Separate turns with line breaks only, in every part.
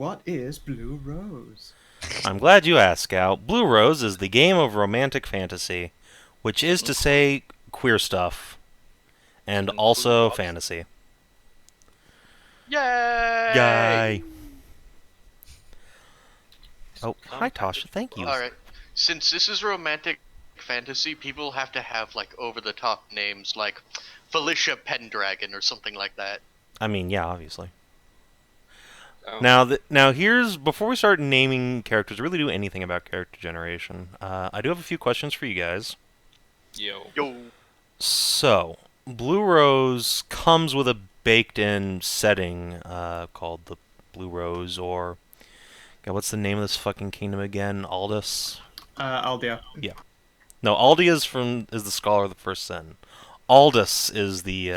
What is Blue Rose?
I'm glad you asked, Scout. Blue Rose is the game of romantic fantasy, which is to say queer stuff, and
Include
also
what?
fantasy.
Yay!
Yay! Oh, hi Tasha, thank you.
Alright. Since this is romantic fantasy, people have to have, like, over-the-top names, like Felicia Pendragon or something like that.
I mean, yeah, obviously.
Oh.
Now here's before we start naming characters, really do anything about character generation. I do have a few questions for you guys.
Yo.
Yo.
So, Blue Rose comes with a baked-in setting called the Blue Rose, or God, what's the name of this fucking kingdom again? Aldous?
Aldia.
Yeah. No, Aldia is the scholar of the first sin. Aldous is the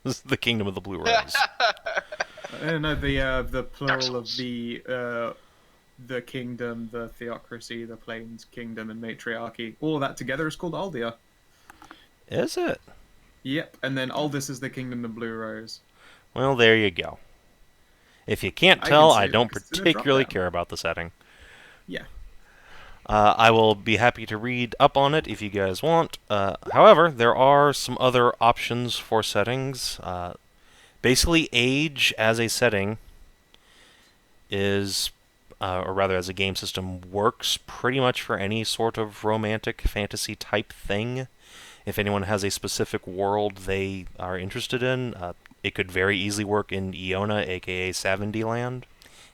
is the kingdom of the Blue Rose.
No, the plural of
Souls.
the kingdom, the theocracy, the plains kingdom, and matriarchy. All of that together is called Aldia.
Is it?
Yep, and then Aldous is the kingdom of Blue Rose.
Well, there you go. If you can't
I
tell,
can see
I
it
don't
because it's in a
particularly
drop-down.
care about the setting.
Yeah.
I will be happy to read up on it if you guys want. However, there are some other options for settings. Basically, age as a setting is, or rather as a game system, works pretty much for any sort of romantic fantasy type thing. If anyone has a specific world they are interested in, it could very easily work in Iona, aka Sav&D land,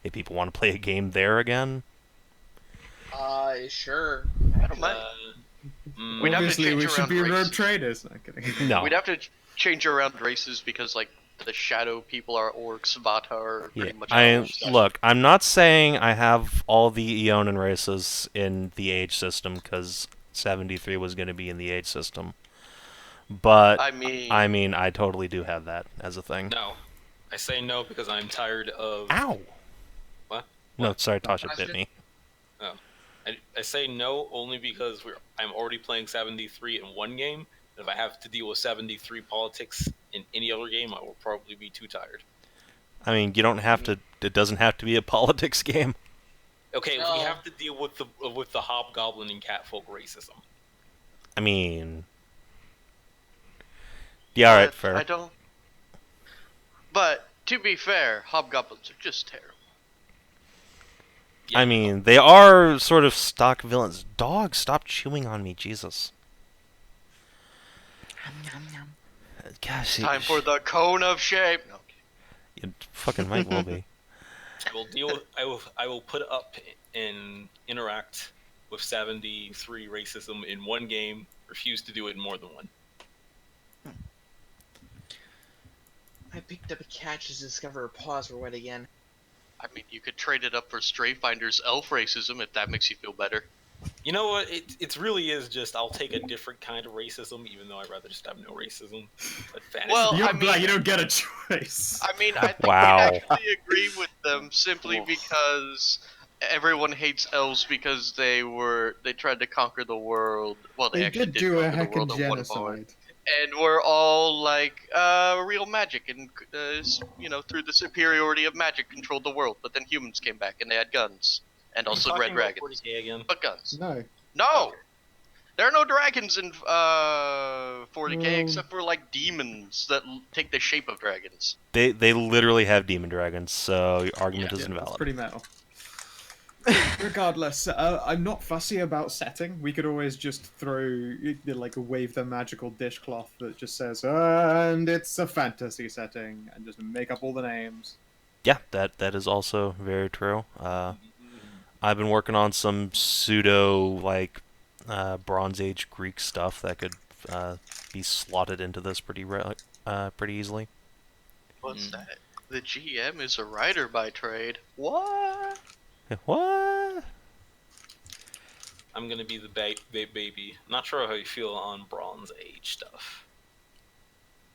if people want to play a game there again.
Sure.
I don't mind. We'd have to
Obviously,
change
we should
around
be road
races.
traders. No, kidding.
No.
We'd have to change around races because, like, the shadow people are orcs, Vata are pretty much elves.
Look, I'm not saying I have all the Eonin races in the age system, because 73 was going to be in the age system. But,
I mean,
I totally do have that as a thing.
No. I say no because I'm tired of...
Ow!
What?
No, sorry, Tasha bit
Question?
me.
I say no only because I'm already playing 73 in one game. And if I have to deal with 73 politics in any other game, I will probably be too tired.
I mean, you don't have to. It doesn't have to be a politics game.
Okay,
No.
we have to deal with the hobgoblin and catfolk racism.
I mean, yeah, alright,
but
fair.
I don't. But to be fair, hobgoblins are just terrible.
Yeah,
I mean, they are sort of stock villains. Dog, stop chewing on me, Jesus. Gosh,
Time for the cone of shame. No,
it fucking might well be.
I will deal with, I will put up and interact with 73 racism in one game. Refuse to do it in more than one.
I picked up a catch to discover a pause for wet again.
I mean, you could trade it up for Strayfinder's elf racism if that makes you feel better.
You know what? It really is just I'll take a different kind of racism, even though I'd rather just have no racism. But fantasy.
Well,
You're
I mean-
black. You don't get a choice.
I mean, I think
Wow.
I actually agree with them simply because everyone hates elves because they tried to conquer the world. Well, they,
They
actually
did do a
conquer the world
heckin'
at one point.
genocide.
And we're all like, real magic, and through the superiority of magic, controlled the world. But then humans came back, and they had guns, and also red dragons.
40K again.
But guns.
No.
No, there are no dragons in 40K
No.
except for like demons that take the shape of dragons.
They literally have demon dragons, so your argument is
It's
invalid.
pretty metal. Regardless, I'm not fussy about setting. We could always just throw, like, wave the magical dishcloth that just says, and it's a fantasy setting, and just make up all the names.
Yeah, that is also very true. I've been working on some pseudo like Bronze Age Greek stuff that could be slotted into this pretty easily.
What's that? The GM is a writer by trade. What?
What?
I'm gonna be the baby. Not sure how you feel on Bronze Age stuff.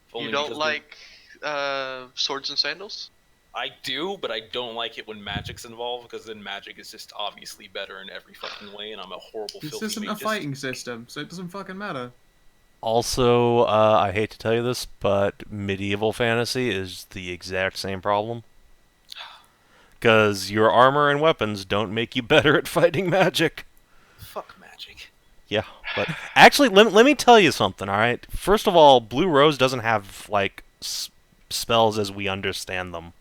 If
You
only
don't
because
like swords and sandals?
I do, but I don't like it when magic's involved, because then magic is just obviously better in every fucking way, and I'm a horrible
This
filthy
isn't a
magus.
fighting system, so it doesn't fucking matter.
Also, I hate to tell you this, but medieval fantasy is the exact same problem. Because your armor and weapons don't make you better at fighting magic.
Fuck magic.
Yeah, but actually, let me tell you something, alright? First of all, Blue Rose doesn't have, like, spells as we understand them.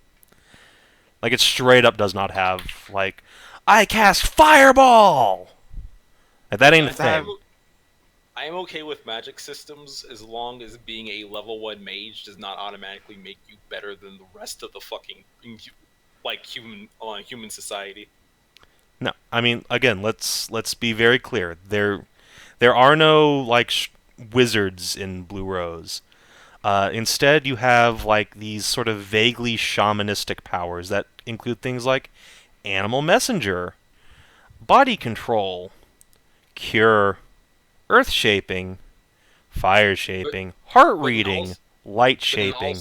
Like, it straight up does not have, like, I cast Fireball! Like, that ain't a thing.
I am okay with magic systems as long as being a level 1 mage does not automatically make you better than the rest of the fucking, like, human society.
No, I mean, again, let's be very clear. There are no, like, wizards in Blue Rose. Instead, you have, like, these sort of vaguely shamanistic powers that include things like Animal Messenger, Body Control, Cure, Earth Shaping, Fire Shaping, Heart Reading, Light Shaping.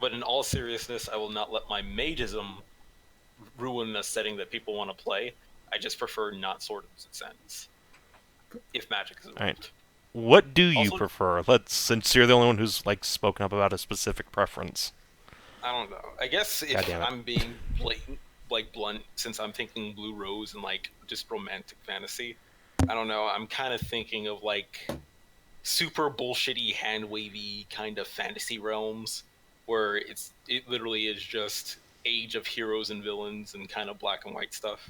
But in all seriousness, I will not let my magism ruin a setting that people want to play. I just prefer not swords and sense. If magic is involved.
All right. What do you
Also,
prefer? Since you're the only one who's like spoken up about a specific preference.
I don't know. I guess if I'm being blunt, since I'm thinking Blue Rose and like just romantic fantasy, I don't know. I'm kind of thinking of like super bullshitty, hand wavy kind of fantasy realms where it literally is just age of heroes and villains and kind of black and white stuff.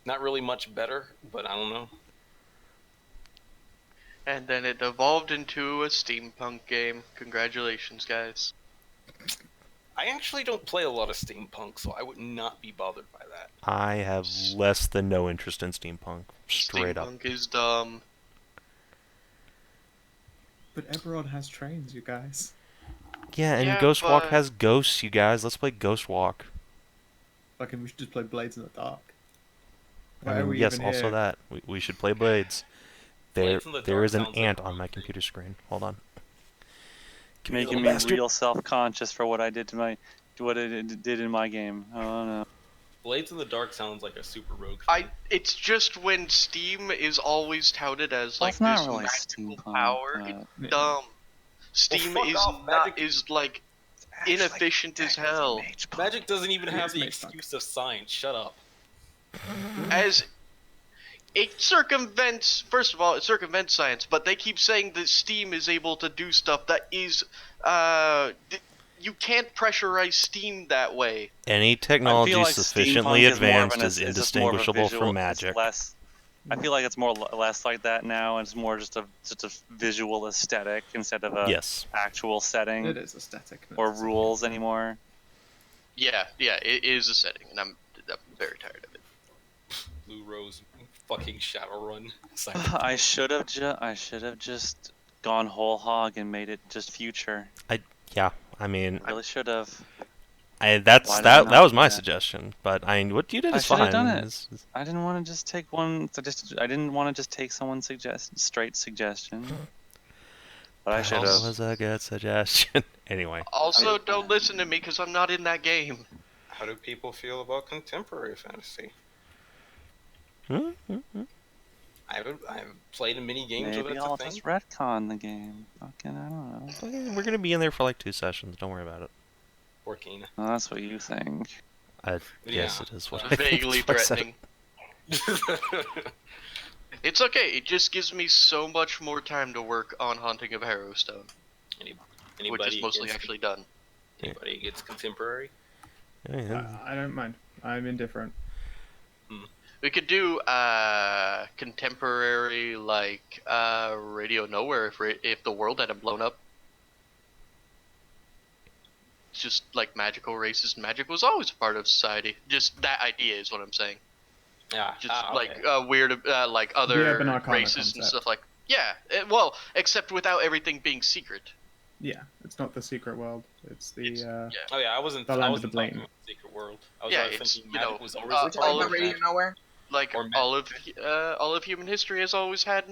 Not really much better, but I don't know.
And then it evolved into a steampunk game. Congratulations, guys.
I actually don't play a lot of steampunk, so I would not be bothered by that.
I have less than no interest in steampunk. Straight up.
Steampunk is dumb.
But Eberron has trains, you guys.
Yeah, and
Yeah,
Ghostwalk
but-
has ghosts, you guys. Let's play Ghostwalk.
Fucking, we should just play Blades in the Dark.
I
Why are
mean,
we
yes,
even
also
here?
that. We should play Blades. There
Blades in the
there
Dark
is an
sounds like
ant
a
on my
really
computer screen. Hold on.
Making me real self-conscious for what I did did in my game. Oh no.
Blades in the Dark sounds like a super rogue.
It's just when Steam is always touted as like
That's not
this
really
magical
steampunk,
power.
Yeah.
It's dumb. Steam
fuck
is
off,
not
Magic-
is like inefficient as hell.
Magic doesn't even have the
Mage punk.
excuse of science. Shut up.
As it circumvents, first of all, it circumvents science, but they keep saying that Steam is able to do stuff that is, you can't pressurize Steam that way.
Any
I
technology
feel like
sufficiently
steampunk is more of
advanced
an-
is
it's just more of a
indistinguishable
visual-
from magic.
It's less, I feel like it's more less like that now, and it's more just a visual aesthetic instead of a
Yes.
actual setting
It is aesthetic.
or rules anymore.
Yeah, it is a setting, and I'm very tired of it.
Blue Rose, fucking Shadowrun.
I should have just gone whole hog and made it just future.
Yeah, I mean,
I really should have.
that
Why did I not
was
do
my
that?
suggestion. But I mean, what you did
I
is
should
fine.
have done it.
It's-
I didn't want to just take one. I didn't want to just take someone's straight suggestion. But I should
That
have.
was a good suggestion. Anyway,
Also, don't listen to me because I'm not in that game.
How do people feel about contemporary fantasy?
Hmm?
I haven't played many games where
Maybe
that's
I'll
a thing.
just retcon the game. Fucking, I don't know.
Okay, we're gonna be in there for like 2 sessions. Don't worry about it.
14.
Well, that's what you think.
Yes,
Yeah.
it is what I think.
Vaguely
That's why I said
threatening. It's okay. It just gives me so much more time to work on Haunting of Harrowstone,
Anybody
which is mostly
gets,
actually done.
Anybody gets contemporary?
it. Yeah,
I don't mind. I'm indifferent.
We could do contemporary like Radio Nowhere if the world hadn't blown up. It's just like magical races, and magic was always a part of society. Just that idea is what I'm saying.
Yeah.
Just
okay.
like weird like
Yeah,
other
but Arcana
races and
concept.
stuff like well, except without everything being secret.
Yeah, it's not the secret world. It's the
It's-
Oh yeah, I wasn't
The land of
talking
the blade.
about Secret World. I was
Yeah,
always
it's,
thinking
you
magic
know,
was always
all
a part
of
of
Radio
magic.
Nowhere?
Like
Or
all of human history has always had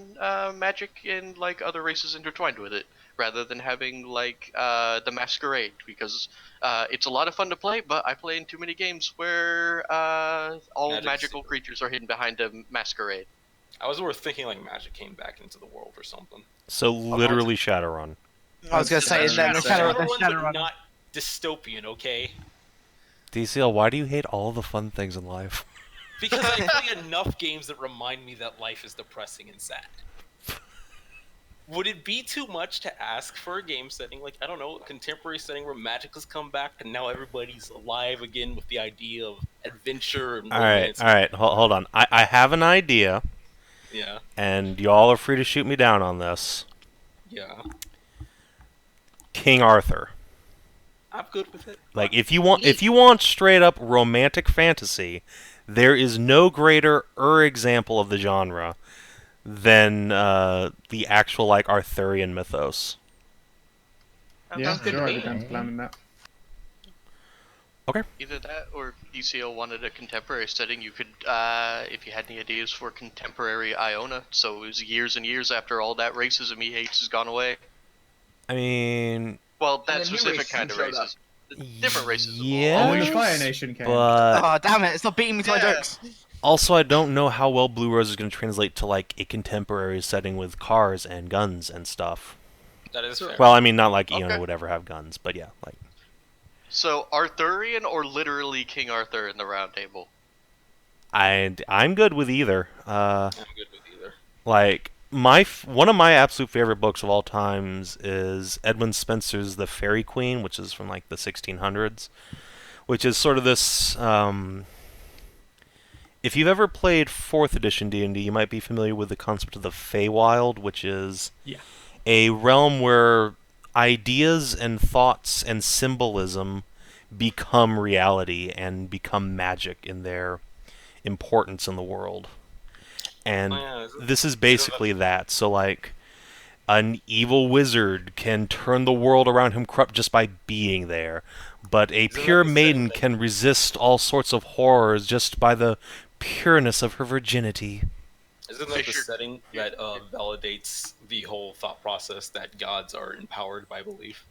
magic and like other races intertwined with it, rather than having like the masquerade, because it's a lot of fun to play, but I play in too many games where all
Magic's
magical
secret.
creatures are hidden behind a masquerade.
I was worth thinking like magic came back into the world or something.
So literally Shadowrun.
I was gonna say,
Shadowrun.
the
Shadowrun, but
Shadowrun.
not dystopian, okay?
DCL, why do you hate all the fun things in life?
Because I play enough games that remind me that life is depressing and sad. Would it be too much to ask for a game setting, like, I don't know, a contemporary setting where magic has come back and now everybody's alive again with the idea of adventure and romance?
Alright, hold on. I have an idea.
Yeah.
And y'all are free to shoot me down on this.
Yeah.
King Arthur.
I'm good with it.
Like, if you want straight up romantic fantasy, there is no greater example of the genre than the actual, like, Arthurian mythos.
Yeah,
good
sure,
to
I'd
me.
be down to planning that.
Okay.
Either that, or DCL wanted a contemporary setting. You could, if you had any ideas for contemporary Iona, so it was years and years after all that racism he hates has gone away.
I mean...
Well,
And
that
then new
specific kind of
racism showed up.
racism. Different racism.
Yeah,
Oh, when the Fire Nation came.
but...
Oh, damn it, it's not beating me to my
Yeah.
jokes.
Also, I don't know how well Blue Rose is going to translate to, like, a contemporary setting with cars and guns and stuff.
That is fair.
Well, I mean, not like Iona
Okay.
would ever have guns, but yeah, like...
So, Arthurian or literally King Arthur in the Round Table?
I'm good with either.
I'm good with either.
Like, one of my absolute favorite books of all times is Edmund Spenser's The Fairy Queen, which is from, like, the 1600s. Which is sort of this... if you've ever played 4th edition D&D, you might be familiar with the concept of the Feywild, which is a realm where ideas and thoughts and symbolism become reality and become magic in their importance in the world. And this is basically that. So, like, an evil wizard can turn the world around him corrupt just by being there. But a pure maiden can resist all sorts of horrors just by the pureness of her virginity.
Isn't that the setting that validates the whole thought process that gods are empowered by belief?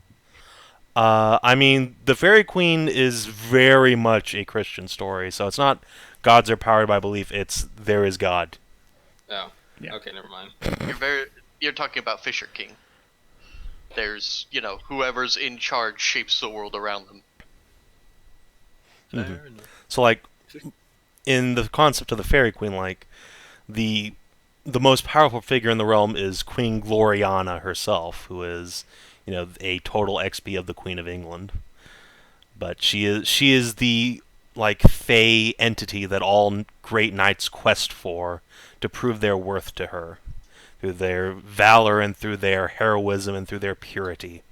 I mean, the Fairy Queen is very much a Christian story, so it's not gods are powered by belief, it's there is God.
Oh,
Yeah.
okay, never mind.
You're talking about Fisher King. There's, whoever's in charge shapes the world around them.
Fair enough.
So, like, in the concept of the Fairy Queen, like, the most powerful figure in the realm is Queen Gloriana herself, who is, a total XP of the Queen of England. But she is the, like, fey entity that all great knights quest for to prove their worth to her, through their valor and through their heroism and through their purity.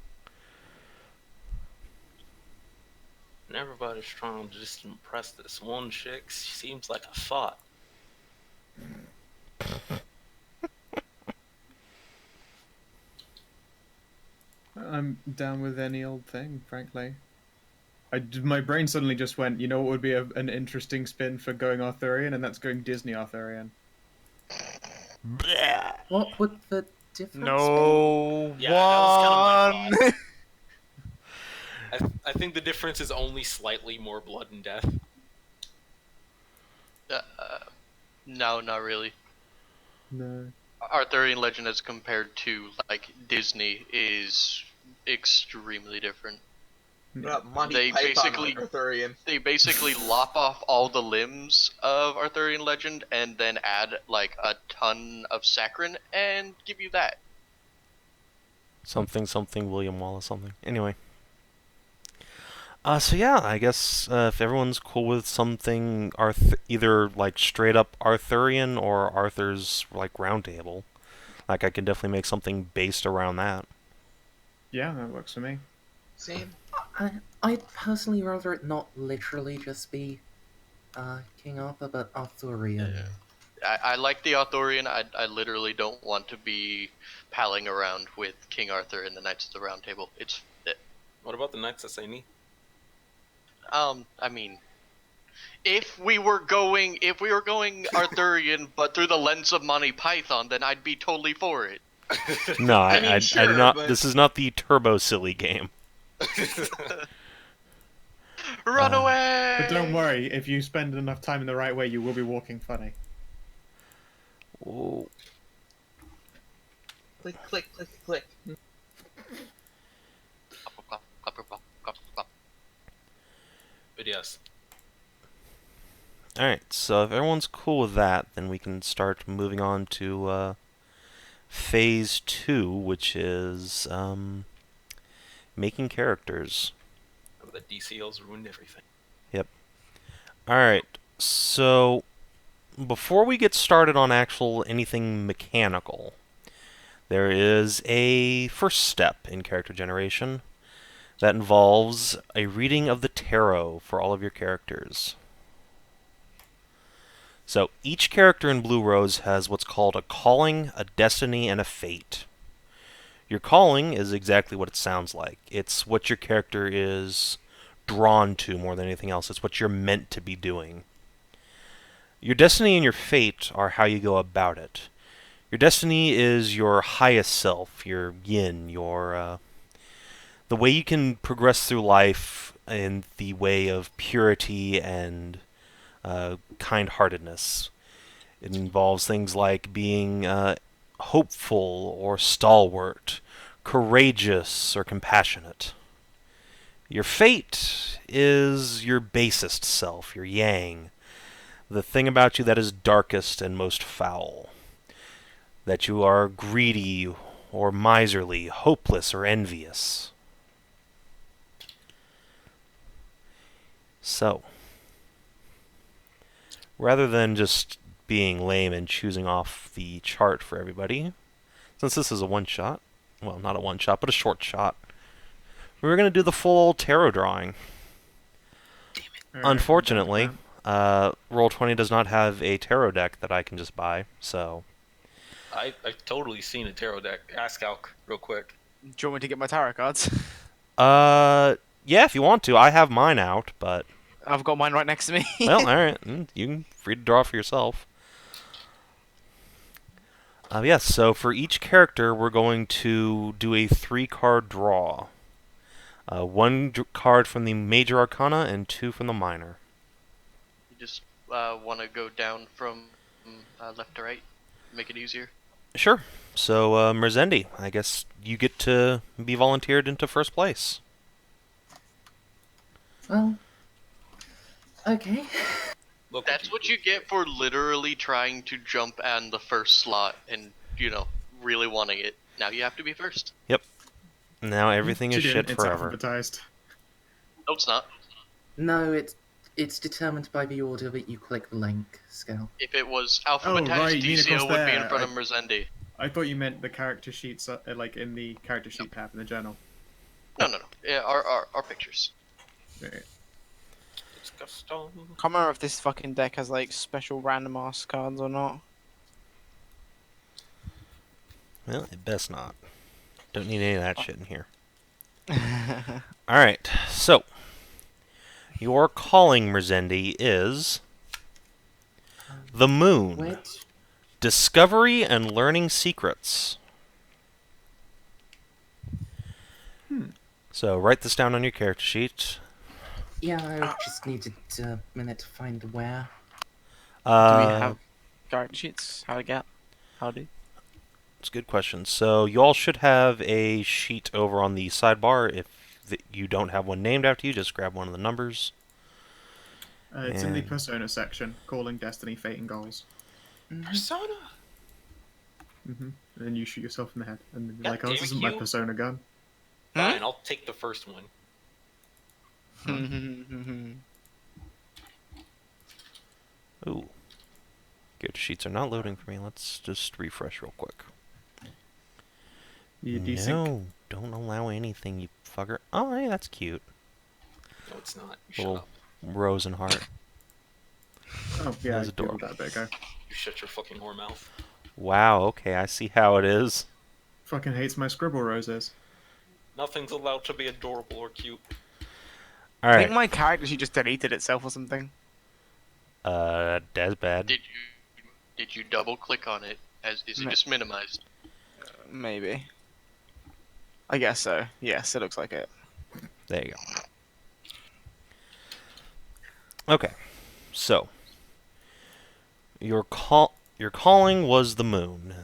And everybody's trying to just impress this one chick. She seems like a thought.
I'm down with any old thing, frankly. My brain suddenly just went, you know what would be an interesting spin for going Arthurian, and that's going Disney Arthurian.
What would the difference
No
Yeah, that was
one.
kind of my thought. I think the difference is only slightly more blood and death.
No, not really.
No.
Arthurian legend as compared to, like, Disney is extremely different.
What about Monty
They
Python
basically-
on Arthurian?
They basically lop off all the limbs of Arthurian legend and then add, like, a ton of saccharin and give you that.
Something, William Wallace, something. Anyway. So yeah, I guess if everyone's cool with something either like straight up Arthurian or Arthur's like Round Table, like I can definitely make something based around that.
Yeah, that works for me.
Same.
I'd personally rather it not literally just be King Arthur, but Arthurian.
I like the Arthurian. I literally don't want to be palling around with King Arthur and the Knights of the Round Table.
What about the Knights of Saini?
I mean, if we were going Arthurian, but through the lens of Monty Python, then I'd be totally for it.
No, I
mean,
do
sure,
not.
but-
This is not the turbo silly game.
Run away!
But don't worry, if you spend enough time in the right way, you will be walking funny.
Whoa.
Click, click, click, click.
But yes.
Alright, so if everyone's cool with that, then we can start moving on to Phase 2, which is making characters.
Oh, the DCLs ruined everything.
Yep. Alright, so before we get started on anything mechanical, there is a first step in character generation that involves a reading of the tarot for all of your characters. So each character in Blue Rose has what's called a calling, a destiny, and a fate. Your calling is exactly what it sounds like. It's what your character is drawn to more than anything else. It's what you're meant to be doing. Your destiny and your fate are how you go about it. Your destiny is your highest self, your yin, the way you can progress through life in the way of purity and kind-heartedness. It involves things like being hopeful or stalwart, courageous or compassionate. Your fate is your basest self, your yang, the thing about you that is darkest and most foul. That you are greedy or miserly, hopeless or envious. So, rather than just being lame and choosing off the chart for everybody, since this is a one-shot, well, not a one-shot, but a short shot, we're going to do the full tarot drawing. Unfortunately, Roll20 does not have a tarot deck that I can just buy, so...
I've totally seen a tarot deck. Ask Alk real quick.
Do you want me to get my tarot cards?
Yeah, if you want to. I have mine out, but...
I've got mine right next to me.
Well, alright. You can free to draw for yourself. Yes, so for each character, we're going to do a 3-card draw. 1 card from the Major Arcana and 2 from the Minor.
You just want to go down from left to right? Make it easier?
Sure. So, Merzendi, I guess you get to be volunteered into first place.
Well, okay.
Look,
That's what you get for literally trying to jump on the first slot and, really wanting it. Now you have to be first.
Yep. Now everything is shit
It's
forever.
alphabetized.
No, it's not.
No, it's determined by the order that you click the link, Scout.
If it was alphabetized,
right, you mean
DCO
across
would be in
there.
front of Merzendi.
I thought you meant the character sheets, like in the character sheet tab in the journal.
No. Yeah, our pictures.
Right.
Disgusting.
Can't remember if this fucking deck has like special random ass cards or not.
Well, it best not. Don't need any of that shit in here. Alright, so... Your calling, Merzendi, is... The Moon.
Which?
Discovery and learning secrets. So, write this down on your character sheet.
Yeah, I just needed a minute to find where.
Do we have character sheets? Howdy.
It's a good question. So, you all should have a sheet over on the sidebar. If you don't have one named after you, just grab one of the numbers.
It's in the Persona section, calling, destiny, fate, and goals.
Persona.
And then you shoot yourself in the head, and then you're
God
like, "Oh,
damn
this
it,
isn't my
you.
Persona gun."
Fine, I'll take the first one.
Ooh. Character sheets are not loading for me. Let's just refresh real quick.
You desync.
No, don't allow anything, you fucker. Oh, hey, that's cute.
No, it's not. You shut
Little
up.
rose and heart.
Oh yeah,
That's
I Googled
adorable.
that bit ago.
You shut your fucking whore mouth.
Wow, okay, I see how it is.
Fucking hates my scribble roses.
Nothing's allowed to be adorable or cute.
I
Alright,
think my character sheet just deleted itself or something.
that's bad.
Did you double click on it? Is it just minimized?
Maybe. I guess so. Yes, it looks like it.
There you go. Okay, so your calling was the Moon.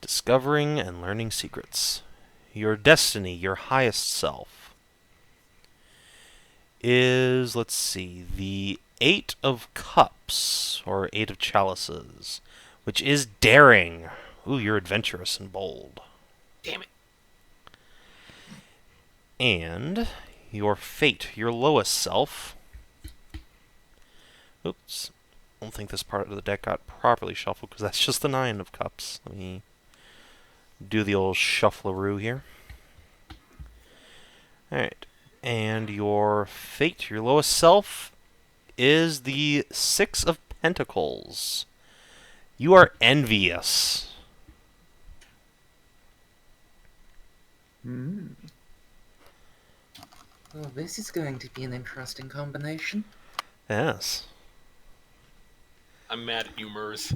Discovering and learning secrets. Your destiny, your highest self. is, let's see, the 8 of Cups, or 8 of Chalices, which is daring. Ooh, you're adventurous and bold.
Damn it.
And your fate, your lowest self. Oops. I don't think this part of the deck got properly shuffled, because that's just the 9 of Cups. Let me do the old shuffleroo here. Alright. And your fate, your lowest self, is the 6 of Pentacles. You are envious.
Mm.
Well, this is going to be an interesting combination.
Yes.
I'm mad at you, Murs.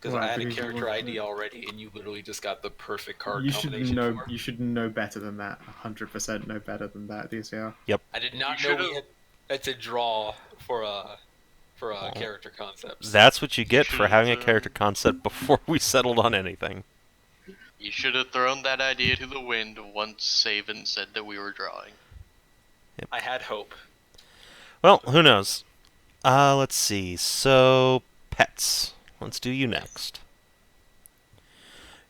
Because
Well,
I had a
because you
character
want-
ID already, and you literally just got the perfect card
You should
combination
know.
for it.
You should know better than that. 100% know better than that, DCR.
I did not
You
know we
should've-
had to draw for character concepts.
That's what you get for
should've,
having a character concept before we settled on anything.
You should have thrown that idea to the wind once Sav&D said that we were drawing.
I had hope.
Well, who knows? Let's see. So, pets. Let's do you next.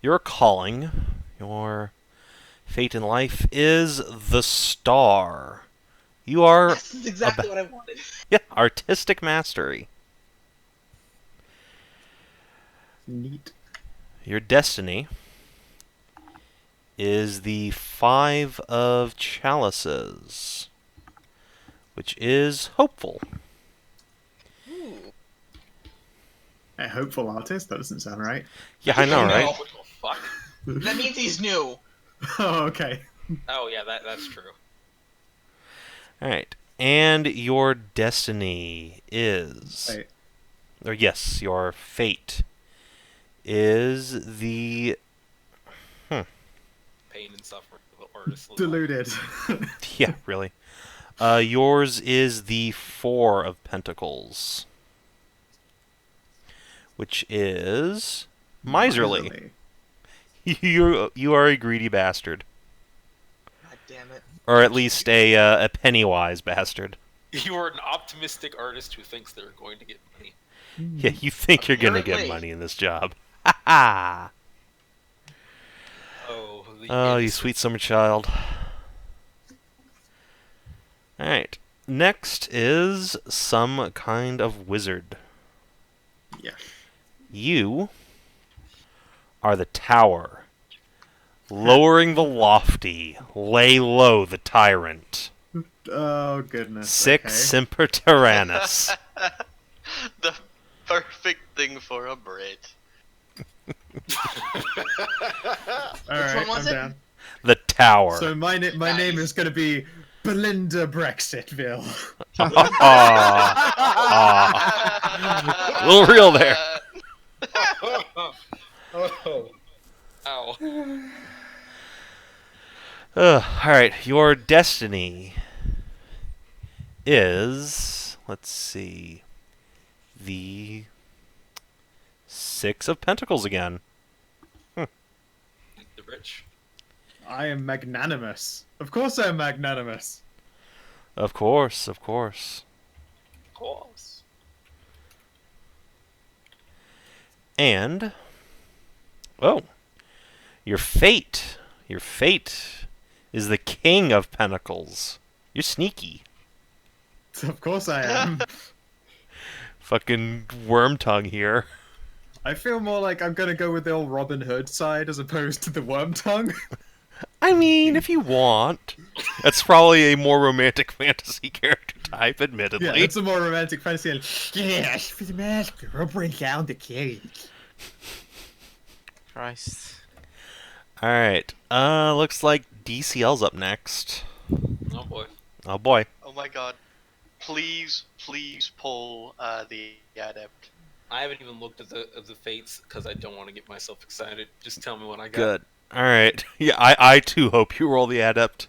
Your calling, your fate in life is the star. You are
This is exactly what I wanted.
artistic mastery.
Neat.
Your destiny is the 5 of Chalices, which is hopeful.
A hopeful artist? That doesn't sound right.
Yeah, I know, right?
What the fuck?
That means he's new.
Oh, okay.
Oh yeah, that's true.
Alright. And your destiny is...
Wait.
Or yes, your fate is the...
Pain and suffering of the artist.
Deluded.
Yeah, really. Yours is the 4 of Pentacles, which is miserly. You are a greedy bastard,
God damn it.
or at least a pennywise bastard.
You are an optimistic artist who thinks they're going to get money.
Yeah, you think you're gonna get
Apparently.
money in this job. Ha ha!
Oh, the
Oh, you
innocent.
sweet summer child. Alright. Next is some kind of wizard.
Yeah.
You are the tower. Lowering the lofty, lay low the tyrant.
Oh goodness.
Sic
okay.
semper tyrannis.
The perfect thing for a Brit.
All right,
one was
I'm
it?
down.
The tower.
So my name
Nice.
is going to be Belinda Brexitville.
Aw. A little real there.
Oh. Ow.
Alright, your destiny is, let's see, the 6 of Pentacles again.
The rich.
I am magnanimous. Of course I'm magnanimous.
Of course, of course.
Of course.
And, oh, your fate is the King of Pentacles. You're sneaky.
Of course I am.
Fucking worm tongue here.
I feel more like I'm going to go with the old Robin Hood side as opposed to the worm tongue.
I mean, if you want. That's probably a more romantic fantasy character type, admittedly.
Yeah, it's a more romantic fantasy. And, yes, for the master, I'll bring down the cage.
Christ.
Alright, looks like DCL's up next.
Oh boy.
Oh boy.
Oh my god. Please, please pull the adept.
I haven't even looked at the fates because I don't want to get myself excited. Just tell me what I got.
Good. Alright. Yeah, I too hope you roll the adept.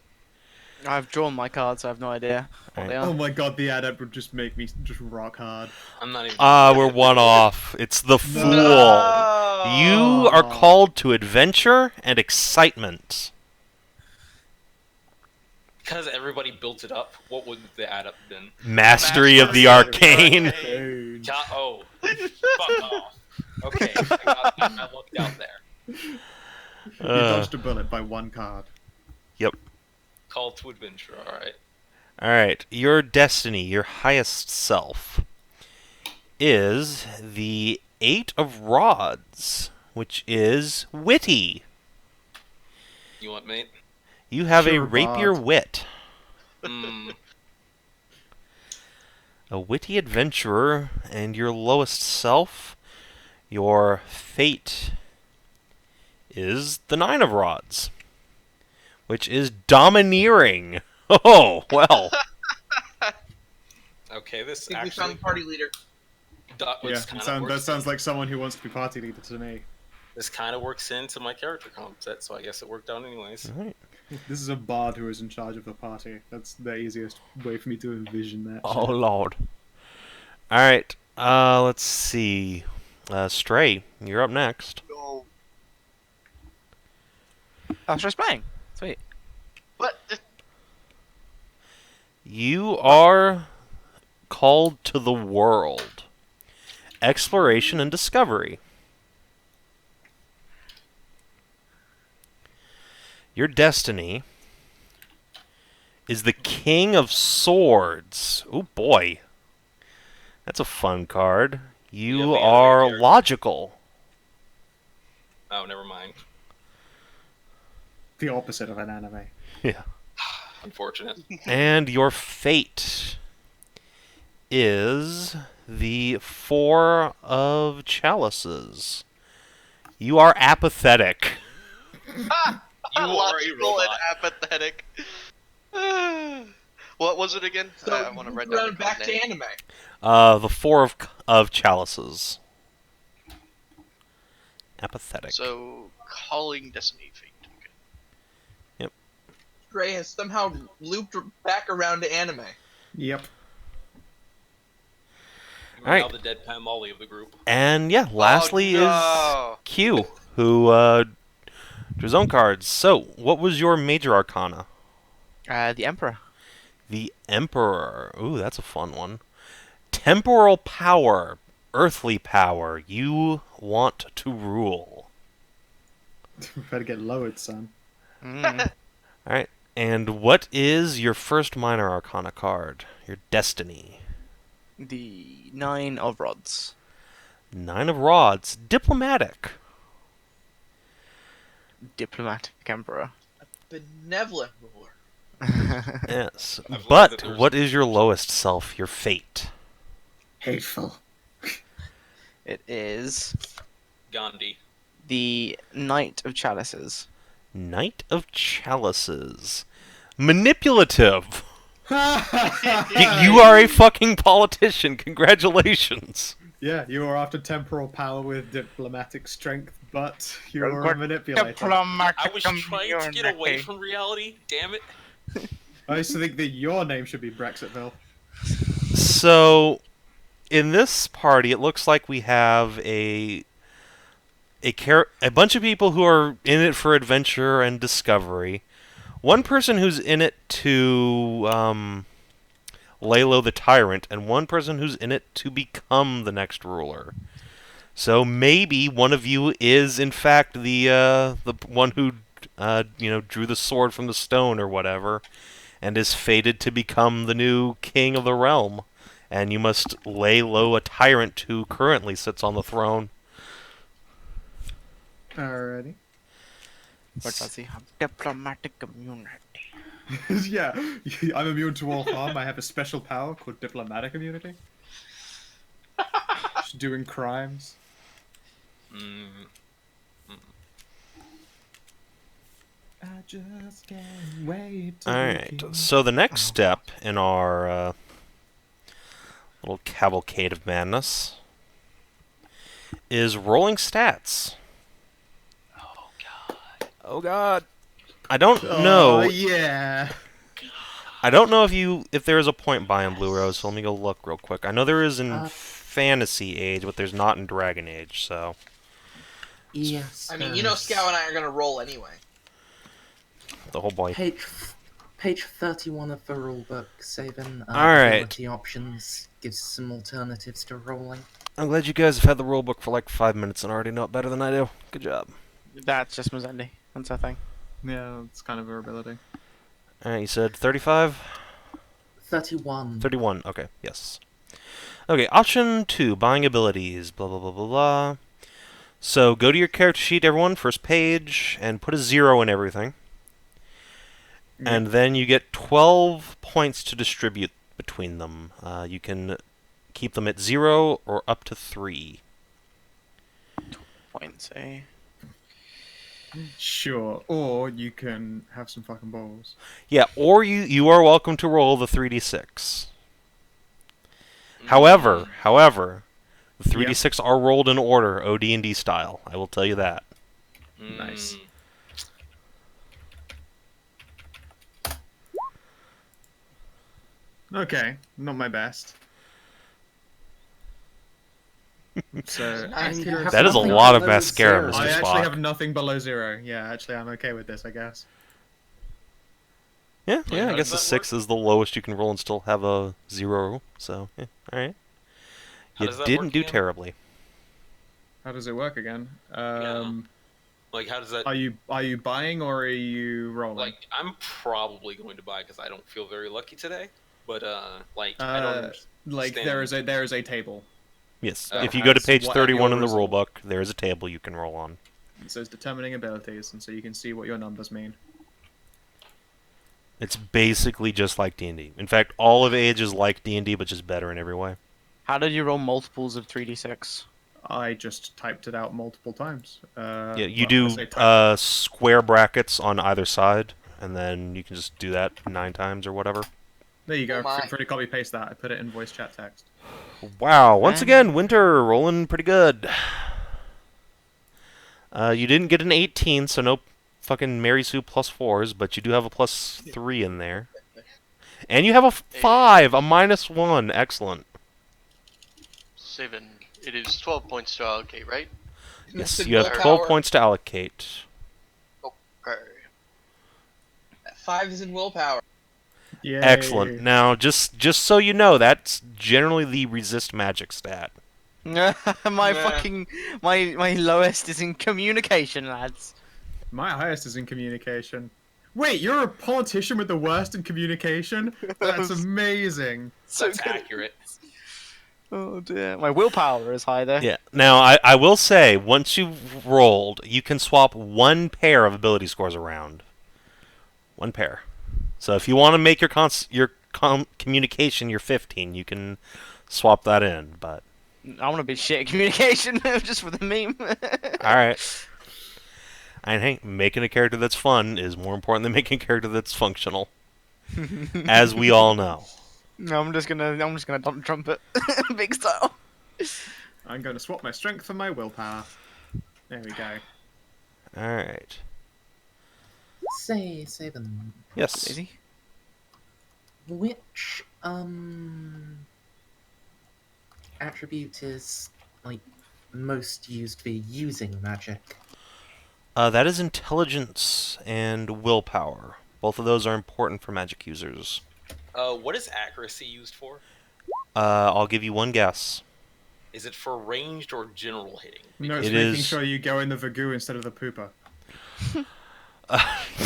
I've drawn my cards, so I have no idea what they
Oh
are.
my god, the adept would just make me just rock hard.
I'm not even.
We're one off. It's the Fool.
No!
You are called to adventure and excitement.
because everybody built it up, what would the add up been?
Mastery of the arcane.
Oh, fuck off. Okay, I looked out there.
You dodged a bullet by 1 card.
Yep.
Call to adventure, alright.
Alright, your destiny, your highest self, is the 8 of Rods, which is witty.
You want mate?
You have
Pure
a rapier
bard.
wit.
Mm.
A witty adventurer, and your lowest self, your fate, is the 9 of Rods, which is domineering. Oh, well.
Okay, this
I think we
actually...
found the party leader.
That sounds like someone who wants to be party leader to me.
This kind of works into my character comp set, so I guess it worked out anyways.
All right.
This is a bard who is in charge of the party. That's the easiest way for me to envision that.
Oh, Lord. Alright, let's see. Stray, you're up next.
Oh, Stray's playing. Sweet.
What?
You are called to the world. Exploration and discovery. Your destiny is the King of Swords. Oh boy. That's a fun card. You are logical.
Oh, never mind.
The opposite of an anime.
Yeah.
Unfortunate.
And your fate is the 4 of Chalices. You are apathetic.
You are a
Logical and
robot.
apathetic. What was it again?
So
I want to write down the
back
code
to
name.
anime.
The 4 of Chalices. Apathetic.
So, calling Destiny Fate. Okay.
Stray has somehow looped back around to anime.
Yep.
You're
Alright.
now the deadpan Molly of the group.
And yeah, lastly
Oh, no.
is Q, who drew his own cards. So, what was your major arcana?
The Emperor.
The Emperor. Ooh, that's a fun one. Temporal power, earthly power. You want to rule.
Better get lowered, son.
Mm.
Alright, and what is your first minor arcana card? Your destiny.
The 9 of Rods.
9 of Rods. Diplomatic.
Diplomatic Emperor.
Benevolent ruler.
Yes.
I've learned that
But
there's-
what is your lowest self? Your fate.
Hateful.
It is
Gandhi.
the Knight of Chalices.
Knight of Chalices. Manipulative. You are a fucking politician. Congratulations.
Yeah, you are after temporal power with diplomatic strength, but you're a manipulator.
I was trying to get away from reality, damn it.
I used to think that your name should be Brexitville.
So, in this party, it looks like we have a bunch of people who are in it for adventure and discovery. One person who's in it to lay low the tyrant, and one person who's in it to become the next ruler. So maybe one of you is, in fact, the one who drew the sword from the stone or whatever, and is fated to become the new king of the realm. And you must lay low a tyrant who currently sits on the throne.
Alrighty.
But does he have diplomatic immunity?
Yeah, I'm immune to all harm. I have a special power called diplomatic immunity. Just doing crimes. I just can't wait.
Alright, so the next step in our little cavalcade of madness is rolling stats. Oh god. I don't know.
Yeah.
I don't know if there is a point buy in Blue Rose, so let me go look real quick. I know there is in Fantasy Age, but there's not in Dragon Age, so.
Yes.
I mean, you know Scout and I are gonna roll anyway.
The whole boy.
Hey, Page 31 of the rulebook, saving
Alright.
ability options gives some alternatives to rolling.
I'm glad you guys have had the rulebook for like 5 minutes and already know it better than I do. Good job.
That's just Mazendi. That's our thing.
Yeah, it's kind of her ability.
Alright, you said 35?
31.
31, okay, yes. Okay, option 2, buying abilities, blah blah blah blah blah. So go to your character sheet, everyone, first page, and put a 0 in everything. And then you get 12 points to distribute between them. You can keep them at 0 or up to 3.
Points, eh?
Sure, or you can have some fucking balls.
Yeah, or you are welcome to roll the 3d6. However, the 3d6 are rolled in order, OD&D style. I will tell you that.
Nice. Okay, not my best. So
that is a lot of mascara, Mr.
I
Spock.
actually have nothing below 0. Yeah, actually, I'm okay with this, I guess.
Yeah, I guess a 6 is the lowest you can roll and still have a 0. So, yeah, all right. You didn't do terribly.
How does it work again?
Like, how does that?
Are you buying or are you rolling?
Like, I'm probably going to buy because I don't feel very lucky today. But I don't understand.
Like there is a table.
Yes. If you go to page 31 in the
result.
rulebook, there is a table you can roll on.
It says determining abilities, and so you can see what your numbers mean.
It's basically just like D&D. In fact, all of Age is like D&D, but just better in every way.
How did you roll multiples of 3d6?
I just typed it out multiple times.
Yeah, you do square brackets on either side, and then you can just do that 9 times or whatever.
There you go. Feel free to copy paste that. I put it in voice chat text.
Wow. Once again, Winter rolling pretty good. You didn't get an 18, so no fucking Mary Sue plus 4s, but you do have a plus 3 in there. And you have a 5, a -1. Excellent.
7. It is 12 points to allocate, right?
Yes, you have 12 points to allocate.
Okay.
5 is in willpower.
Yay.
Excellent. Now, just so you know, that's generally the resist magic stat.
my lowest is in communication, lads.
My highest is in communication. Wait, you're a politician with the worst in communication? That's amazing.
That's accurate.
Oh dear. My willpower is high there.
Yeah. Now, I will say, once you've rolled, you can swap 1 pair of ability scores around. 1 pair. So if you want to make your communication your 15, you can swap that in, but...
I want to be shit at communication, just for the meme.
Alright. And hey, making a character that's fun is more important than making a character that's functional. As we all know.
No, I'm just gonna dump trumpet. Big style.
I'm going to swap my strength for my willpower. There we go.
Alright.
Say, Saban.
Yes.
Daisy?
Which, attribute is, like, most used for using magic?
That is intelligence and willpower. Both of those are important for magic users.
What is accuracy used for?
I'll give you one guess.
Is it for ranged or general hitting?
No, it's
It
making
is-
sure you go in the Vagoo instead of the Pooper.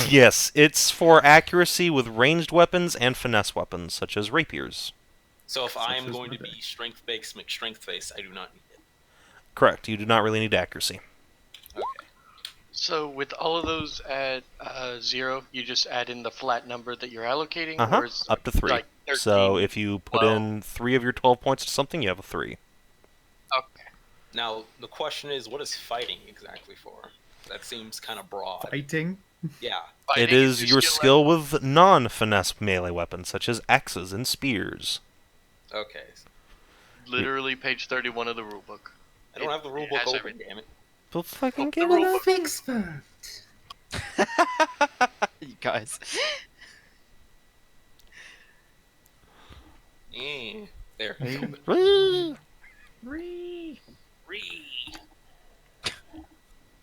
Yes, it's for accuracy with ranged weapons and finesse weapons, such as rapiers.
So if I am
as
going to
my
be strength-based, McStrength-based, I do not need it.
Correct, you do not really need accuracy.
Okay.
So with all of those at 0, you just add in the flat number that you're allocating?
Uh-huh,
Or is
up to 3.
like 13,
So if you put
12?
in 3 of your 12 points to something, you have a 3.
Okay.
Now, the question is, what is fighting exactly for? That seems kind of broad.
Fighting?
Yeah.
It
Fighting
is your skill with non-finesse melee weapons, such as axes and spears.
Okay.
Literally page 31 of the rulebook.
I don't have the rulebook
has
open,
everything.
damn it.
But fucking
Oh,
give
the
it
rule
a...
book.
Expert.
You guys.
There.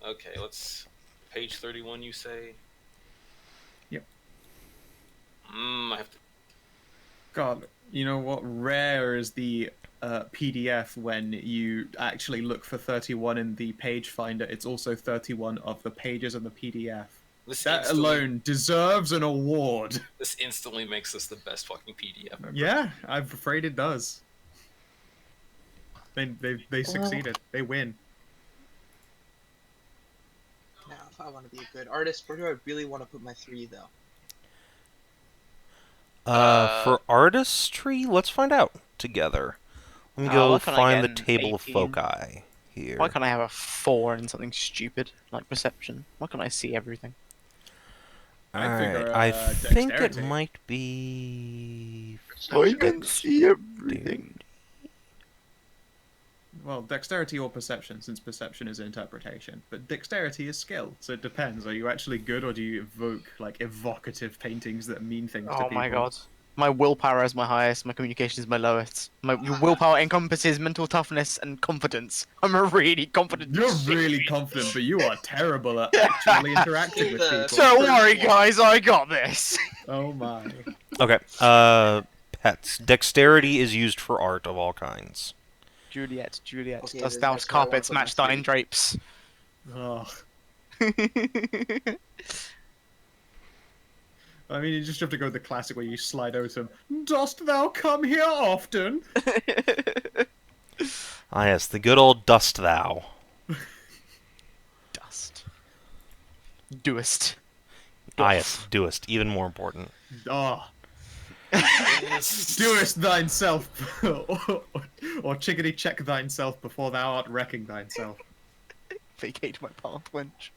Okay, let's... Page 31, you say?
Yep.
I have to.
God, you know what? Rare is the PDF when you actually look for 31 in the page finder. It's also 31 of the pages in the PDF. That alone deserves an award.
This instantly makes this the best fucking PDF ever.
Yeah, I'm afraid it does. They succeeded. They win.
Now, if I want to be a good artist, where do I really want to put my 3, though?
For artistry, let's find out together. Let me go find the table of foci here.
Why can't I have a 4 in something stupid like perception? Why can't I see everything?
Alright, I think it might be...
I can see everything.
Well, dexterity or perception, since perception is interpretation. But dexterity is skill, so it depends. Are you actually good, or do you evoke, like, evocative paintings that mean things to people?
Oh my god. My willpower is my highest, my communication is my lowest. My willpower encompasses mental toughness and confidence. I'm a really confident...
You're really confident, but you are terrible at actually interacting with people.
Don't worry, guys, I got this!
Oh my.
Okay, pets. Dexterity is used for art of all kinds.
Juliet,
Okay,
dost thou carpets match thine drapes?
Oh. I mean, you just have to go with the classic where you slide over to him. Dost thou come here often?
Ah, yes, the good old dost thou.
Dust. Doest.
Ah, yes, doest. Even more important.
Ah. Doest thyself, or chickadee check thyself before thou art wrecking thyself.
Vacate my path, wench.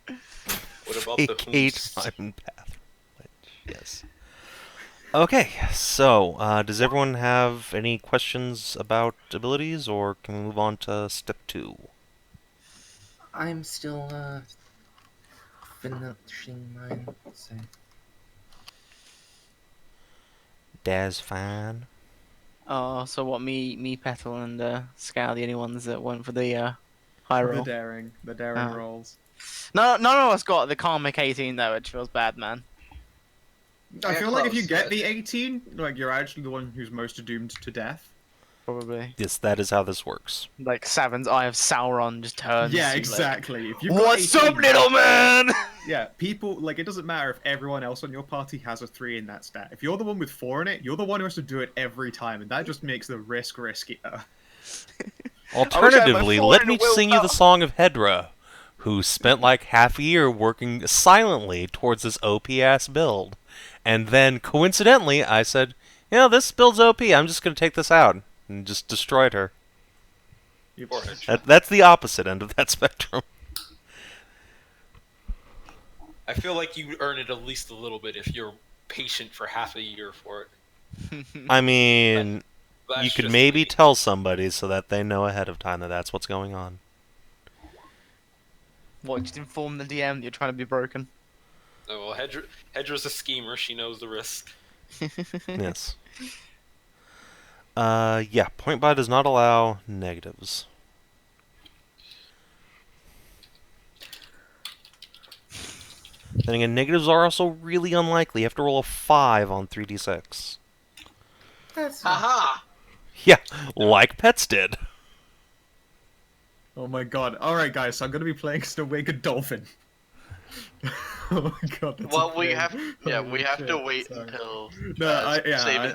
What about the
Vacate my path, wench. Yes. Okay, so, does everyone have any questions about abilities, or can we move on to step 2?
I'm still, finishing mine, so...
Daz fine.
Oh, so what, me, Petal, and Scout, the only ones that went for the high roll?
The daring rolls.
No, none of us got the karmic 18 though, which feels bad, man.
I feel like if you get the 18, like, you're actually the one who's most doomed to death.
Probably.
Yes, that is how this works.
Like Sav&D's Eye of Sauron just turns.
Yeah, exactly.
Like,
if you've got
what's
18,
up, little man?
Yeah, people, like, it doesn't matter if everyone else on your party has a 3 in that stat. If you're the one with 4 in it, you're the one who has to do it every time, and that just makes the risk riskier.
Alternatively, let me sing you the song of Hedra, who spent like half a year working silently towards this OP-ass build. And then, coincidentally, I said, you know, this build's OP, I'm just going to take this out. And just destroyed her. That's the opposite end of that spectrum.
I feel like you earn it at least a little bit if you're patient for half a year for it.
I mean, you could maybe
me.
tell somebody so that they know ahead of time that that's what's going on.
What, just inform the DM that you're trying to be broken?
Oh, well, Hedra's a schemer, she knows the risk.
Yes. Yeah, point buy does not allow negatives. Then again, negatives are also really unlikely. You have to roll a 5 on 3d6.
Haha!
Yeah, like Pets did.
Oh my god. Alright, guys, so I'm gonna be playing Snowwake Dolphin. Oh my god. That's
Well,
a
we
thing.
have, yeah, we have
shit,
to wait
sorry.
until
I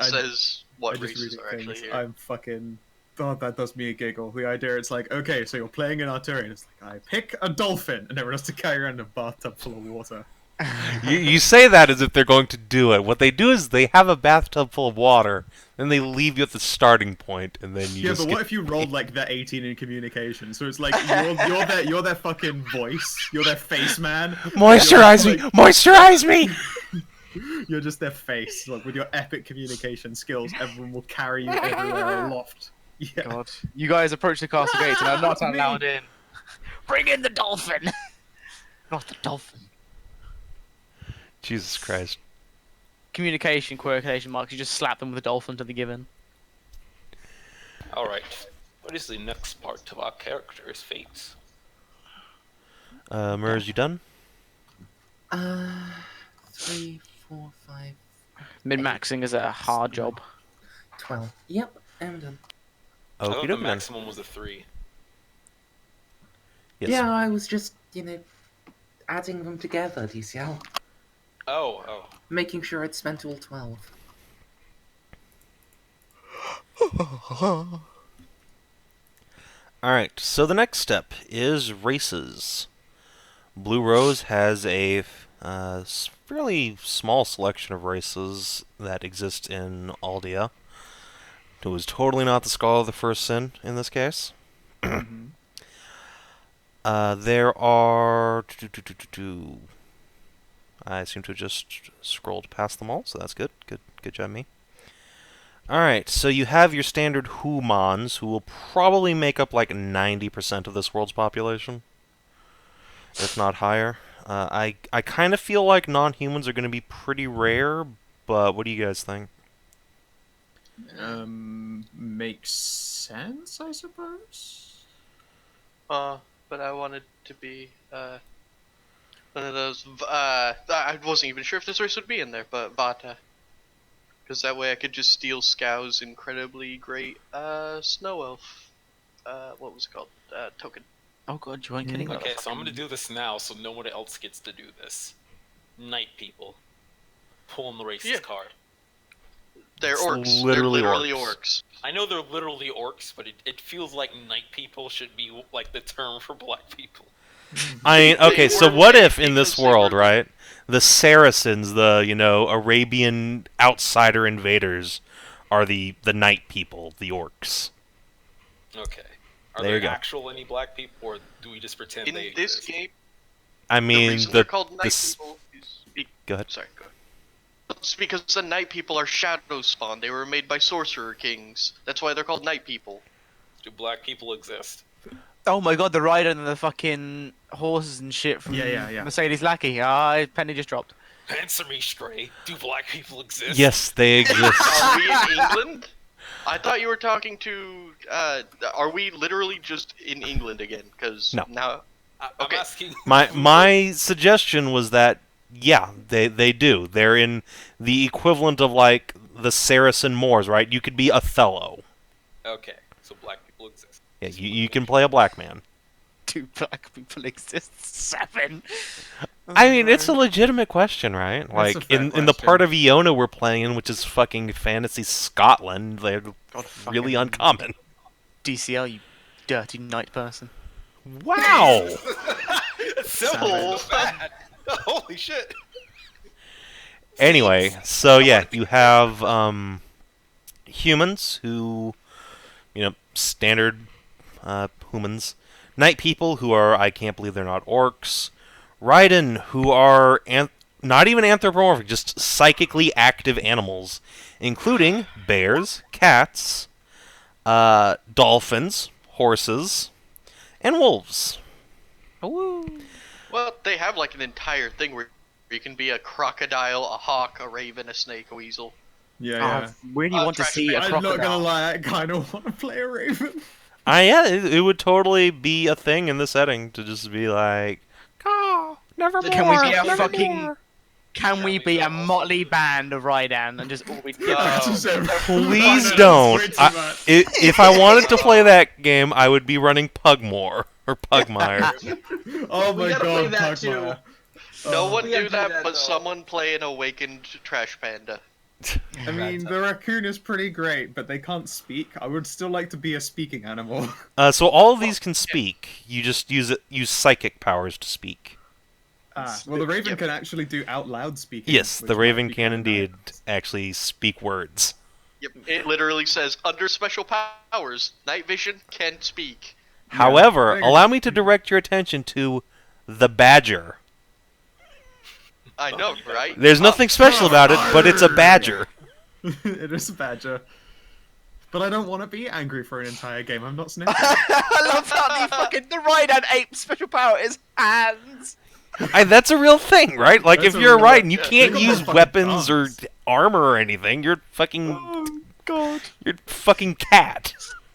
says what
just
races
reading
are actually
things.
here.
I'm fucking... Oh, that does me a giggle. The idea, it's like, okay, so you're playing an Arthurian. It's like, I pick a dolphin, and everyone has to carry around a bathtub full of water.
You say that as if they're going to do it. What they do is they have a bathtub full of water, then they leave you at the starting point, and then you
Yeah,
just
but what if you rolled like the 18 in communication? So it's like you're their fucking voice, you're their face man.
Moisturize me! Moisturize me!
You're just their face. Like with your epic communication skills, everyone will carry you everywhere aloft. Yeah.
God. You guys approach the castle gates and are not allowed in. Bring in the dolphin! Not the dolphin.
Jesus Christ.
Communication, quotation marks, you just slap them with a dolphin to the given.
Alright. What is the next part of our character's fates?
Murs, you done?
3, 4, 5.
Min-maxing is a hard job.
12. Yep, I'm done.
I thought
Okie
the
dokie then.
maximum was a 3.
Yes.
Yeah, I was just, adding them together, DCL.
Oh.
Making sure I'd spent all 12.
Alright, so the next step is races. Blue Rose has a fairly small selection of races that exist in Aldea. It was totally not the Scholar of the First Sin in this case. There are... I seem to have just scrolled past them all, so that's good. Good job, me. Alright, so you have your standard humans, who will probably make up like 90% of this world's population, if not higher. I kind of feel like non-humans are going to be pretty rare, but what do you guys think?
Makes sense, I suppose.
But I wanted to be one of those. I wasn't even sure if this race would be in there, but Vata, because that way I could just steal Scow's incredibly great snow elf. What was it called? Token.
Oh god, you weren't kidding.
Okay, so I'm gonna do this now, so no one else gets to do this. Night people. Pulling the racist card.
They're
It's
orcs.
literally
They're literally
orcs.
orcs.
I know they're literally orcs, but it feels like night people should be like the term for black people.
I mean, okay, so
were
what
made
if in this
because they
world,
were-
right, the Saracens, the, Arabian outsider invaders, are the night people, the orcs?
Okay. Are
There you
there
go.
actual any black people, or do we just pretend
In
they
this
exist?
game,
I
the
mean,
reason they're called night
this...
people is
Go ahead.
Sorry, go ahead. It's because the night people are shadow spawn. They were made by sorcerer kings. That's why they're called night people.
Do black people exist?
Oh my god, the rider and the fucking horses and shit from
Yeah.
Mercedes Lackey. Ah, penny just dropped.
Answer me, Stray. Do black people exist?
Yes, they exist.
Are we in England? I thought you were talking to. Are we literally just in England again? Because
No.
now.
I'm
Okay.
asking.
My suggestion was that, yeah, they do. They're in the equivalent of, like, the Saracen Moors, right? You could be Othello.
Okay, so black people exist.
Yeah, you can play a black man.
Do black people exist? 7.
I mean, it's a legitimate question, right?
That's
Like,
a fair
in the
question.
part of Iona we're playing in, which is fucking fantasy Scotland, they're
God,
really
fucking
uncommon.
DCL, you dirty night person.
Wow!
So bad. Holy shit.
Anyway, so yeah, you have humans who, standard humans. Night people who are, I can't believe they're not orcs. Raiden, who are not even anthropomorphic, just psychically active animals, including bears, cats, dolphins, horses, and wolves.
Well, they have like an entire thing where you can be a crocodile, a hawk, a raven, a snake, a weasel.
Yeah.
I really want to
trash
see a
man.
I'm not gonna
crocodile.
lie, I kind of want to play a raven.
Yeah, it would totally be a thing in the setting to just be like, oh, never more.
Can we be a
never
fucking?
more."
Can we be a motley band of Raidan and just all we do?
Please don't. If I wanted to play that game, I would be running Pugmore or Pugmire.
Oh
We
my
gotta play
god,
that
Pugmire.
No
Oh.
one
We gotta
do
do
that,
that,
but
though.
someone play an awakened trash panda.
I mean, the raccoon is pretty great, but they can't speak. I would still like to be a speaking animal.
So all of these can speak. You just use psychic powers to speak.
Well, the raven
Yep.
can actually do out loud speaking.
Yes,
which
the
might
Raven
be
can
kinda
indeed
nice.
actually speak words.
Yep. It literally says under special powers, night vision can speak.
However,
I think-
allow me to direct your attention to the badger.
I know, right?
There's nothing special about it, but it's a badger.
It is a badger. But I don't want to be angry for an entire game. I'm not sniffing.
I love how the Raidan ape special power is hands.
That's a real thing, right? Like,
That's
if
a
you're
real-
right and you
yeah,
can't
think of
use
the fucking
weapons or
thumbs.
armor or anything, you're fucking...
Oh god.
You're fucking cat.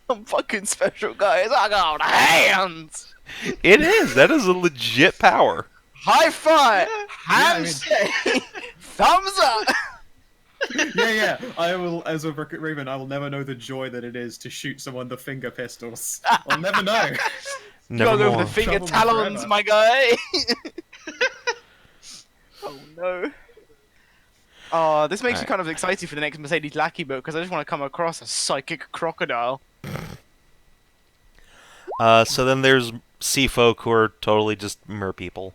I'm fucking special, guys. I got hands.
It is. That is a legit power.
High five.
I mean-
Handshake. Thumbs up.
Yeah. I will, as a Raven, I will never know the joy that it is to shoot someone with finger pistols. I'll never know.
You gotta go for the finger
Trouble me
talons,
forever.
my guy. Oh no. Oh, this makes me kind of excited for the next Mercedes Lackey book because I just want to come across a psychic crocodile.
So then there's sea folk who are totally just mer people.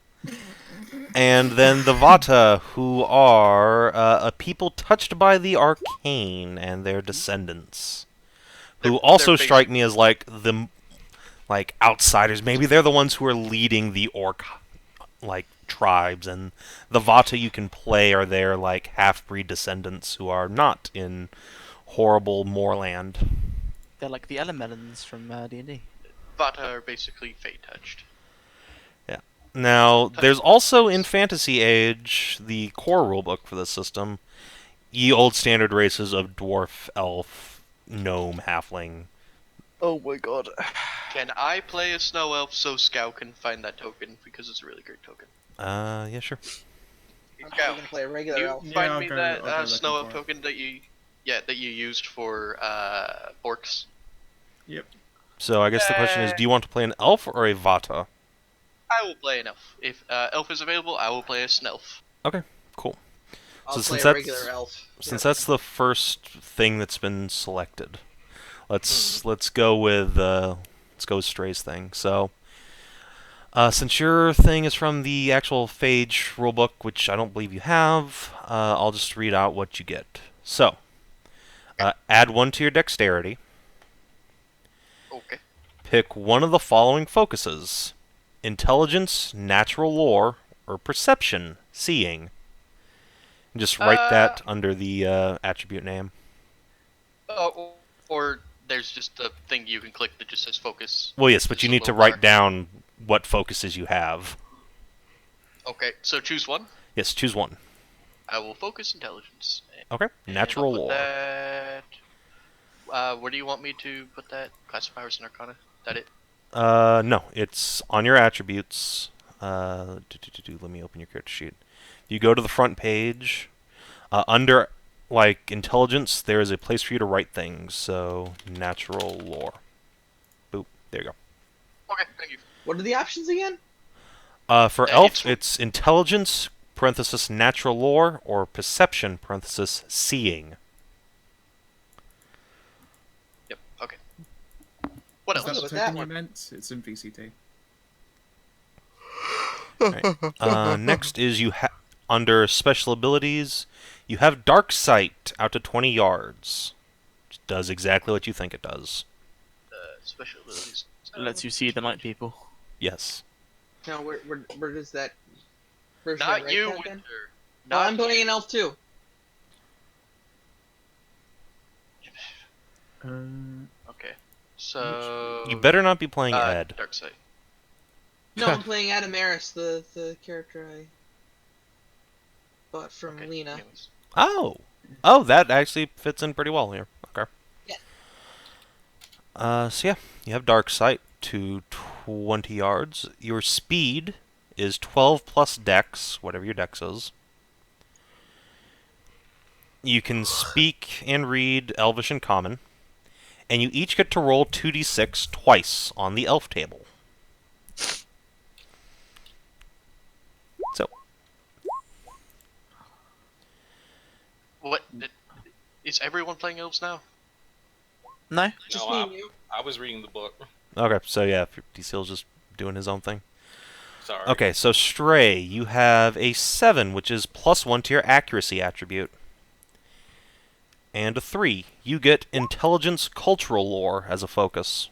And then the Vata, who are a people touched by the arcane and their descendants. Who also strike me as like the outsiders. Maybe they're the ones who are leading the orc tribes, and the Vata you can play are their half-breed descendants who are not in horrible moorland.
They're like the Elemelons from D&D.
Vata are basically fate touched.
Yeah. Now, there's also in Fantasy Age the core rulebook for this system. Ye old standard races of dwarf, elf, gnome, halfling.
Oh my god.
Can I play a snow elf so Scout can find that token because it's a really great token?
Yeah, sure.
I'm probably gonna play a regular
You
elf.
find
I'll
me
go
that snow
looking
elf
for it.
token that you used for orcs.
Yep.
So I guess the question is, do you want to play an elf or a Vata?
I will play an elf. If elf is available, I will play a snelf.
Okay, cool.
I'll
So
play
since
a
that's-
regular elf.
Since that's the first thing that's been selected, let's go with Stray's thing. So, since your thing is from the actual Phage rulebook, which I don't believe you have, I'll just read out what you get. So, add 1 to your dexterity.
Okay.
Pick one of the following focuses: intelligence, natural lore, or perception, seeing. And just write that under the attribute name.
Or there's just a thing you can click that just says focus.
Well, yes, but you need to write down what focuses you have.
Okay, so choose one.
Yes, choose one.
I will focus intelligence.
Okay, natural lore.
That, where do you want me to put that? Classifiers and Arcana? That it?
No, it's on your attributes. Let me open your character sheet. You go to the front page. Under intelligence, there is a place for you to write things. So natural lore. Boop. There you go.
Okay, thank you.
What are the options again?
For elf, it's intelligence (parenthesis natural lore) or perception (parenthesis seeing).
Yep. Okay. What
Is that
else?
the
with
token
that
you
one.
meant? It's in VCT.
Right. Next is under special abilities, you have Dark Sight out to 20 yards. Which does exactly what you think it does.
Special abilities.
Lets you see the night people.
Yes.
No, where does that? Where's
Not
that
you,
right then?
Winter.
No, I'm playing an elf too.
Okay. So.
You better not be playing Ed.
Dark Sight.
No, I'm playing Adamaris, the character I bought from
Okay,
Lena.
anyways.
Oh, that actually fits in pretty well here. Okay.
Yeah.
So yeah, you have Dark Sight to 20 yards. Your speed is 12 plus Dex, whatever your Dex is. You can speak and read Elvish and Common, and you each get to roll 2d6 twice on the Elf table. So.
What? Is everyone playing elves now?
No?
Just
No,
me and you.
I was reading the book.
Okay, so yeah, D-Seal's just doing his own thing.
Sorry.
Okay, so Stray, you have a 7, which is +1 to your accuracy attribute. And a 3. You get Intelligence Cultural Lore as a focus.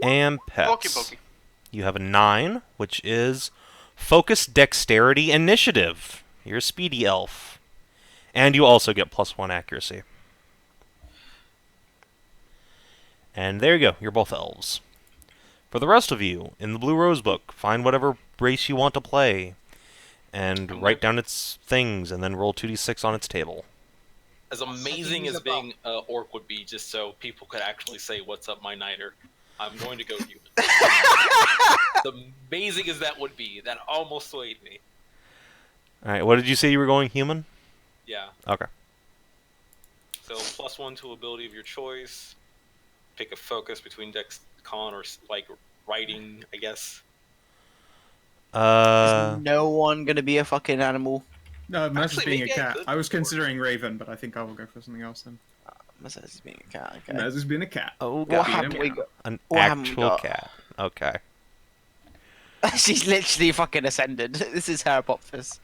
And Pets.
Pokey.
You have a 9, which is Focus Dexterity Initiative. You're a speedy elf. And you also get +1 accuracy. And there you go, you're both elves. For the rest of you, in the Blue Rose book, find whatever race you want to play, and write down its things, and then roll 2d6 on its table.
As amazing as being orc would be, just so people could actually say, "What's up, my Nighter?" I'm going to go human. As amazing as that would be, that almost swayed me.
Alright, what did you say you were going human?
Yeah.
Okay.
So +1 to ability of your choice. Pick a focus between Dex, Con, or like writing, I guess.
Is no one gonna be a fucking animal?
No, Maz is being a
maybe I
cat.
could
I was
be a horse.
considering Raven, but I think I will go for something else then.
Maz is being a cat. Okay.
Maz is being a cat.
Oh,
What
God.
haven't we got?
An
What haven't we
actual
got?
cat. Okay.
She's literally fucking ascended. This is her Popfizz.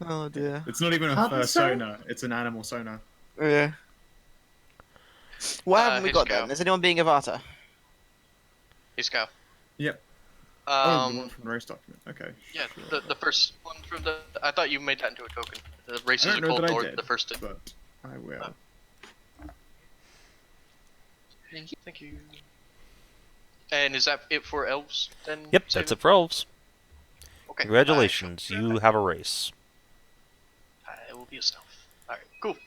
Oh dear.
It's not even a
Pardon, sir?
persona, it's an animal sona.
Yeah. What haven't we
his
got
cow.
then? Is anyone being Avata?
His cow.
Yep. Oh, the one
Um,
from the race document. Okay.
yeah,
sure.
the first one from the. I thought you made that into a token. The
I
races
don't
of
know
Cold
that I
Lord,
did,
the first.
but I will.
Thank you. Thank you. And is that it for elves then?
Yep,
Saban?
that's it for elves.
Okay.
Congratulations, you have a race.
I will be a stealth. Alright, cool.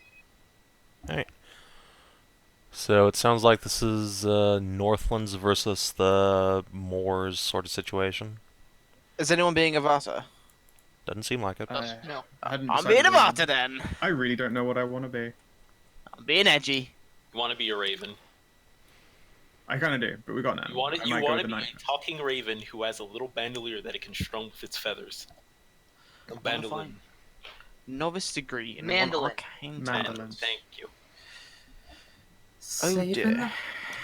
Alright. So it sounds like this is Northlands versus the Moors sort of situation.
Is anyone being Avata?
Doesn't seem like it.
No.
I hadn't
I'm
decided
being
yet.
Avata then.
I really don't know what I want to be.
I'm being edgy.
You want to be a raven.
I kind of do, but we got an
You want
animal.
to
I might go with
be
the
a
knight.
talking raven who has a little bandolier that it can strum with its feathers. A bandolin.
Novice degree in
Mandolin.
Arcane
Mandolin.
Talents.
Thank you.
Oh,
Saban,
dear.
how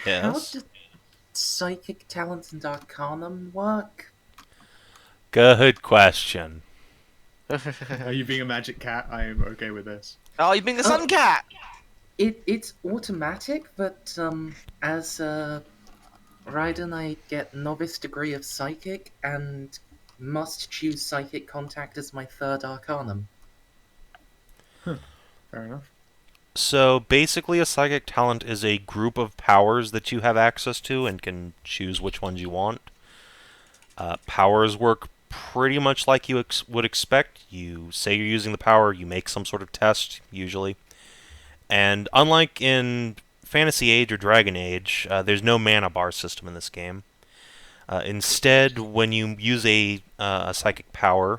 Yes?
do psychic talents and arcanum work?
Good question.
Are you being a magic cat? I am okay with this.
Oh, you're being the Sun Cat!
It's automatic, but as Raiden, I get novice degree of psychic and must choose psychic contact as my third arcanum.
Fair enough.
So basically a psychic talent is a group of powers that you have access to and can choose which ones you want. Powers work pretty much like you would expect. You say you're using the power, you make some sort of test, usually. And unlike in Fantasy Age or Dragon Age, there's no mana bar system in this game. Instead, when you use a psychic power,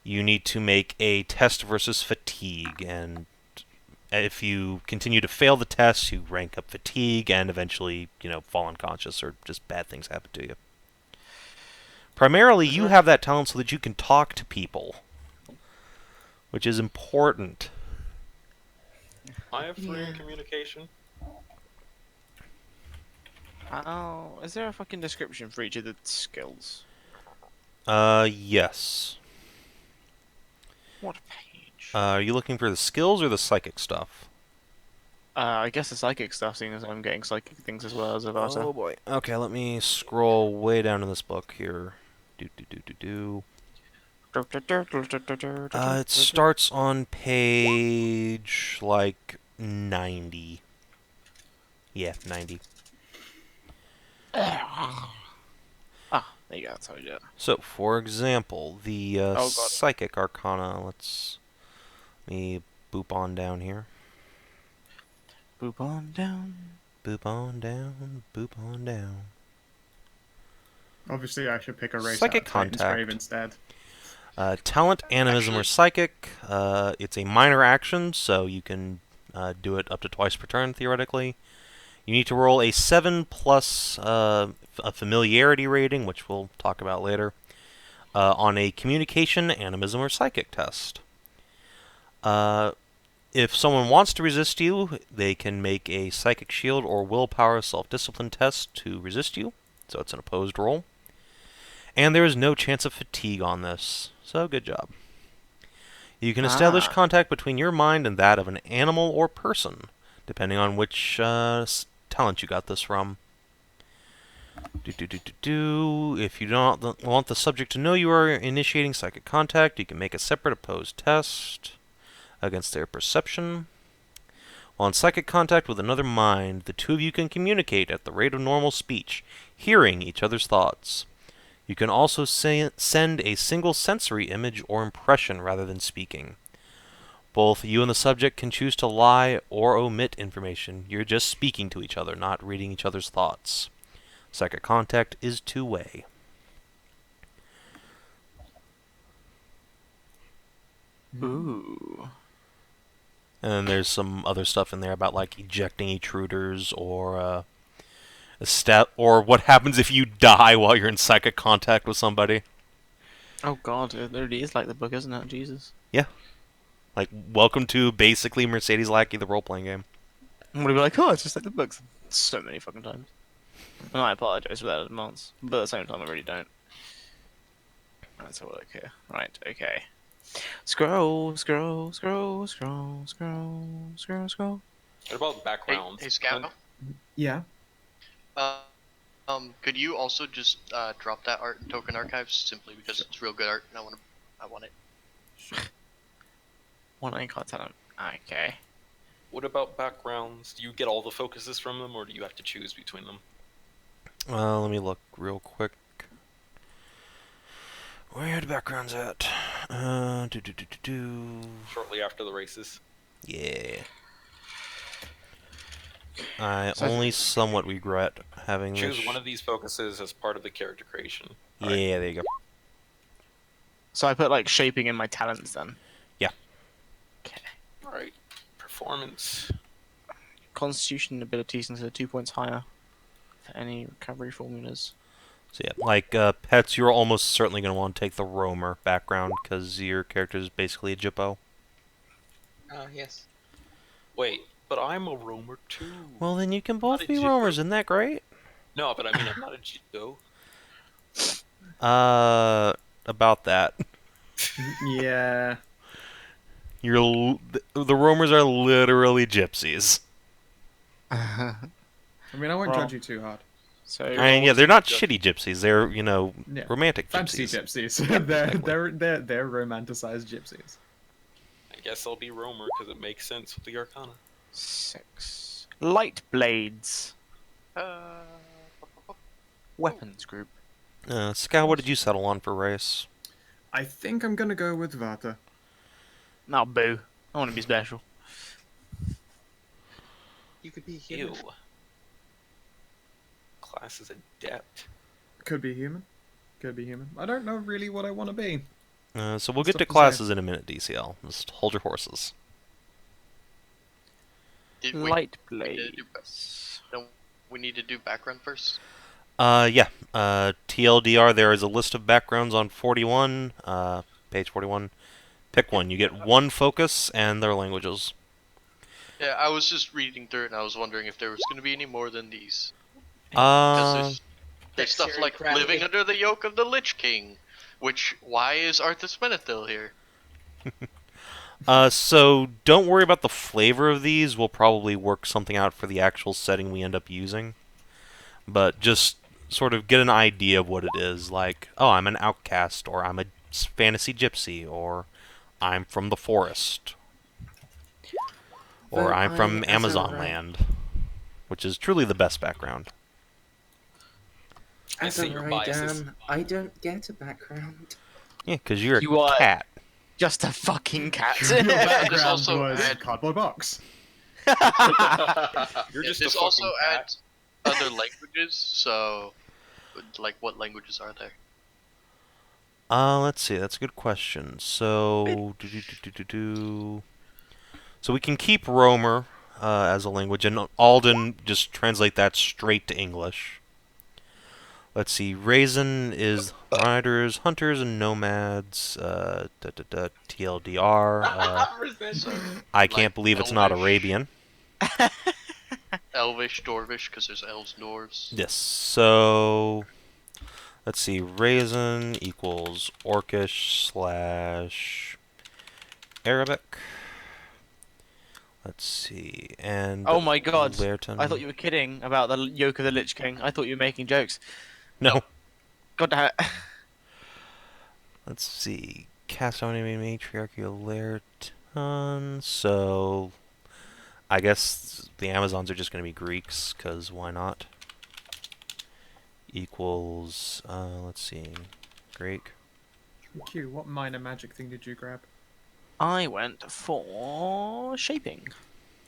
you need to make a test versus fatigue, and if you continue to fail the test, you rank up fatigue and eventually, fall unconscious or just bad things happen to you. Primarily, you have that talent so that you can talk to people, which is important.
I have free communication.
Oh, is there a fucking description for each of the skills?
Yes.
What page?
Are you looking for the skills or the psychic stuff?
I guess the psychic stuff, seeing as I'm getting psychic things as well as Avata.
Oh boy. Okay, let me scroll way down in this book here. It starts on page, 90. Yeah, 90.
Ah, there you go, that's how you do it.
So, for example, the
God.
Psychic Arcana, let me boop on down here.
Boop on down.
Boop on down, boop on down.
Obviously, I should pick a race
Psychic
out of Titan's
contact.
Grave instead.
Talent, Animism, or Psychic. It's a minor action, so you can do it up to twice per turn, theoretically. You need to roll a 7 plus a Familiarity rating, which we'll talk about later, on a Communication, Animism, or Psychic test. If someone wants to resist you, they can make a Psychic Shield or Willpower Self-Discipline test to resist you, so it's an opposed roll. And there is no chance of fatigue on this, so good job. You can establish contact between your mind and that of an animal or person, depending on which talent you got this from. If you don't want the subject to know you are initiating psychic contact, you can make a separate opposed test against their perception. While in psychic contact with another mind, the two of you can communicate at the rate of normal speech, hearing each other's thoughts. You can also send a single sensory image or impression rather than speaking. Both you and the subject can choose to lie or omit information. You're just speaking to each other, not reading each other's thoughts. Psychic contact is two-way.
Ooh.
And then there's some other stuff in there about like ejecting intruders or a step or what happens if you die while you're in psychic contact with somebody.
Oh god, it really is like the book, isn't it? Jesus.
Yeah. Like, welcome to basically Mercedes Lackey, the role-playing game.
I'm gonna be like, oh, it's just like the books. So many fucking times. And I apologize for that in advance, but at the same time, I really don't. Let's have a look here. Right, okay. Scroll, scroll, scroll, scroll, scroll, scroll, scroll.
What about backgrounds?
Hey, Scout.
Yeah.
Could you also just drop that art in Token Archives simply because it's real good art and I want it.
One icon talent. Okay.
What about backgrounds? Do you get all the focuses from them, or do you have to choose between them?
Let me look real quick. Where are the backgrounds at?
Shortly after the races.
Yeah. I only somewhat regret having
Choose one of these focuses as part of the character creation.
Yeah, there you go.
So I put like shaping in my talents then.
Yeah.
Okay.
Alright. Performance.
Constitution and abilities until 2 points higher for any recovery formulas.
So yeah, like pets, you're almost certainly going to want to take the roamer background because your character is basically a Jippo.
Yes.
Wait, but I'm a roamer too.
Well, then you can both
Not a
be
Jippo.
roamers. Isn't that great?
No, but I mean, I'm not a Jippo.
About that.
Yeah.
The roamers are literally gypsies.
I mean, I won't
Well,
judge you too hard.
So
I mean, yeah, they're not shitty gypsies. They're,
Yeah.
romantic
Fantasy
gypsies.
gypsies. they're romanticized gypsies.
I guess I'll be roamer because it makes sense with the Arcana.
6. Light blades. Weapons group.
Scout, what did you settle on for race?
I think I'm gonna go with Vata.
No, boo. I want to be special.
You could be human.
Ew. Class is adept.
Could be human. Could be human. I don't know really what I want to be.
So we'll
That's
get to
tough to
classes in a minute, DCL. Just hold your horses.
Light
we need to
blades.
we need to do background first.
Yeah. TLDR, there is a list of backgrounds on 41, page 41. Pick one. You get one focus and their languages.
Yeah, I was just reading through it and I was wondering if there was going to be any more than these. There's stuff
Dexterity
like
crafting.
living under the yoke of the Lich King, which, why is Arthur Smenethil here?
So don't worry about the flavor of these. We'll probably work something out for the actual setting we end up using. But just sort of get an idea of what it is. Like, oh, I'm an outcast, or I'm a fantasy gypsy, or I'm from the forest, or
But
I'm from
as a
Amazon
ra-
land, which is truly the best background.
I
As
see
a
your biases.
Raidan, I don't get a background.
Yeah, because you're
You
a
are-
cat.
Just a fucking cat.
Your background
also
was
add-
cardboard box.
You're just
This
a
also
fucking cat.
adds other languages, so, like, what languages are there?
Let's see. That's a good question. So, so we can keep Romer as a language, and Alden just translate that straight to English. Let's see. Raisin is riders, hunters, and nomads. TLDR. I can't believe it's not
Elvish.
Arabian.
Elvish, Dwarvish, because there's elves, dwarves.
Yes. So let's see. Raisin equals Orcish / Arabic. Let's see. And
Oh my god.
Laerton.
I thought you were kidding about the yoke of the Lich King. I thought you were making jokes.
No.
God damn it.
Let's see. Cast animated matriarchy of Laerton. So I guess the Amazons are just going to be Greeks, because why not? Equals, let's see, Greek.
Q, what minor magic thing did you grab?
I went for shaping.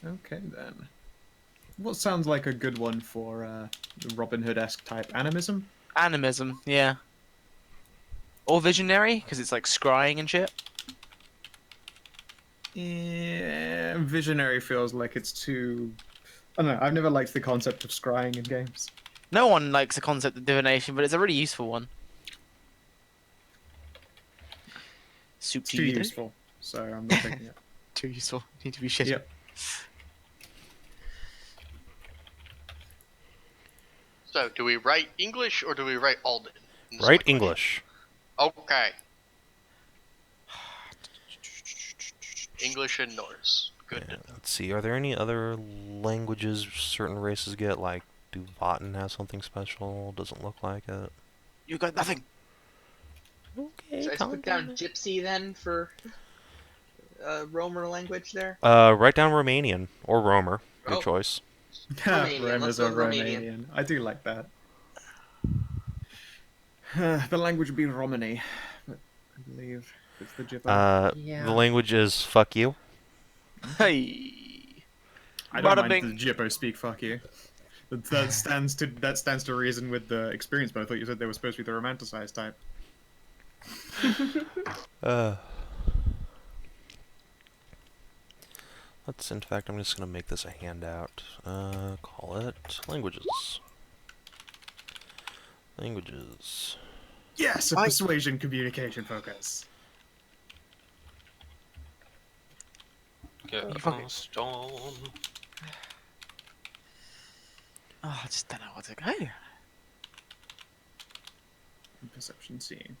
Okay then. What sounds like a good one for the Robin Hood-esque type? Animism?
Animism, yeah. Or visionary, because it's like scrying and shit.
Yeah, visionary feels like it's too... I don't know, I've never liked the concept of scrying in games.
No one likes the concept of divination, but it's a really useful one. Soup
It's
to
too
you, though?
useful, so I'm not taking it.
Too useful. Need to be shitty.
Yep.
So, do we write English or do we write Alden?
Write English.
Okay. English and Norse. Good
Yeah,
to know.
let's see. Are there any other languages certain races get? Like, do Votan have something special? Doesn't look like it.
You got nothing.
Okay,
So I just put down Gypsy then for Romer language there.
Write down Romanian or Romer. Your
Oh.
choice.
Romanian, let's go with
Romanian. I do like that. The language would be Romani, but I believe it's the Jippo.
Yeah.
The language is fuck you.
Hey.
I don't
Bada
mind
bing.
the Jippo speak fuck you. That stands to reason with the experience, but I thought you said they were supposed to be the romanticized type.
In fact, I'm just going to make this a handout. Call it languages. Languages.
Yes, a persuasion communication focus.
Get
fucking-
lost on.
Oh, I just don't know what to go.
Perception seeing.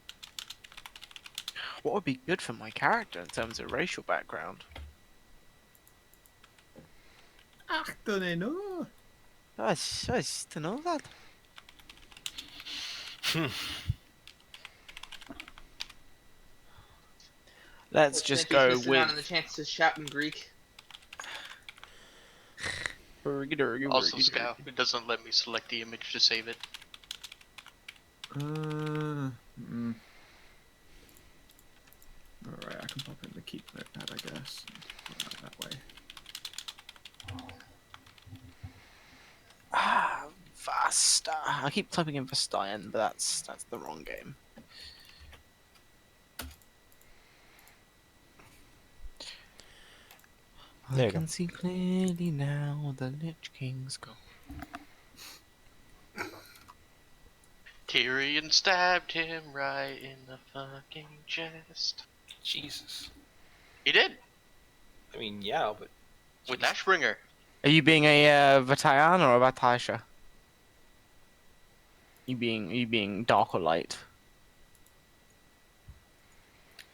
What would be good for my character in terms of racial background?
Ach, don't know.
I just don't know that. Let's just go
missing out on the
with.
chance to shout in Greek.
Also, Scout, it doesn't let me select the image to save it.
Alright, I can pop in the keep notepad, I guess. Put that way.
Vasta. I keep typing in Vastian, but that's the wrong game.
There
I
you go.
can see clearly now the Lich King's gone.
Tyrion stabbed him right in the fucking chest.
Jesus.
He did,
I mean, yeah, but
with Ashbringer.
Are you being a Vatayan or a Vatasha? Are you being dark or light?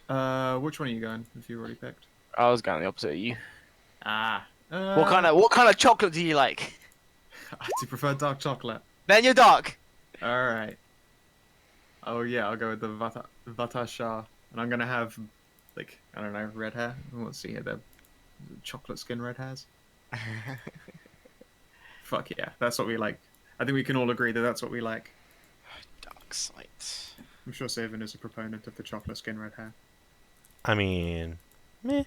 Which one are you going, if you already picked?
I was going the opposite of you.
Ah.
What kind of chocolate do you like?
I do prefer dark chocolate.
Then you're dark.
Alright. Oh yeah, I'll go with the Vatasha. And I'm gonna have, like, I don't know, red hair. Let's see here, the chocolate skin red hairs. Fuck yeah, that's what we like. I think we can all agree that that's what we like.
Dark sight.
I'm sure Sav&D is a proponent of the chocolate skin red hair.
I mean, meh.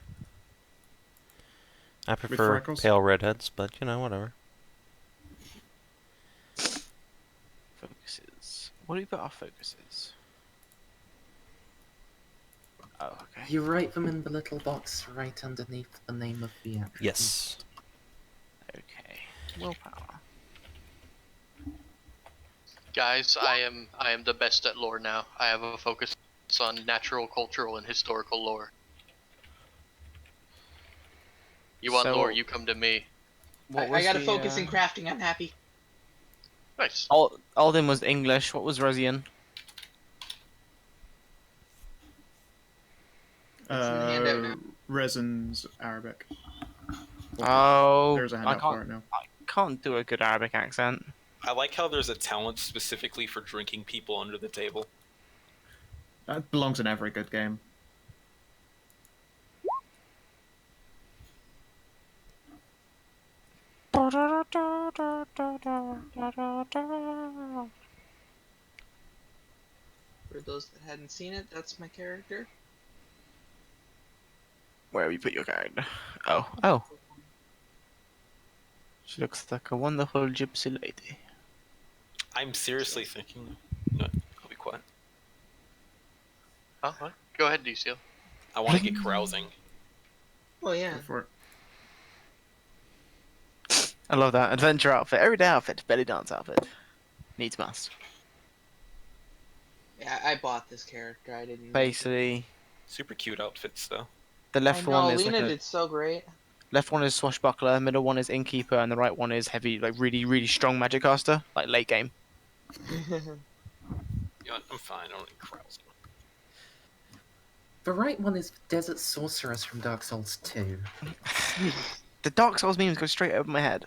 I prefer
freckles?
pale redheads, but you know, whatever.
Focuses. What do we put our focuses? Oh, okay.
You write them in the little box right underneath the name of the app.
Yes.
Okay. Willpower.
Guys, I am the best at lore now. I have a focus on natural, cultural, and historical lore. You want
So-
lore, you come to me.
I got to focus in crafting, I'm happy.
Nice.
Alden was English. What was Rosian?
It's in the handout now.
Resin's Arabic.
Oh,
There's a
I
handout for
can't.
it now.
I can't do a good Arabic accent.
I like how there's a talent specifically for drinking people under the table.
That belongs in every good game.
For those that hadn't seen it, that's my character.
Where have you put your character? Oh. She looks like a wonderful gypsy lady.
I'm seriously thinking. No, I'll be quiet.
Huh? What? Go ahead, DCL.
I want to get carousing.
Oh yeah.
Go for it.
I love that. Adventure outfit, everyday outfit, belly dance outfit. Needs must.
Yeah, I bought this character. I didn't.
Basically,
Super cute outfits though.
the
I
left
know
one is
Lena
like a,
did so great.
left one is swashbuckler, middle one is innkeeper, and the right one is heavy, like really, really strong magic caster, like late game.
Yeah, I'm fine. I don't need carousing.
The right one is Desert Sorceress from Dark Souls 2.
The Dark Souls memes go straight over my head.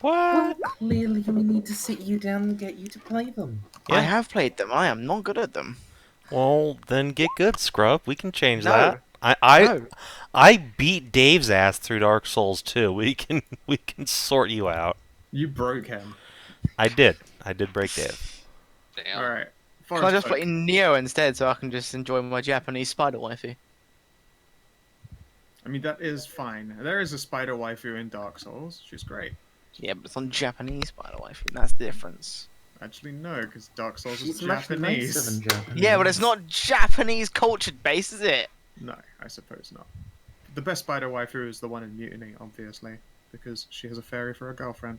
Well,
What?
clearly we need to sit you down and get you to play them.
I
Yeah.
have played them. I am not good at them.
Well, then get good, Scrub. We can change
No.
that.
No.
I beat Dave's ass through Dark Souls 2. We can sort you out.
You broke him.
I did break Dave.
Damn.
All right.
Can I just play Neo instead so I can just enjoy my Japanese spider wifey?
I mean, that is fine. There is a spider waifu in Dark Souls. She's great.
Yeah, but it's on Japanese spider wifey. That's the difference.
Actually, no, because Dark Souls
She's
is
much nicer
Japanese.
than Japanese.
Yeah, but it's not Japanese cultured base, is it?
No, I suppose not. The best spider waifu is the one in Mutiny, obviously, because she has a fairy for a girlfriend.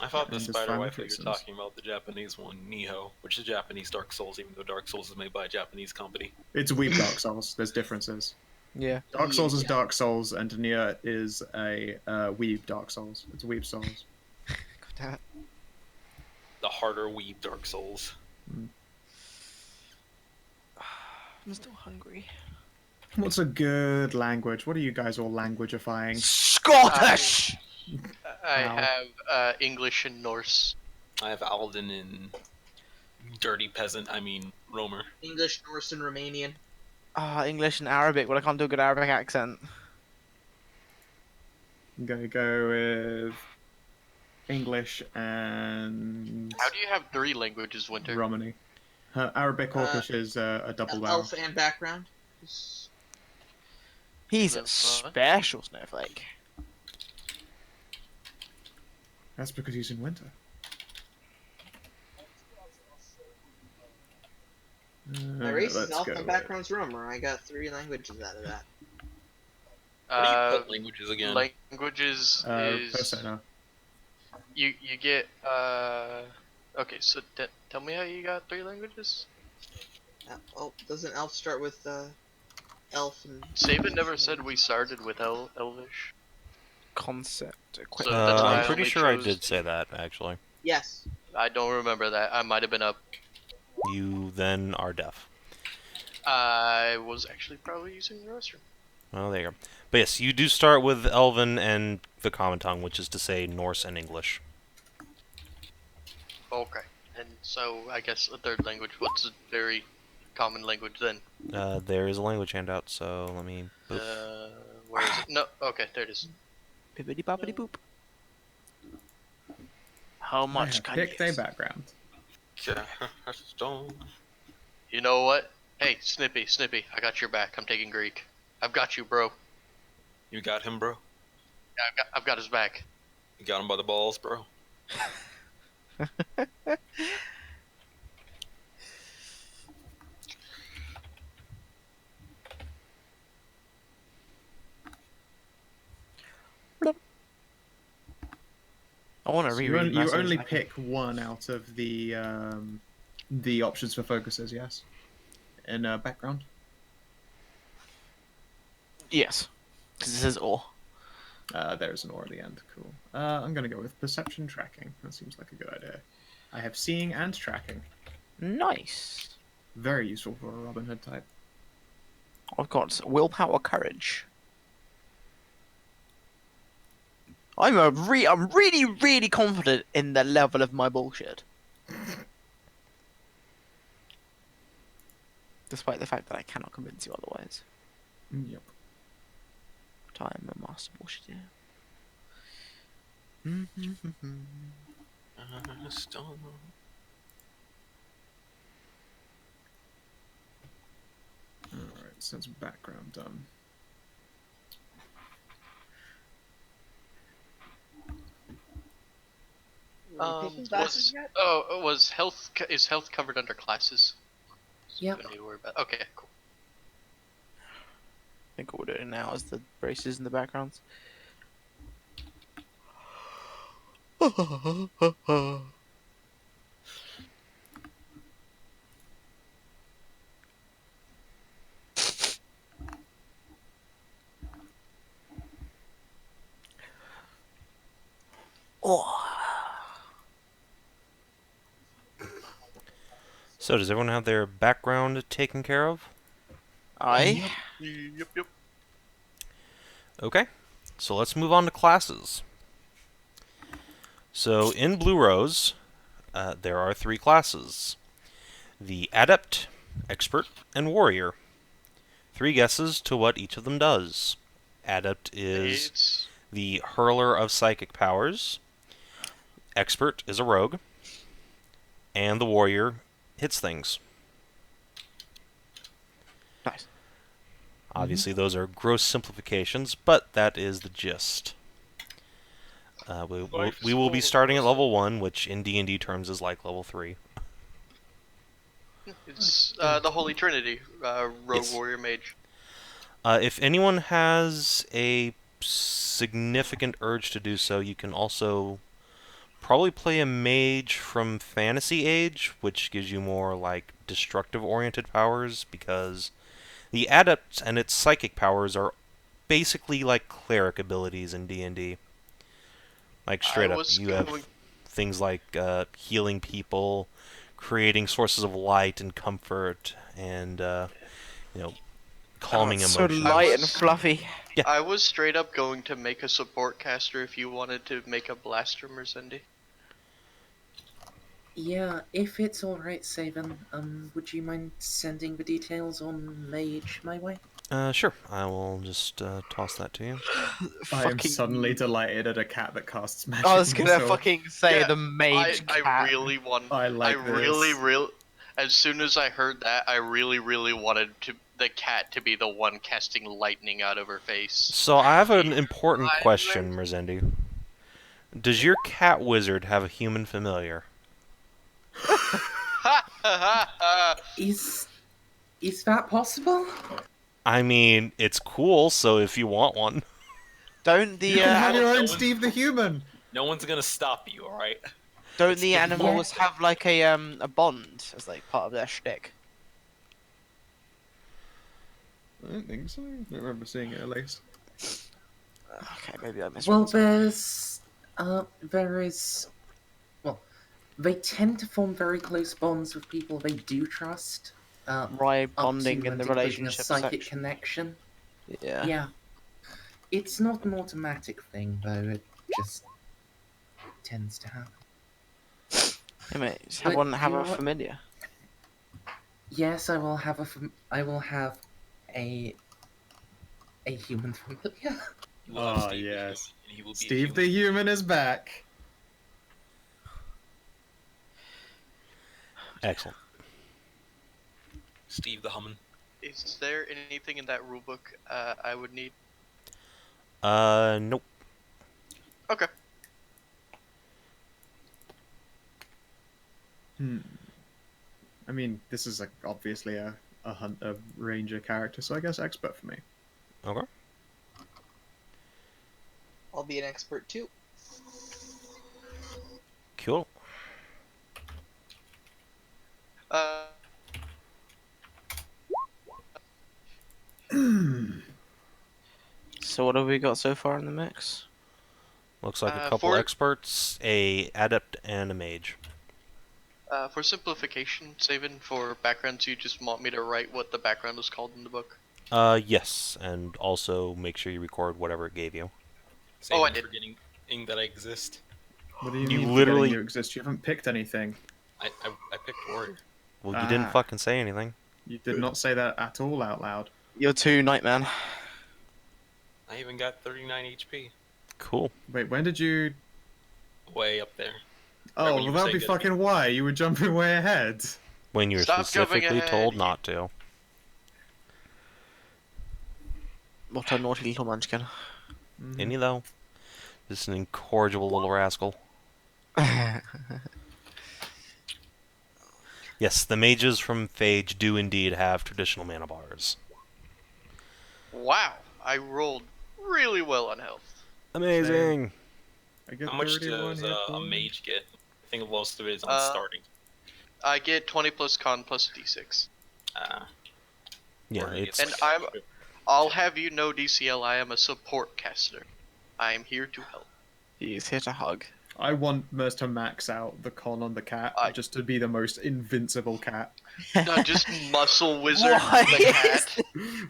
I thought the
And just
spider
find
wife that
reasons.
you're talking about, the Japanese one, Niho, which is Japanese Dark Souls, even though Dark Souls is made by a Japanese company.
It's Weeb Dark Souls. There's differences.
Yeah.
Dark Souls is
Yeah.
Dark Souls, and Nia is a Weeb Dark Souls. It's Weeb Souls.
God damn it.
The harder weeb Dark Souls.
I'm still hungry.
What's a good language? What are you guys all languageifying?
Scottish!
I
Wow.
have English and Norse.
I have Alden and Dirty Peasant, Romer.
English, Norse, and Romanian.
English and Arabic, but I can't do a good Arabic accent.
I'm gonna go with English and
How do you have 3 languages, Winter?
Romani. Arabic Orcish is a double barrel.
Elf and background. Just-
He's a
What?
special snowflake.
That's because he's in winter.
My race is
let's
elf
go
and
with-
background's Romer. I got 3 languages out of that.
What do you put languages again?
Languages is
Persona.
you get okay. So tell me how you got 3 languages.
Doesn't elf start with elf and?
Saban never said we started with Elvish.
Concept.
So
Equipment.
that's why I
I'm pretty
only
sure I
chose-
did say that, actually.
Yes.
I don't remember that. I might have been up.
You then are deaf.
I was actually probably using the restroom.
Oh, there you go. But yes, you do start with Elven and the Common Tongue, which is to say Norse and English.
Okay. And so I guess a 3rd language. What's a very common language then?
There is a language handout, so let me... boop.
Where is it? No. Okay, there it is.
Bibbidi boppity boop. How
I
much
have
can you
picked a background.
Stone.
You know what? Hey, Snippy, I got your back. I'm taking Greek. I've got you, bro.
You got him, bro?
Yeah, I've got his back.
You got him by the balls, bro?
I want to
So you
reread.
you
Mass
only
Effect.
pick one out of the options for focuses, yes? In background?
Yes. Because it says or.
There's an or at the end. Cool. I'm going to go with perception tracking. That seems like a good idea. I have seeing and tracking.
Nice.
Very useful for a Robin Hood type.
I've got willpower, courage. I'm really, really confident in the level of my bullshit. Despite the fact that I cannot convince you otherwise.
Yep.
But I am a master bullshitter.
Stone.
Alright, so that's background done.
Is health covered under classes?
Yep.
Don't need to worry about. Okay, cool.
I think what we're doing now is the braces in the backgrounds.
So, does everyone have their background taken care of?
Aye.
Yep.
Okay, so let's move on to classes. So, in Blue Rose, there are 3 classes. The Adept, Expert, and Warrior. 3 guesses to what each of them does. Adept is the hurler of psychic powers. Expert is a rogue. And the Warrior hits things.
Nice.
Obviously, those are gross simplifications, but that is the gist. We will be starting at level 1, which in D&D terms is like level 3.
It's the Holy Trinity, Rogue,
Yes.
Warrior, Mage.
If anyone has a significant urge to do so, you can also probably play a mage from Fantasy Age, which gives you more like destructive-oriented powers, because the Adept and its psychic powers are basically like cleric abilities in D&D. Like straight up, you have things like healing people, creating sources of light and comfort, and calming emotions.
So light and fluffy.
Yeah.
I was straight up going to make a support caster if you wanted to make a blaster, Mercendi.
Yeah, if it's alright, Saven, would you mind sending the details on Mage my way?
Sure. I will just toss that to you.
I am suddenly delighted at a cat that casts magic.
I was gonna
missile.
fucking say
Yeah,
the mage cat.
I really want.
I like this.
As soon as I heard that, I really wanted the cat to be the one casting lightning out of her face.
So I have an important question, Merzendi. Does your cat wizard have a human familiar?
Is that possible?
I mean, it's cool, so if you want one.
Don't the
You can have your own Steve the Human.
No one's gonna stop you, all right?
don't the animals have like a bond as like part of their shtick?
I don't think so. I don't remember seeing it at least.
Okay, maybe I missed.
Well, there is. Well, they tend to form very close bonds with people they do trust.
Right,
up
bonding
to
in
and
the
including
relationship
a psychic
section.
connection.
Yeah.
Yeah. It's not an automatic thing, though. It just tends to happen.
Hey, mate, just
But
have
you
a
know what?
familiar.
Yes, I will have a human familiar.
Love
Oh,
Steve the
yes.
Human, and he will be a
Steve the
human.
Human is back.
Excellent.
Steve the Hummin.
Is there anything in that rulebook I would need?
Nope.
Okay.
I mean, this is obviously a ranger character, so I guess expert for me.
Okay.
I'll be an expert too.
Cool.
So what have we got so far in the mix?
Looks like a couple experts, a adept, and a mage.
For simplification, Savin, for backgrounds, you just want me to write what the background is called in the book?
Yes, and also make sure you record whatever it gave you.
Oh, I did.
Forgetting that I exist.
What do you
You
mean
literally-
you exist? You haven't picked anything.
I picked Warrior.
Well, you didn't fucking say anything.
You did not say that at all out loud.
You're too Nightman.
I even got 39 HP.
Cool.
Wait, when did you...
Way up there.
Oh,
when you
well,
were
that'd be
saying that-
fucking why. You were jumping way ahead.
When you're
Stop jumping
specifically
ahead.
told not to.
What a naughty little munchkin.
Any though. Just an incorrigible little rascal. Yes, the mages from Phage do indeed have traditional mana bars.
Wow, I rolled really well on health.
Amazing!
I get
How much
31
does
hit
a
points.
mage get? I think most of it is on starting.
I get 20 plus con plus d6.
Yeah,
Or he
it's...
gets,
And
like,
I'll have you know, DCL, I am a support caster. I am here to help.
He's here to hug.
I want Merce to max out the con on the cat, just to be the most invincible cat.
Not just muscle wizard
Why
the cat.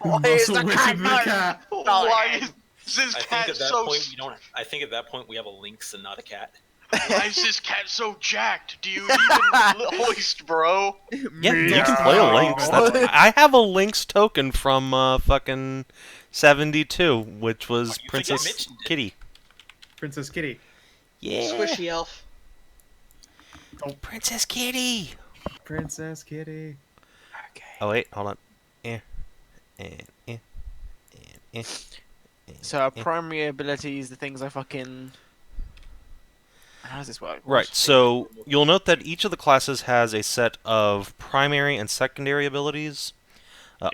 Why is
Muscle
the
wizard
cat
the
not-
cat.
Why is this
I
cat
think at that
so?
point we don't. I think at that point we have a lynx and not a cat.
Why is this cat so jacked? Do you even hoist, bro?
Yeah, you can play a Lynx. I have a Lynx token from fucking 72, which was
Oh, you think I
Princess
mentioned it?
Kitty.
Princess Kitty.
Yeah,
Squishy elf.
Princess Kitty.
Princess Kitty.
Oh wait, hold on.
So our primary abilities, the things I fucking... How does this work?
Right, so you'll note that each of the classes has a set of primary and secondary abilities.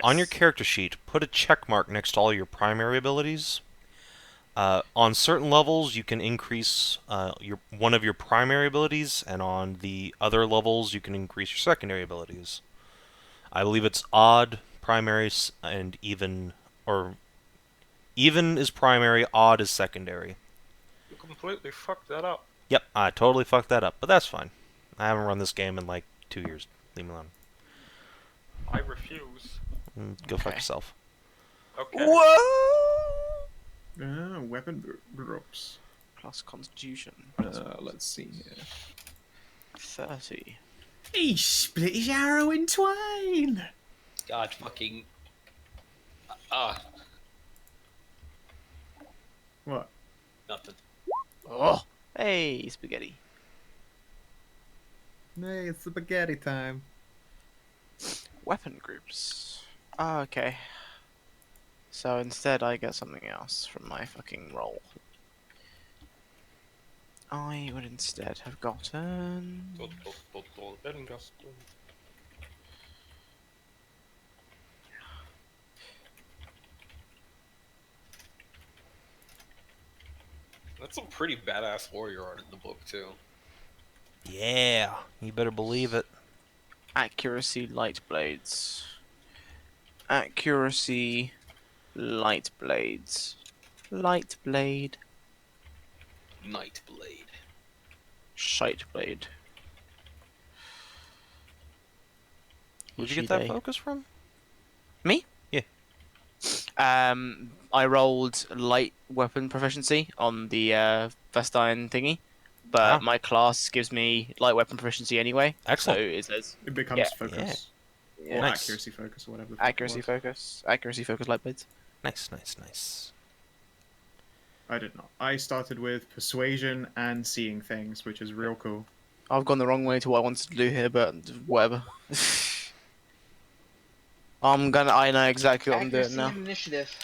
On your character sheet, put a check mark next to all your primary abilities. On certain levels, you can increase one of your primary abilities, and on the other levels, you can increase your secondary abilities. I believe it's odd, primary, and even, or even is primary, odd is secondary.
You completely fucked that up.
Yep, I totally fucked that up, but that's fine. I haven't run this game in like 2 years. Leave me alone.
I refuse.
Go fuck yourself.
Okay.
Whoa!
Weapon groups.
Plus Constitution.
Let's see here.
30.
He split his arrow in twain.
God fucking.
What?
Nothing.
Oh! Hey, spaghetti.
Hey, it's spaghetti time.
Weapon groups. Oh, okay. So instead I get something else from my fucking roll. I would instead have gotten...
That's some pretty badass warrior art in the book too.
Yeah, you better believe it.
Accuracy light blades. Accuracy light blades. Light blade.
Nightblade.
Shite blade.
Where'd you get that focus from?
Me?
Yeah.
I rolled light weapon proficiency on the Vestine thingy, but my class gives me light weapon proficiency anyway.
Excellent.
So it says
It becomes focus.
Yeah.
Or
Nice.
accuracy focus, or whatever. The fuck it
accuracy
was.
focus. Accuracy focus light blades.
Nice, nice, nice.
I did not. I started with persuasion and seeing things, which is real cool.
I've gone the wrong way to what I wanted to do here, but whatever. I know exactly what I'm doing
Accuracy
now.
and initiative.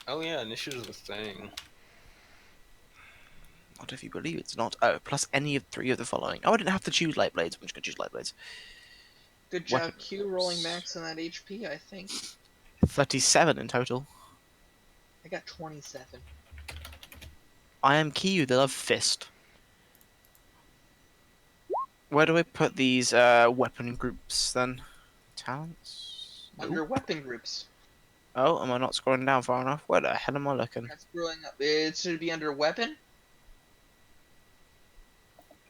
Oh yeah, initiative's a thing.
Not if you believe it's not. Oh, plus any of 3 of the following. Oh, I didn't have to choose light blades. I'm just gonna choose light blades.
Good job,
Weapon
Q, rolling max on that HP, I think.
37 in total.
I got 27.
I am Kiyu, the love fist. Where do I put these weapon groups then? Talents?
Under weapon groups.
Oh, am I not scrolling down far enough? Where the hell am I looking?
That's scrolling up. It should be under weapon.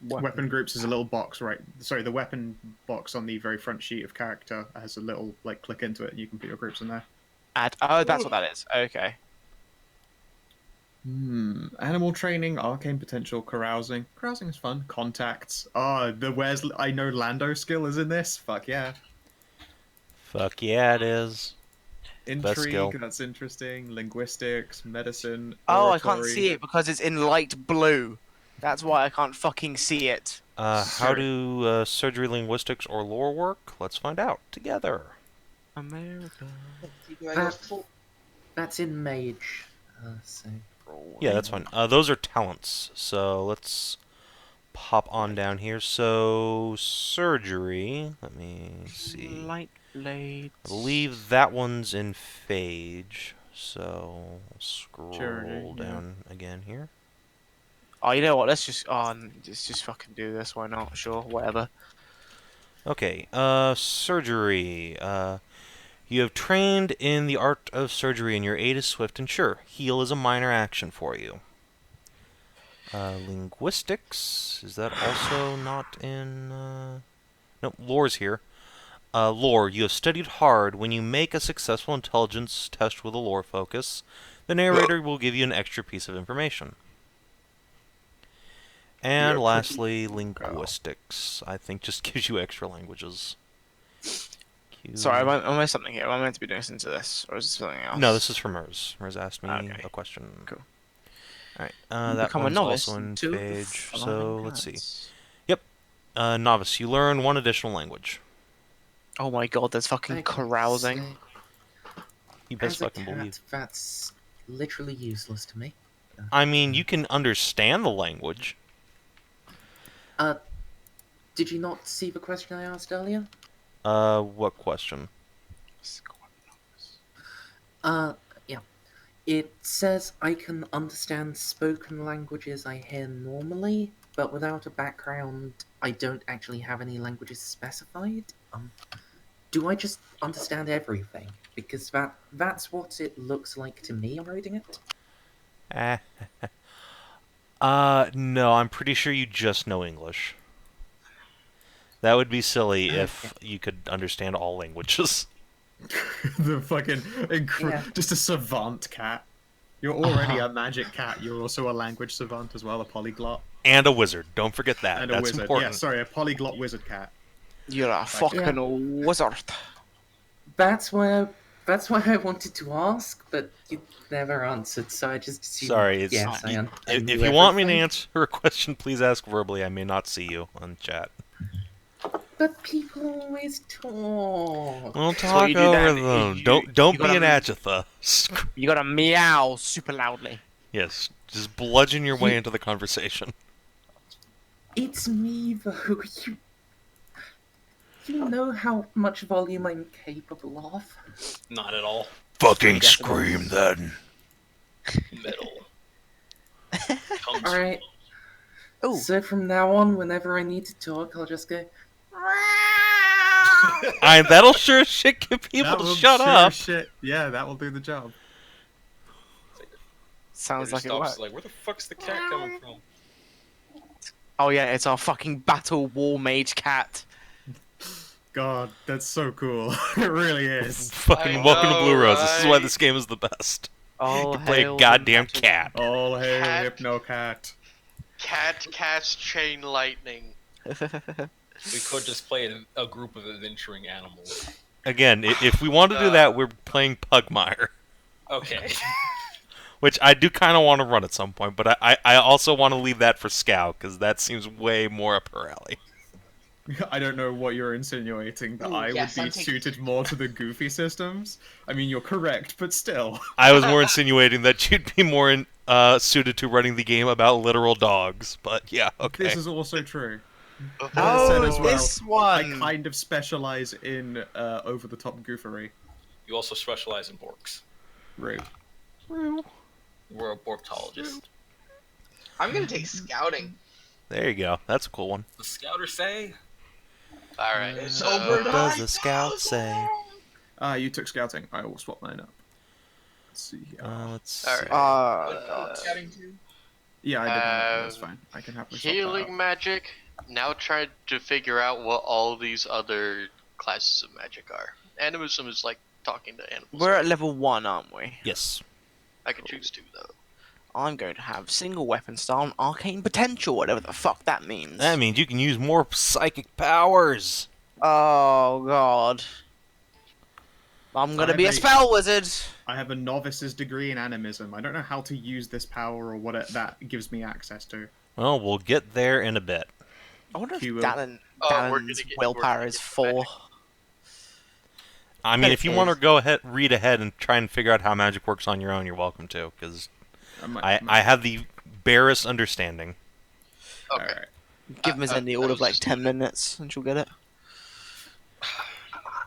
Weapon groups is a little box, right? Sorry, the weapon box on the very front sheet of character has a little, like, click into it, and you can put your groups in there.
Oh, that's what that is. Okay.
Animal training, arcane potential, carousing. Carousing is fun. Contacts. The where's I know Lando skill is in this. Fuck yeah.
Fuck yeah, it is. Best skill.
Intrigue, that's interesting. Linguistics, medicine.
Oh, I
oratory.
can't see it because it's in light blue. That's why I can't fucking see it.
How do surgery, linguistics, or lore work? Let's find out together.
America.
Do I go full?
That's in mage. So
Yeah, that's fine. Those are talents. So let's pop on down here. So, surgery. Let me see.
Light blades.
I believe that one's in phage. So, I'll scroll
Charity, yeah.
down again here.
Oh, you know what? Let's just fucking do this. Why not? Sure, whatever.
Okay, surgery. You have trained in the art of surgery, and your aid is swift and sure. Heal is a minor action for you. Linguistics. Is that also not in... Nope, lore's here. Lore. You have studied hard. When you make a successful intelligence test with a lore focus, the narrator will give you an extra piece of information. And lastly, linguistics. I think just gives you extra languages.
Sorry, am I missed something here? Am I meant to be listening to this, or is this something else?
No, this is from Mers. Mers asked me a question.
Cool.
Alright, that one's also in page, so let's see. Yep, novice, you learn one additional language.
Oh my god, that's fucking carousing.
You best fucking believe.
That's literally useless to me.
I mean, you can understand the language.
Did you not see the question I asked earlier?
What question?
Yeah. It says I can understand spoken languages I hear normally, but without a background, I don't actually have any languages specified. Do I just understand everything? Because that's what it looks like to me reading it.
No, I'm pretty sure you just know English. That would be silly if you could understand all languages.
The fucking just a savant cat. You're already a magic cat. You're also a language savant as well, a polyglot.
And a wizard. Don't forget that.
And
That's
a wizard.
important.
Yeah, sorry, a polyglot wizard cat.
You're a fucking wizard.
That's why I wanted to ask, but you never answered, so I just assumed.
Sorry, it's
yes, I
if
knew
you want me to
everything.
answer a question, please ask verbally. I may not see you on chat.
But people always talk.
We'll talk
you do
over
that.
them. Don't be
gotta-
an Agatha.
You gotta meow super loudly.
Yes, just bludgeon your way into the conversation.
It's me, though. You know how much volume I'm capable of.
Not at all.
Fucking scream then.
Middle.
Alright.
Ooh.
So from now on, whenever I need to talk, I'll just go.
That'll sure as shit get people to shut up.
Yeah, that will do the job.
Sounds like it works.
Like, where the fuck's the cat coming from?
Oh yeah, it's our fucking battle war mage cat.
God, that's so cool. It really is.
Fucking welcome to Blue Rose. This is why this game is the best.
Oh,
You can play a goddamn cat.
All hail
Cat.
Hypno Cat.
Cat cast chain lightning.
We could just play a group of adventuring animals.
Again, if we want to do that, we're playing Pugmire.
Okay.
Which I do kind of want to run at some point, but I also want to leave that for Scout, because that seems way more up her alley.
I don't know what you're insinuating, that
Ooh,
I
yes,
would
I'm
be
taking-
suited more to the goofy systems. I mean, you're correct, but still.
I was more insinuating that you'd be more suited to running the game about literal dogs, but yeah, okay.
This is also true.
Oh,
That said as well,
this one.
I kind of specialize in over-the-top goofery.
You also specialize in borks.
Rude.
We're a borktologist.
I'm gonna take scouting.
There you go. That's a cool one.
The scouter say?
Alright,
It's
so
over.
What does the Scout say?
You took scouting. I will swap mine up. Let's see here.
Let's see.
Alright.
Scouting too.
Yeah, I did that. That's fine. I can happily swap that
healing
up.
magic. Now try to figure out what all these other classes of magic are. Animism is like talking to animals.
We're at level 1, aren't we?
Yes.
I can choose 2 though.
I'm going to have single weapon style and arcane potential, whatever the fuck that means.
That means you can use more psychic powers.
Oh god. I'm gonna be a spell wizard.
I have a novice's degree in animism. I don't know how to use this power or what that gives me access to.
Well, we'll get there in a bit.
I wonder if
You will.
Dallin,
We're gonna
Dallin's
get-
willpower
we're
is
gonna
4.
get
I mean, if you want to go ahead, read ahead, and try and figure out how magic works on your own, you're welcome to, because I have the barest understanding.
Okay.
Alright.
Give Ms. Indy all of like 10 minutes and she'll get it.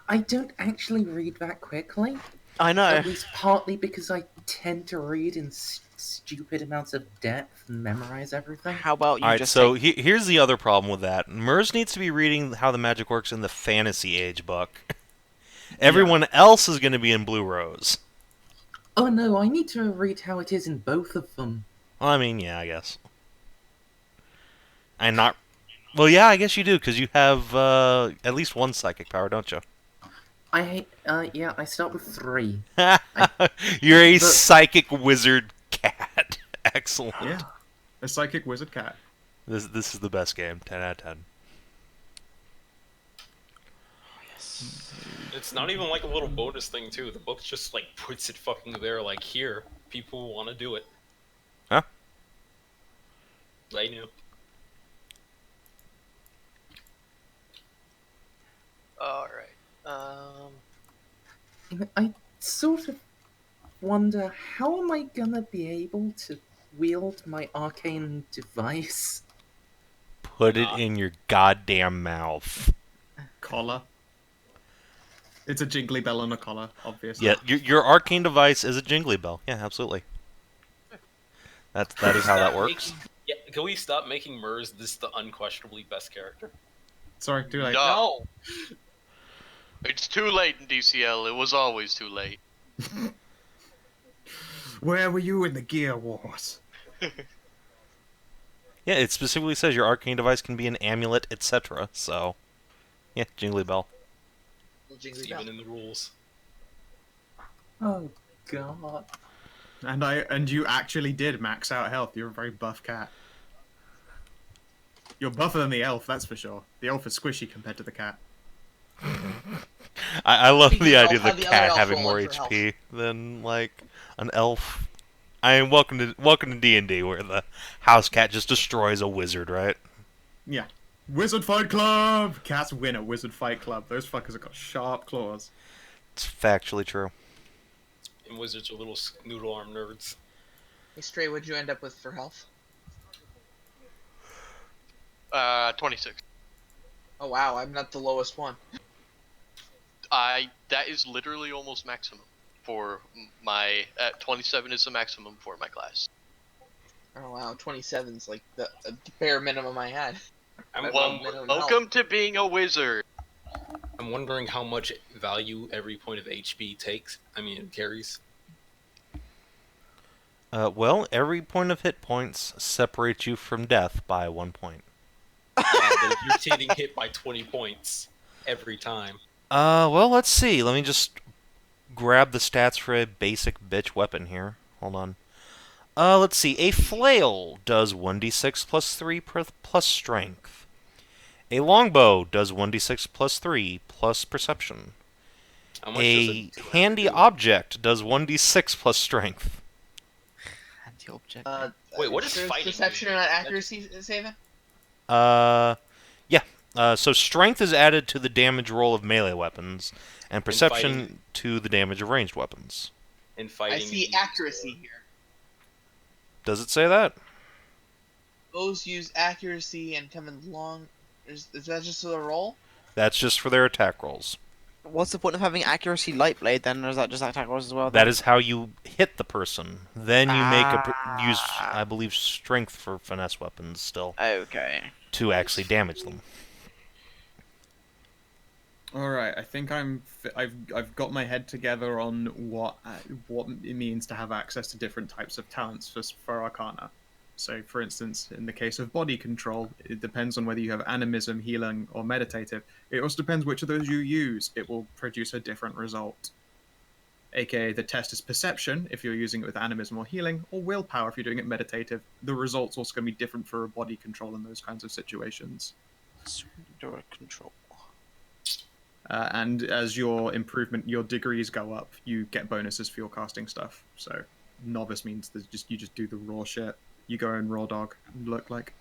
I don't actually read that quickly.
I know.
At least partly because I tend to read in stupid amounts of depth and memorize everything.
How about you
Alright,
just
so here's the other problem with that. Mers needs to be reading How the Magic Works in the Fantasy Age book. Everyone else is going to be in Blue Rose.
Oh no, I need to read how it is in both of them.
Well, I mean, yeah, I guess. I'm not... Well, yeah, I guess you do, because you have at least one psychic power, don't you?
Yeah, I start with 3.
You're a psychic wizard cat. Excellent.
Yeah, a psychic wizard cat.
This is the best game. 10 out of 10.
It's not even like a little bonus thing too. The book just like puts it fucking there, like here, people want to do it.
Huh?
I knew.
All right.
I sort of wonder, how am I gonna be able to wield my arcane device?
Put it in your goddamn mouth.
Collar. It's a jingly bell on a collar, obviously.
Yeah, your arcane device is a jingly bell. Yeah, absolutely. That is how that works.
Yeah, can we stop making Mers this the unquestionably best character?
Sorry, too late.
No. It's too late in DCL. It was always too late.
Where were you in the Gear Wars?
Yeah, it specifically says your arcane device can be an amulet, etc. So, yeah, jingly bell.
It's even in the rules.
Oh god.
And you actually did max out health. You're a very buff cat. You're buffer than the elf, that's for sure. The elf is squishy compared to the cat.
I love the idea of the
the other
cat
elf
having more
rolling for
HP than like an elf. I mean, welcome to D&D, where the house cat just destroys a wizard, right?
Yeah. Wizard Fight Club! Cats win at Wizard Fight Club. Those fuckers have got sharp claws.
It's factually true.
And wizards are little noodle arm nerds.
Hey, Stray, what'd you end up with for health?
26.
Oh wow, I'm not the lowest one.
That is literally almost maximum for my 27 is the maximum for my class.
Oh wow, 27's like the bare minimum I had.
Welcome to being a wizard.
I'm wondering how much value every point of HP takes. I mean, carries.
Well, every point of hit points separates you from death by 1 point.
But if you're getting hit by 20 points every time.
Well, let's see. Let me just grab the stats for a basic bitch weapon here. Hold on. Let's see. A flail does 1d6 plus 3 plus strength. A longbow does 1d6 plus 3 plus perception. A handy object does 1d6 plus strength.
Handy object.
Wait, what is
There's
fighting?
perception and accuracy saving?
Yeah. So strength is added to the damage roll of melee weapons, and perception to the damage of ranged weapons.
In fighting,
I see accuracy here.
Does it say that?
Those use accuracy and come in long. Is that just for the roll?
That's just for their attack rolls.
What's the point of having accuracy light blade then, or is that just attack rolls as well?
That is how you hit the person. Then you use, I believe, strength for finesse weapons still.
Okay.
To actually damage them.
All right, I think I've got my head together on what it means to have access to different types of talents for Arcana. So, for instance, in the case of body control, it depends on whether you have animism, healing, or meditative. It also depends which of those you use. It will produce a different result. AKA, the test is perception if you're using it with animism or healing, or willpower if you're doing it meditative. The result's also going to be different for body control in those kinds of situations.
Direct control.
And as your degrees go up, you get bonuses for your casting stuff. So, novice means that you just do the raw shit. You go in raw dog, look like.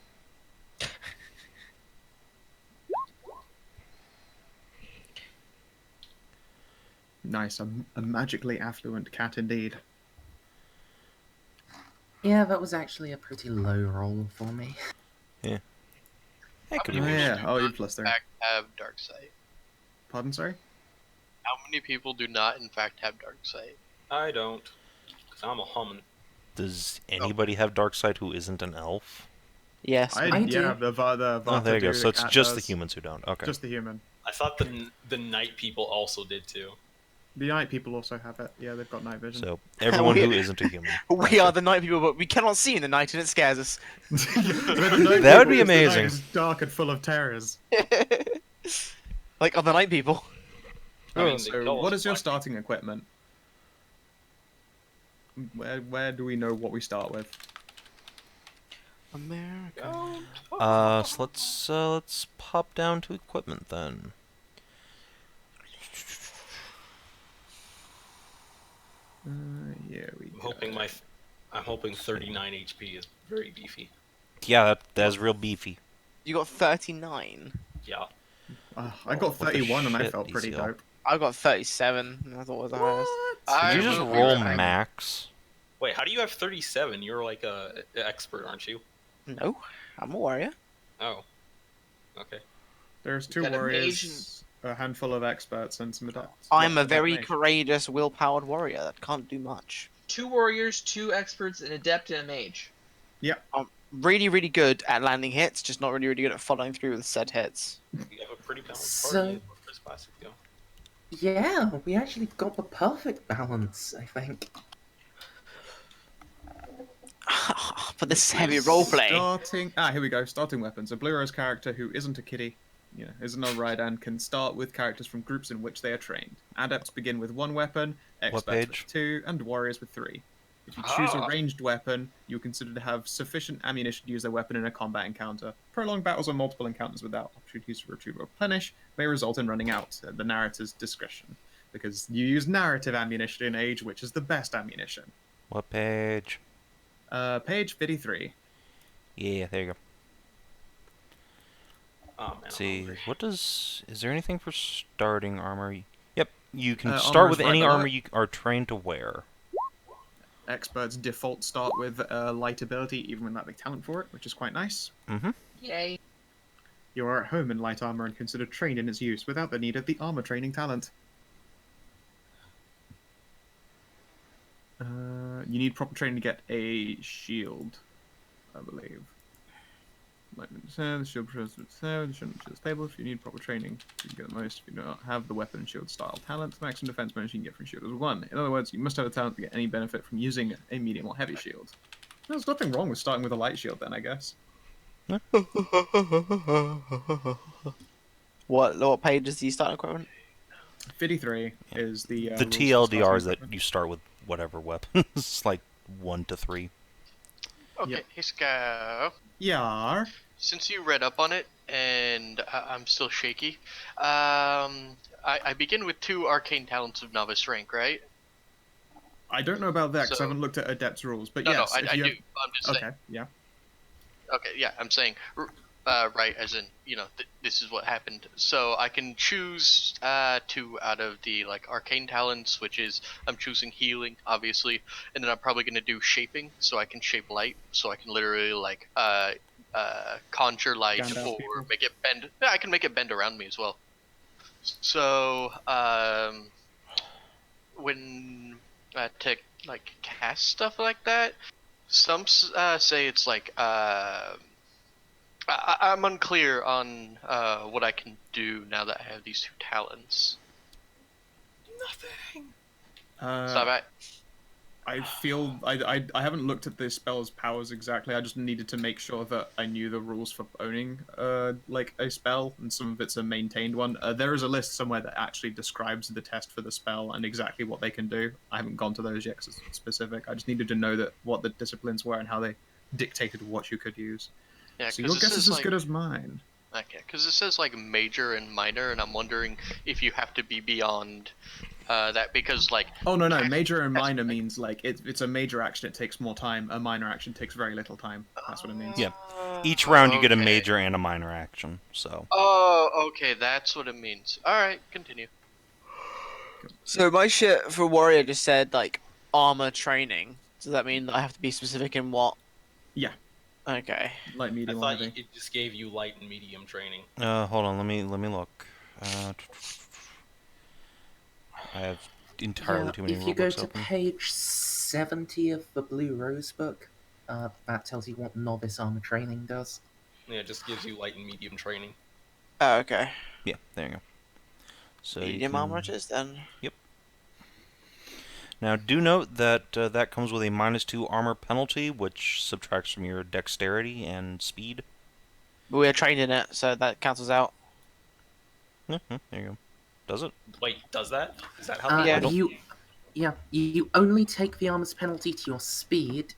Nice, a magically affluent cat indeed.
Yeah, that was actually a pretty low roll for me.
Yeah. That could
Oh,
be
Oh,
worse.
yeah. Oh, you
In
plus there.
fact, have dark sight.
Pardon, sorry?
How many people do not, in fact, have dark sight?
I don't, because I'm a humming.
Does anybody have dark side who isn't an elf?
Yes.
I
Yeah,
do.
the Vata
Oh, there you go.
do,
So
the
it's
cat
just the
does.
humans who don't. Okay.
Just the human.
I thought the night people also did too.
The night people also have it. Yeah, they've got night vision.
So everyone who isn't a human.
We are the night people, but we cannot see in the night, and it scares us.
That would be amazing.
It's dark and full of terrors.
Like other night people.
I mean, they
So,
call
what
us
is your
black
starting equipment? Where do we know what we start with?
America.
people.
So let's pop down to equipment then.
Yeah, we.
I'm hoping 39 HP is very beefy.
Yeah, that's real beefy.
You got 39.
Yeah.
I got
What the
31 and I
shit,
felt pretty
DCL?
dope.
I got 37. And I thought it was the highest.
Did you just
will
roll
agree.
max?
Wait, how do you have 37? You're like a expert, aren't you?
No, I'm a warrior.
Oh. Okay.
There's 2
got a
warriors, a handful of experts, and some adepts.
I'm
Well,
a very
adept mage.
courageous, will-powered warrior that can't do much.
2 warriors, 2 experts, an adept, and a mage.
I'm really, really good at landing hits, just not really, really good at following through with said hits.
You have a pretty balanced
So-
party as far as classic go.
Yeah, we actually got the perfect balance, I think.
For this heavy roleplay.
Here we go. Starting weapons. A Blue Rose character who isn't a kiddie, isn't a Raidan, can start with characters from groups in which they are trained. Adepts begin with 1 weapon, experts
page?
with 2, and warriors with 3. If you choose a
Ah.
ranged weapon, you are considered to have sufficient ammunition to use their weapon in a combat encounter. Prolonged battles or multiple encounters without opportunities to retrieve or replenish may result in running out at the narrator's discretion, because you use narrative ammunition in Age, which is the best ammunition.
What page?
Page 53.
Yeah, there you go.
Oh man.
Let's
I'm
see,
hungry.
what does... Is there anything for starting armor? Yep, you can
Armor
start
is
with
right
any
below
armor
it.
you are trained to wear.
Experts default start with light ability, even without the talent for it, which is quite nice.
Mm-hmm.
Yay.
You are at home in light armor and considered trained in its use without the need of the armor training talent. You need proper training to get a shield, I believe. The shield shouldn't be stable. If you need proper training, you can get the most. If you do not have the weapon and shield style talent, the maximum defense bonus you can get from shield is 1. In other words, you must have a talent to get any benefit from using a medium or heavy shield. There's nothing wrong with starting with a light shield then, I guess.
What page is the starting equipment?
53 is the
The
rules for
TLDR
starting
is that
equipment.
you start with whatever weapons, like 1 to 3.
Okay,
Yep.
hey Scout.
Yar.
Since you read up on it, and I'm still shaky, I begin with 2 arcane talents of novice rank, right?
I don't know about that because
So-
I haven't looked at Adept's rules, but
No,
yes.
no,
if
I
you
do.
have-
I'm just saying.
Okay, yeah.
Okay, yeah, I'm saying, right, as in, this is what happened. So I can choose 2 out of the arcane talents, which is I'm choosing healing, obviously, and then I'm probably gonna do shaping, so I can shape light, so I can literally conjure light
Gandalf
or
people.
make it bend. Yeah, I can make it bend around me as well. So when to cast stuff like that, some say it's I'm unclear on what I can do now that I have these 2 talents.
Nothing.
Uh, I feel I haven't looked at the spell's powers exactly. I just needed to make sure that I knew the rules for owning a spell, and some of it's a maintained one. There is a list somewhere that actually describes the test for the spell and exactly what they can do. I haven't gone to those yet 'cause it's specific. I just needed to know that what the disciplines were and how they dictated what you could use.
Yeah,
So your guess is as good as mine.
Okay, because it says major and minor, and I'm wondering if you have to be beyond that because
Oh no, major and minor means it's a major action, it takes more time. A minor action takes very little time. That's what it means.
Yeah. Each round you get a
Okay.
major and a minor action, so...
Oh, okay, that's what it means. All right, continue.
So my shit for warrior just said armor training. Does that mean that I have to be specific in what?
Yeah.
Okay.
Light,
I
medium, or
thought
heavy.
it just gave you light and medium training.
Hold on, let me look. I have entirely too many
if you go
rulebooks
to
open.
page 70 of the Blue Rose book, that tells you what novice armor training does.
Yeah, it just gives you light and medium training.
Oh, okay.
Yeah, there you go. So
Medium armor it is then.
Yep. Now, do note that that comes with a -2 armor penalty, which subtracts from your dexterity and speed.
But we're trained in it, so that cancels out.
There you go. Does it?
Wait, does that? Is that how?
Yeah.
You only take the armor's penalty to your speed,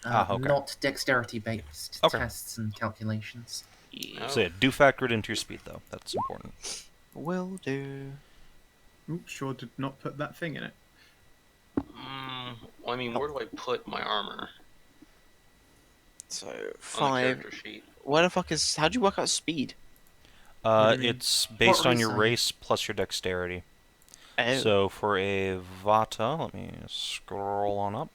okay.
not dexterity-based
Okay.
tests and calculations.
Yeah.
So yeah, do factor it into your speed, though. That's important.
Will do.
Oops, sure did not put that thing in it.
Well, I mean, where do I put my armor?
So,
On the
5.
character sheet.
Where the fuck is... How'd you work out speed?
What do you mean?
It's based on your
race are you?
race plus your dexterity.
Oh.
So for a Vata, let me scroll on up.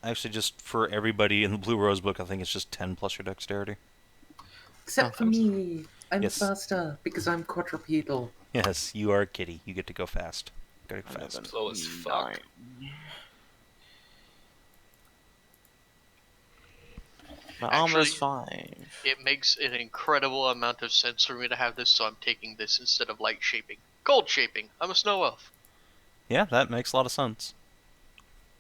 Actually, just for everybody in the Blue Rose book, I think it's just 10 plus your dexterity.
Except for me, I'm
Yes.
faster because I'm quadrupedal.
Yes, you are a kitty. You get to go fast. Gotta go fast.
Slow as fuck.
My armor is
Actually,
5.
It makes an incredible amount of sense for me to have this, so I'm taking this instead of light shaping. Cold shaping. I'm a snow elf.
Yeah, that makes a lot of sense.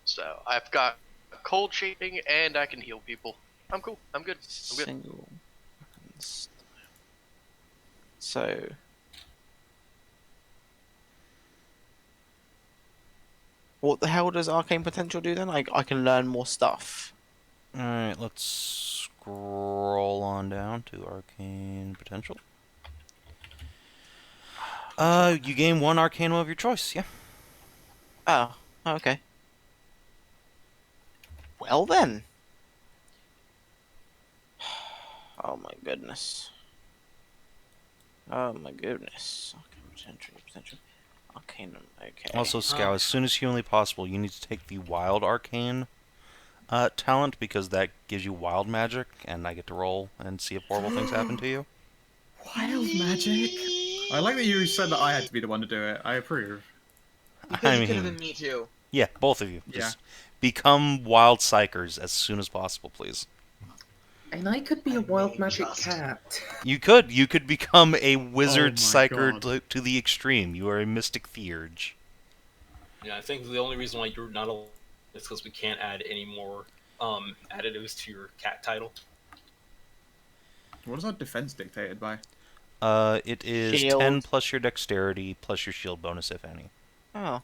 So I've got cold shaping and I can heal people. I'm cool. I'm good. I'm good.
Single. So... What the hell does Arcane Potential do then? I can learn more stuff.
Alright, let's scroll on down to Arcane Potential. You gain 1 Arcane of your choice, yeah.
Oh, okay. Well then. Oh my goodness. Oh my goodness. Arcane Potential. Arcanum, okay.
Also, Scow, as soon as humanly possible, you need to take the Wild Arcane talent, because that gives you wild magic, and I get to roll and see if horrible things happen to you.
Wild magic? I like that you said that I had to be the one to do it. I approve.
Because it could have been me too.
Yeah, both of you. Just become wild psychers as soon as possible, please.
And I could be a wild magic cat.
You could become a wizard
Oh my
psyker
God.
to the extreme. You are a mystic theurge.
Yeah, I think the only reason why you're not allowed is because we can't add any more additives to your cat title.
What is our defense dictated by?
It is
Shield.
10 plus your dexterity plus your shield bonus, if any.
Oh.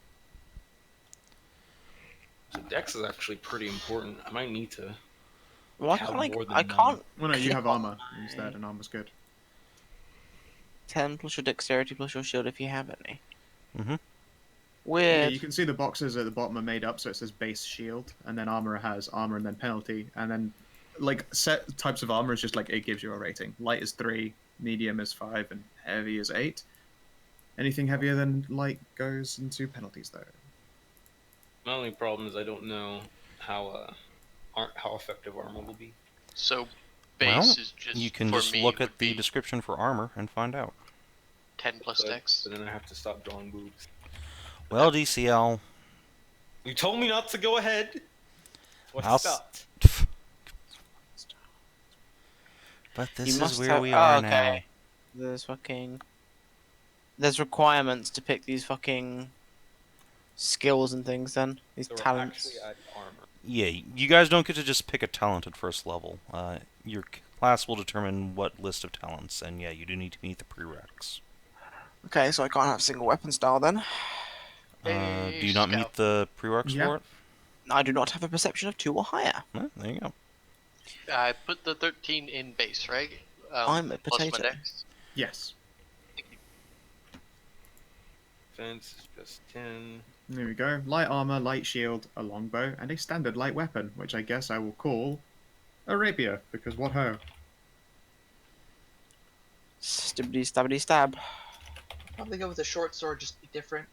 So Dex is actually pretty important. I might need to.
Well, I
Have
can't, like,
more than
I
one.
can't...
Well, no, you have
click on
armor
mine.
instead, and armor's good.
10 plus your dexterity plus your shield if you have any.
Mm-hmm.
Yeah,
Weird.
you can see the boxes at the bottom are made up, so it says base shield, and then armor has armor and then penalty, and then like set types of armor is just like it gives you a rating. Light is 3, medium is 5, and heavy is 8. Anything heavier than light goes into penalties, though.
My only problem is I don't know how effective armor will be.
So base
Well,
is just
you can
for
just
me
look
would
at the
be
description for armor and find out.
10 plus dex.
So then I have to stop drawing boobs.
Well, DCL,
You told me not to go ahead. So I
I'll
stopped.
But
You
this is
must
where
have-
we
oh,
are
okay. There's fucking... There's requirements to pick these fucking skills and things then. These
So we're
talents.
actually at armor.
now. Yeah, you guys don't get to just pick a talent at first level. Your class will determine what list of talents, and yeah, you do need to meet the prereqs.
Okay, so I can't have single weapon style then.
Hey,
Do you not meet
Scout.
the prereqs
Yeah.
for it?
I do not have a perception of 2 or higher.
Well, there you go.
I put the 13 in base, right?
I'm a
plus my
potato.
dex.
Yes.
Defense is just 10.
There we go. Light armor, light shield, a longbow, and a standard light weapon, which I guess I will call a rapier, because what ho?
Stibbity stabbity stab.
Probably go with a short sword, just be different.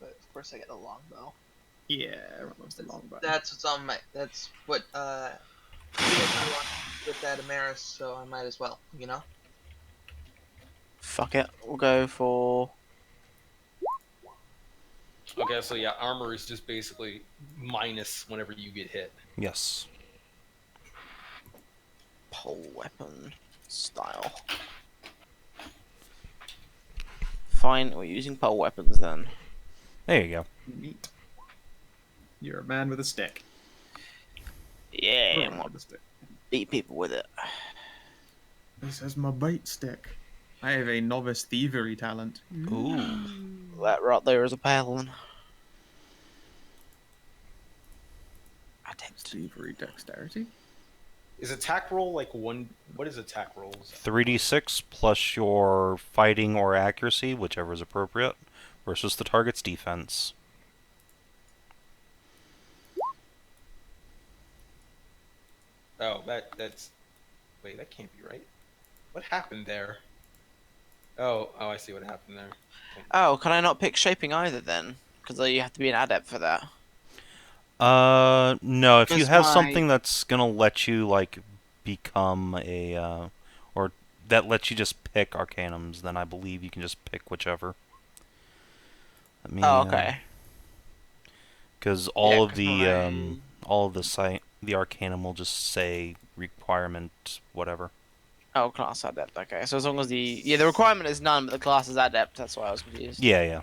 But of course, I get a longbow.
Yeah, everyone loves the longbow.
That's what's on my. That's what I want with that Adameris, so I might as well, you know?
Fuck it. We'll go for...
Okay, so yeah, armor is just basically minus whenever you get hit.
Yes.
pole weapon style. Fine, we're using pole weapons then.
There you go.
Neat. You're a man with a stick.
Yeah,
You're a
I'm
man
gonna
with a stick.
beat people with it.
This is my bait stick. I have a novice thievery talent.
Ooh.
That right there is a paladin. Adept.
Thievery dexterity.
Is attack roll like one? What is attack rolls?
3d6 plus your fighting or accuracy, whichever is appropriate, versus the target's defense.
Oh, that's. Wait, that can't be right. What happened there? Oh, I see what happened there.
Oh, can I not pick shaping either then? Because you have to be an adept for that.
No, if you
That's
have
why-
something that's gonna let you, like, become a, or that lets you just pick arcanums, then I believe you can just pick whichever. Let me,
Oh, okay.
Because all
Yeah,
of
'cause
the,
when
all of the arcanum will just say requirement, whatever.
Oh, class adept. Okay, so as long as the requirement is none, but the class is adept. That's why I was confused.
Yeah,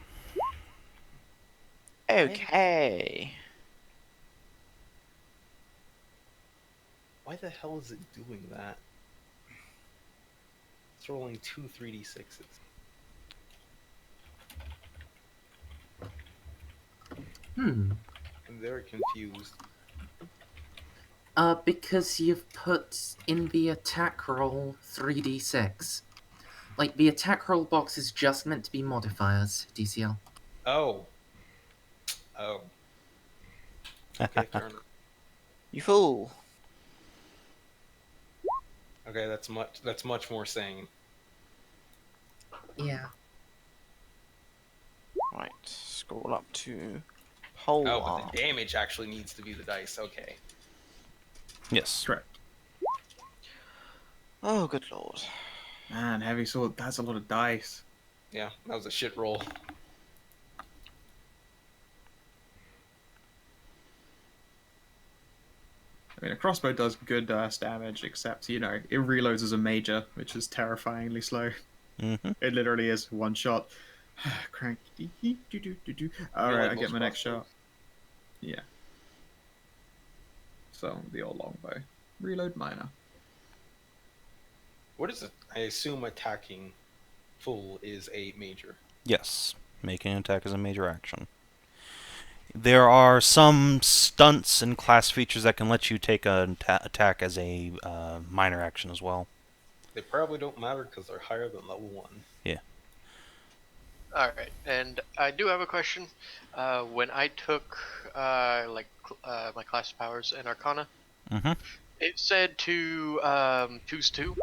yeah.
Okay.
Why the hell is it doing that? It's rolling 2 3d6s.
Hmm.
I'm very confused.
Because you've put in the attack roll 3d6. Like, the attack roll box is just meant to be modifiers, DCL.
Oh. Okay, fair enough.
You fool.
Okay, that's much more sane.
Yeah.
Right, scroll up to pole
Oh,
arm.
but the damage actually needs to be the dice. Okay.
Yes.
Correct.
Oh, good lord.
Man, heavy sword, that's a lot of dice.
Yeah, that was a shit roll.
I mean, a crossbow does good damage, except, you know, it reloads as a major, which is terrifyingly slow.
Mm-hmm.
It literally is one shot. Crank. Alright, I get my next shot. Yeah. So, the old longbow. Reload minor.
What is it? I assume attacking full is a major.
Yes. Making an attack is a major action. There are some stunts and class features that can let you take an attack as a minor action as well.
They probably don't matter because they're higher than level 1.
Yeah.
Alright, and I do have a question. When I took my class powers and Arcana,
Mm-hmm.
it said to choose 2.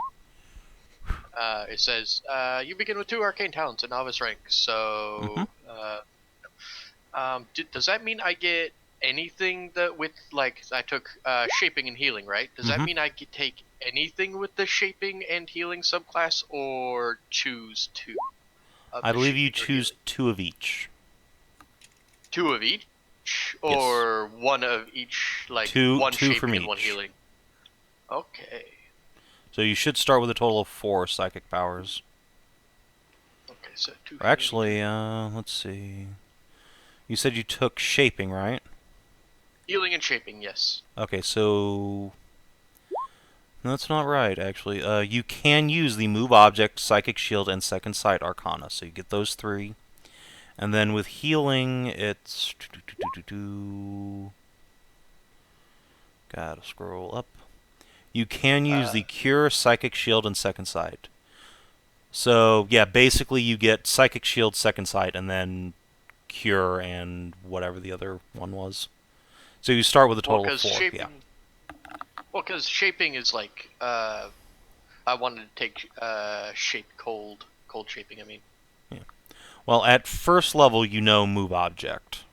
It says you begin with 2 Arcane Talents at Novice rank. So, does that mean I get anything that with, like, I took Shaping and Healing, right? Does that mean I could take anything with the Shaping and Healing subclass, or choose 2?
I believe you choose 2 of each.
2 of each, or 1 of each, like
Two
1 Shaping
from
and 1
each.
Healing. Okay.
So you should start with a total of 4 psychic powers.
Okay, so 2.
Or actually, let's see. You said you took Shaping, right?
Healing and Shaping, yes.
Okay, so... No, that's not right, actually. You can use the Move Object, Psychic Shield, and Second Sight Arcana, so you get those 3. And then with Healing, it's... Gotta scroll up. You can use the Cure, Psychic Shield, and Second Sight. So, yeah, basically you get Psychic Shield, Second Sight, and then Cure and whatever the other one was. So you start with a total of 4, yeah.
Well, because Shaping is like, I wanted to take Shape Cold Shaping, I mean.
Yeah. Well, at first level, you know Move Object.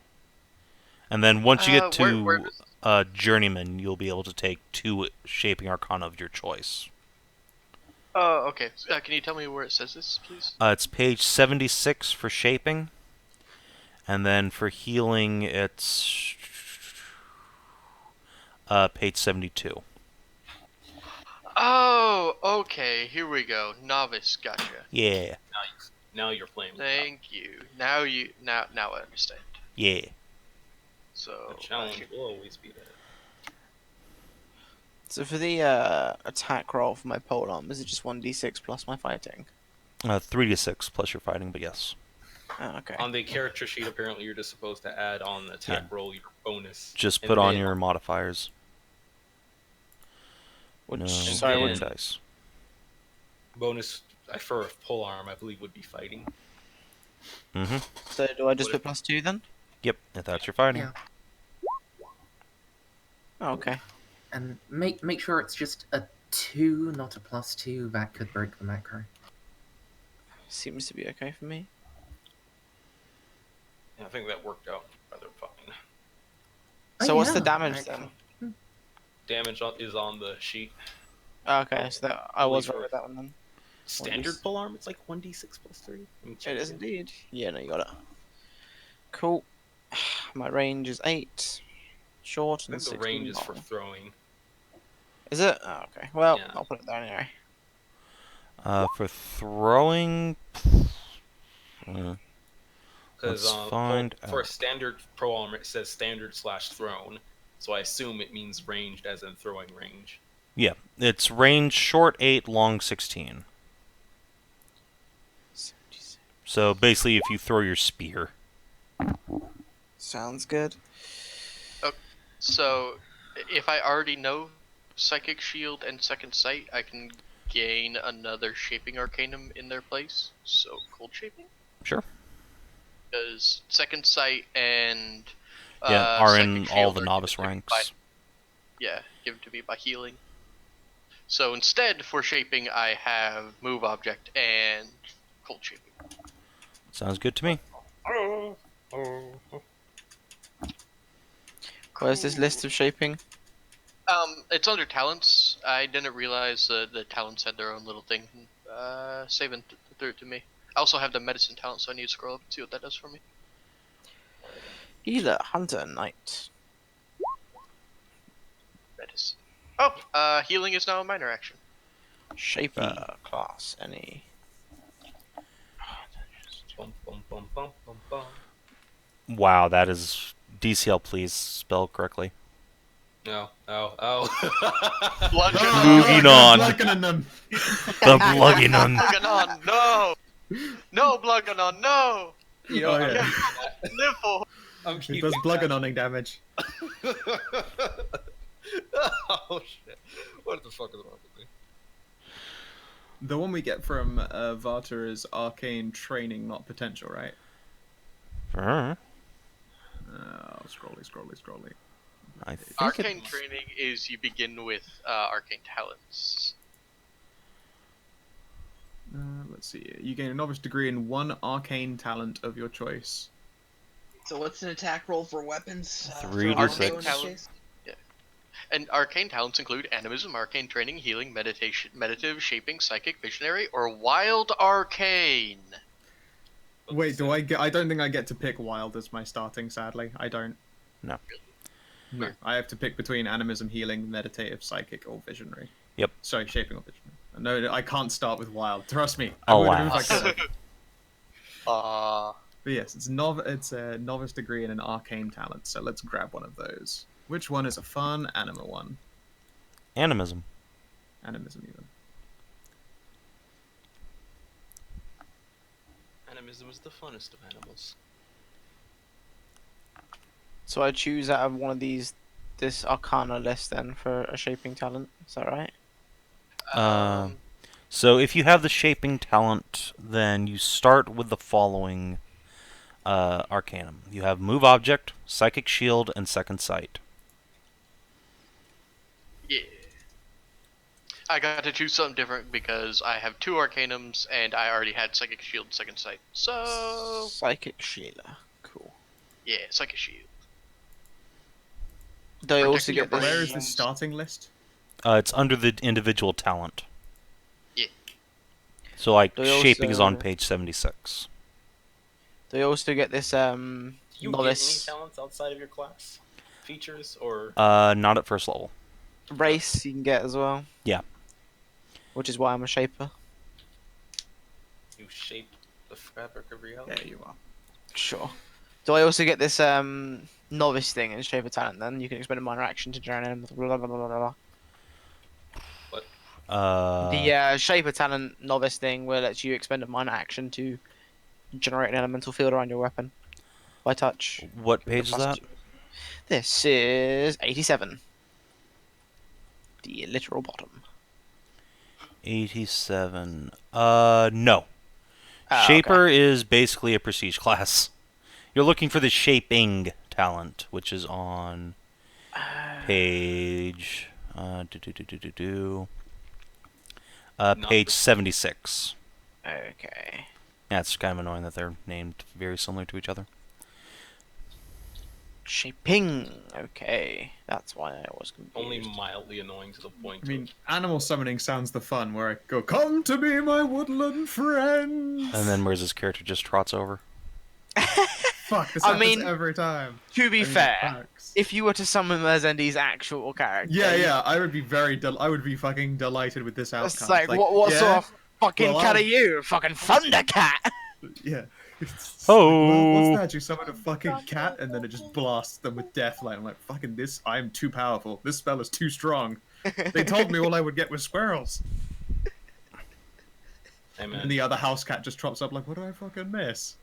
And then once you get to... Journeyman, you'll be able to take 2 Shaping Arcana of your choice.
Oh, okay. Can you tell me where it says this, please?
It's page 76 for Shaping. And then for Healing, it's page 72.
Oh, okay. Here we go. Novice, gotcha.
Yeah.
Now you're playing.
Thank you. Now I understand.
Yeah.
So
The challenge will always be there.
So for the attack roll for my polearm, is it just 1d6 plus my fighting?
3d6 plus your fighting, but yes.
Oh, okay.
On the character sheet, apparently you're just supposed to add on the attack roll your bonus.
Just
and
put on
then-
your modifiers.
Which,
No,
sorry,
then-
what
dice.
bonus for polearm, I believe, would be fighting.
Mm-hmm.
So do I just put +2 then?
Yep, if that's your fighting.
Yeah.
Oh, okay.
And make sure it's just a 2, not a +2. That could break the macro.
Seems to be okay for me.
Yeah, I think that worked out rather fine.
So
Oh,
what's the
yeah,
damage
actually.
then?
Damage is on the sheet.
Okay, so that I was
Believe
right with that one then.
Standard polearm, it's like 1d6 plus 3. Let me check
It is
again.
indeed. Yeah, no, you got it. Cool. My range is 8. Short
I
and
think the
16
range is for
long.
throwing.
Is it? Oh, okay. Well,
Yeah.
I'll put it there anyway.
For throwing...
Because
Let's find
for a
out.
standard pro armor, it says standard/thrown. So I assume it means ranged, as in throwing range.
Yeah, it's range short 8, long 16. So basically, if you throw your spear.
Sounds good.
So, if I already know Psychic Shield and Second Sight, I can gain another Shaping Arcanum in their place. So, Cold Shaping?
Sure.
Because Second Sight and
Yeah, are in
Psychic
all
Shield
the
are
novice
given to me
ranks.
given to me by healing. So instead, for Shaping, I have Move Object and Cold Shaping.
Sounds good to me.
Where's this list of shaping?
It's under Talents. I didn't realize the Talents had their own little thing. Saving threw it to me. I also have the Medicine Talent, so I need to scroll up and see what that does for me.
Healer, Hunter, Knight.
Medicine. Oh, Healing is now a minor action.
Shaper, class, any.
Bum, bum, bum, bum, bum, bum.
Wow, that is... DCL, please spell correctly.
No. Oh.
Moving on.
Blugganon.
The Blugganon.
Blugganon, no! No, Blugganon, no!
You know,
Oh, yeah.
Nipple!
I'm
It
keeping
does
that.
Blugganoning damage.
Oh shit! What the fuck is wrong with me?
The one we get from Vata is Arcane Training, not Potential, right? Scrolly.
I think
Arcane
it's...
Training is you begin with Arcane Talents.
Let's see. You gain a novice degree in one arcane talent of your choice.
So what's an attack roll for weapons?
3d6.
Arcane
Talent.
talents?
And Arcane Talents include Animism, Arcane Training, Healing, Meditation, Meditative, Shaping, Psychic, Visionary, or Wild Arcane.
Wait, do I get? I don't think I get to pick Wild as my starting. Sadly, I don't.
No.
No, I have to pick between Animism, Healing, Meditative, Psychic, or Visionary.
Yep.
Sorry, Shaping or Visionary. No, I can't start with Wild. Trust me. I would have if I could. But yes, it's a novice degree and an arcane talent. So let's grab one of those. Which one is a fun anima one?
Animism.
Animism even.
Animism is the funnest of animals.
So I choose out of one of this Arcana list then for a shaping talent. Is that right?
So if you have the Shaping talent, then you start with the following Arcanum. You have Move Object, Psychic Shield, and Second Sight.
Yeah. I got to choose something different because I have 2 Arcanums and I already had Psychic Shield and Second Sight. So,
Psychic Sheila. Cool.
yeah, Psychic Shield.
Do I also
Protecting your
get this?
Where is the
brains.
starting list?
It's under the individual talent.
Yeah.
So like
Do I
shaping is on
also-
page 76.
Do I also get this
Do you
novice
get any talents outside of your class features, or
Not at first level.
race you can get as well?
Yeah.
Which is why I'm a shaper.
you shape the fabric of reality?
There you are.
Sure. Do I also get this novice thing in shaper talent? Then you can expend a minor action to generate an blah blah blah blah blah. The shaper talent novice thing will let you expend a minor action to generate an elemental field around your weapon by touch.
What page is that?
This is 87. The literal bottom.
87. No.
Ah,
Shaper is basically a prestige class. You're looking for the shaping talent, which is on page page 76.
Okay.
Yeah, it's kind of annoying that they're named very similar to each other.
Shaping. Okay, that's why I was confused.
Only mildly annoying to the point.
I mean, animal summoning sounds the fun, where I go, "Come to be my woodland friends."
And then where's this character just trots over?
Fuck, this
I
happens
mean,
every time.
to be
I mean,
fair,
facts.
if you were to summon Merzendi's actual character,
Yeah, I would be I would be fucking delighted with this outcome.
it's like, what
yeah,
sort of fucking
well,
cat
I'll-
are you? Fucking Thundercat!
Yeah.
Oh.
What's that? You summon a fucking cat and then it just blasts them with deathlight. I'm like, fucking this, I'm too powerful. This spell is too strong. They told me all I would get was squirrels.
Amen.
And the other house cat just trots up like, what did I fucking miss?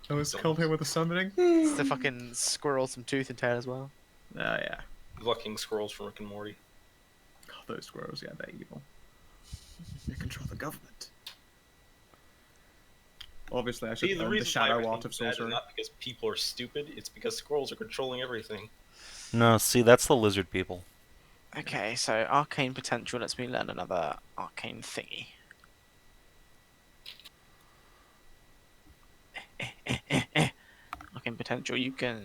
I was killed here with a summoning?
It's the fucking squirrel, some tooth and tail as well.
Oh, yeah.
Fucking squirrels from Rick and Morty.
God, those squirrels, yeah, they're evil. They control the government. Obviously, I should
See,
learn the
reason why
shadow
everything's
art of
bad is
sorcery.
not because people are stupid, it's because squirrels are controlling everything.
No, see, that's the lizard people.
Okay, so Arcane Potential lets me learn another arcane thingy. Arcane Potential, you can...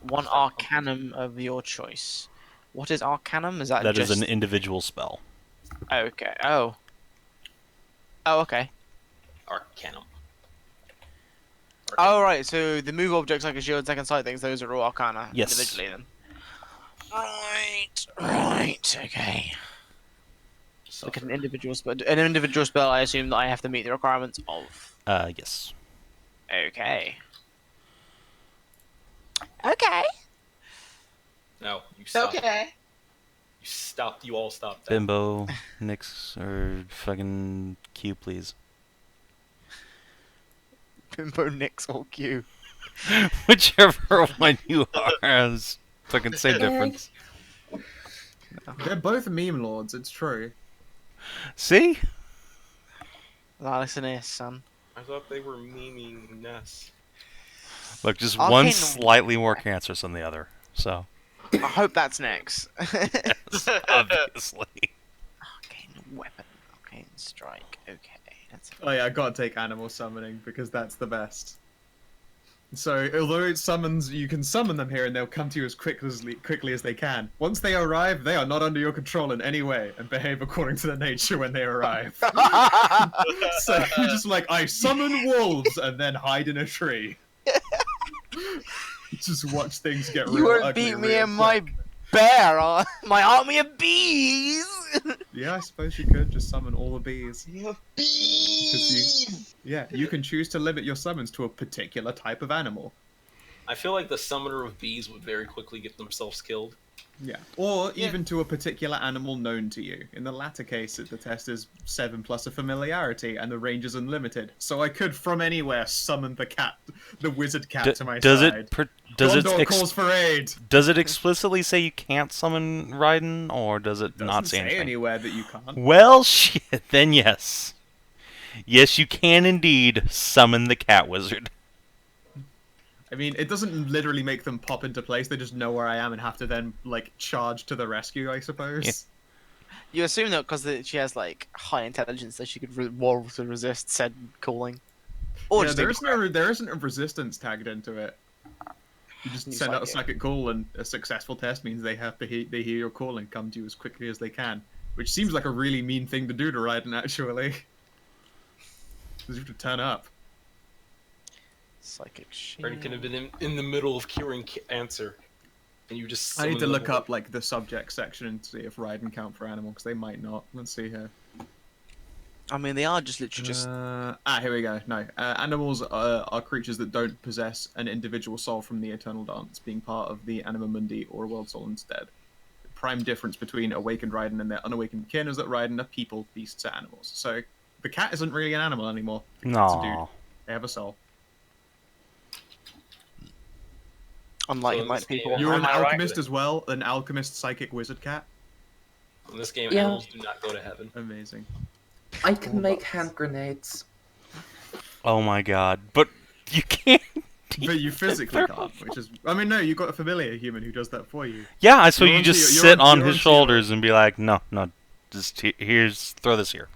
One Arcanum of your choice. What is Arcanum? Is that
That
just...
is an individual spell.
Okay, oh. Oh, okay.
Arcanum.
Oh, right, so the move objects like a shield, second sight things, those are all Arcana
Yes.
individually then. Right, okay. Look at an individual spell. An individual spell, I assume that I have to meet the requirements of.
Yes.
Okay. Okay.
No, you stop.
Okay.
You stopped. You all stopped that.
Bimbo, Nyx, or fucking Q, please.
Bimbo, Nyx, or Q.
Whichever one you are is fucking same difference.
They're both meme lords, it's true.
See?
Listen here, son.
I thought they were memeing Ness.
Look, just
Arcane-
one slightly more cancerous than the other. So,
I hope that's Nyx.
obviously.
Arcane weapon. Arcane strike. Okay. That's
Oh yeah, I gotta take animal summoning because that's the best. So, although it summons, you can summon them here and they'll come to you as quickly as they can. Once they arrive, they are not under your control in any way and behave according to their nature when they arrive. So you're just like, I summon wolves and then hide in a tree. Just watch things get real
You won't
ugly
beat me
real
in my
quick.
bear, my army of bees!
Yeah, I suppose you could just summon all the bees.
You have
'Cause
bees.
Yeah, you can choose to limit your summons to a particular type of animal.
I feel like the summoner of bees would very quickly get themselves killed.
Yeah, or even to a particular animal known to you. In the latter case, the test is 7 plus a familiarity, and the range is unlimited. So I could, from anywhere, summon the cat, the wizard cat, to my
does
side.
it does it
Gondor calls for aid.
does it explicitly say you can't summon Raiden, or does it
Doesn't
not say
say
anything?
anywhere that you can't.
Well, shit. Then yes, yes, you can indeed summon the cat wizard.
I mean, it doesn't literally make them pop into place. They just know where I am and have to then, like, charge to the rescue, I suppose.
Yeah.
You assume that because she has, like, high intelligence that she could roll to resist said calling. Or
Yeah,
just
there isn't a resistance tagged into it. You just
New
send out a
psychic.
psychic call, and a successful test means they hear your call and come to you as quickly as they can. Which seems like a really mean thing to do to Raiden, actually. Because you have to turn up.
Psychic shield.
Or you could have been in the middle of curing answer, and you just.
I need to
summon
look
the
up like the subject section and see if Raiden count for animal, because they might not. Let's see here.
I mean, they are just literally just.
Here we go. No, animals are creatures that don't possess an individual soul from the eternal dance, being part of the anima mundi or world soul instead. The prime difference between awakened Raiden and their unawakened kin is that Raiden are people, beasts are animals. So the cat isn't really an animal anymore. It's a dude.
No.
They have a soul.
Unlike
So in
might
this game,
people.
You're an
Am I right?
alchemist as well, an alchemist psychic wizard cat.
In this game,
Yeah.
animals do not go to heaven.
Amazing.
I can make hand grenades.
Oh my god. But you can't.
But you physically can't, which is... I mean, no, you've got a familiar human who does that for you.
Yeah, so
You're
you
on
just
to your-
sit
you're on
on
to
his
your-
shoulders and be like, no, just here's, throw this here.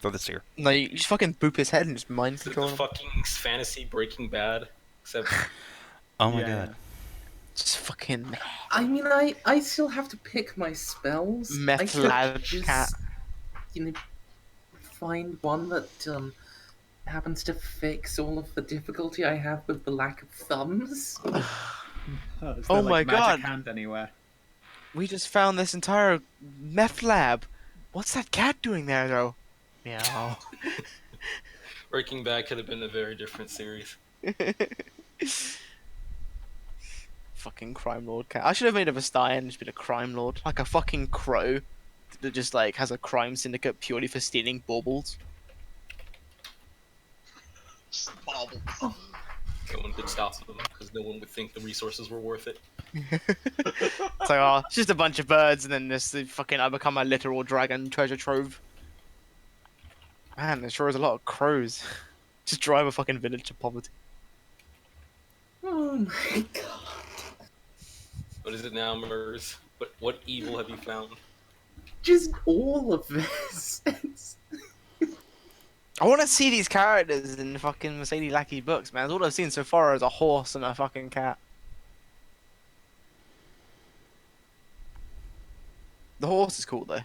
No, you just fucking boop his head and just mind
It's the
control him.
fucking fantasy Breaking Bad, except
Oh my
Yeah.
god.
Just fucking
I mean, I still have to pick my spells. I
meth
could
lab
just,
cat.
you know, find one that happens to fix all of the difficulty I have with the lack of thumbs.
Is
Oh
there,
my
like, magic
God.
hand anywhere?
We just found this entire meth lab. What's that cat doing there, though? Meow.
Breaking Bad could have been a very different series.
Fucking crime lord cat. I should have made a Vestai and just been a crime lord, like a fucking crow that just like has a crime syndicate purely for stealing baubles.
No one could stop them because no one would think the resources were worth it.
It's like, oh, it's just a bunch of birds, and then this fucking I become a literal dragon treasure trove. Man, there sure is a lot of crows. Just drive a fucking village to poverty.
Oh my god.
What is it now, Murs? What evil have you found?
Just all of this.
I want to see these characters in fucking Mercedes Lackey books, man. All I've seen so far is a horse and a fucking cat. The horse is cool though.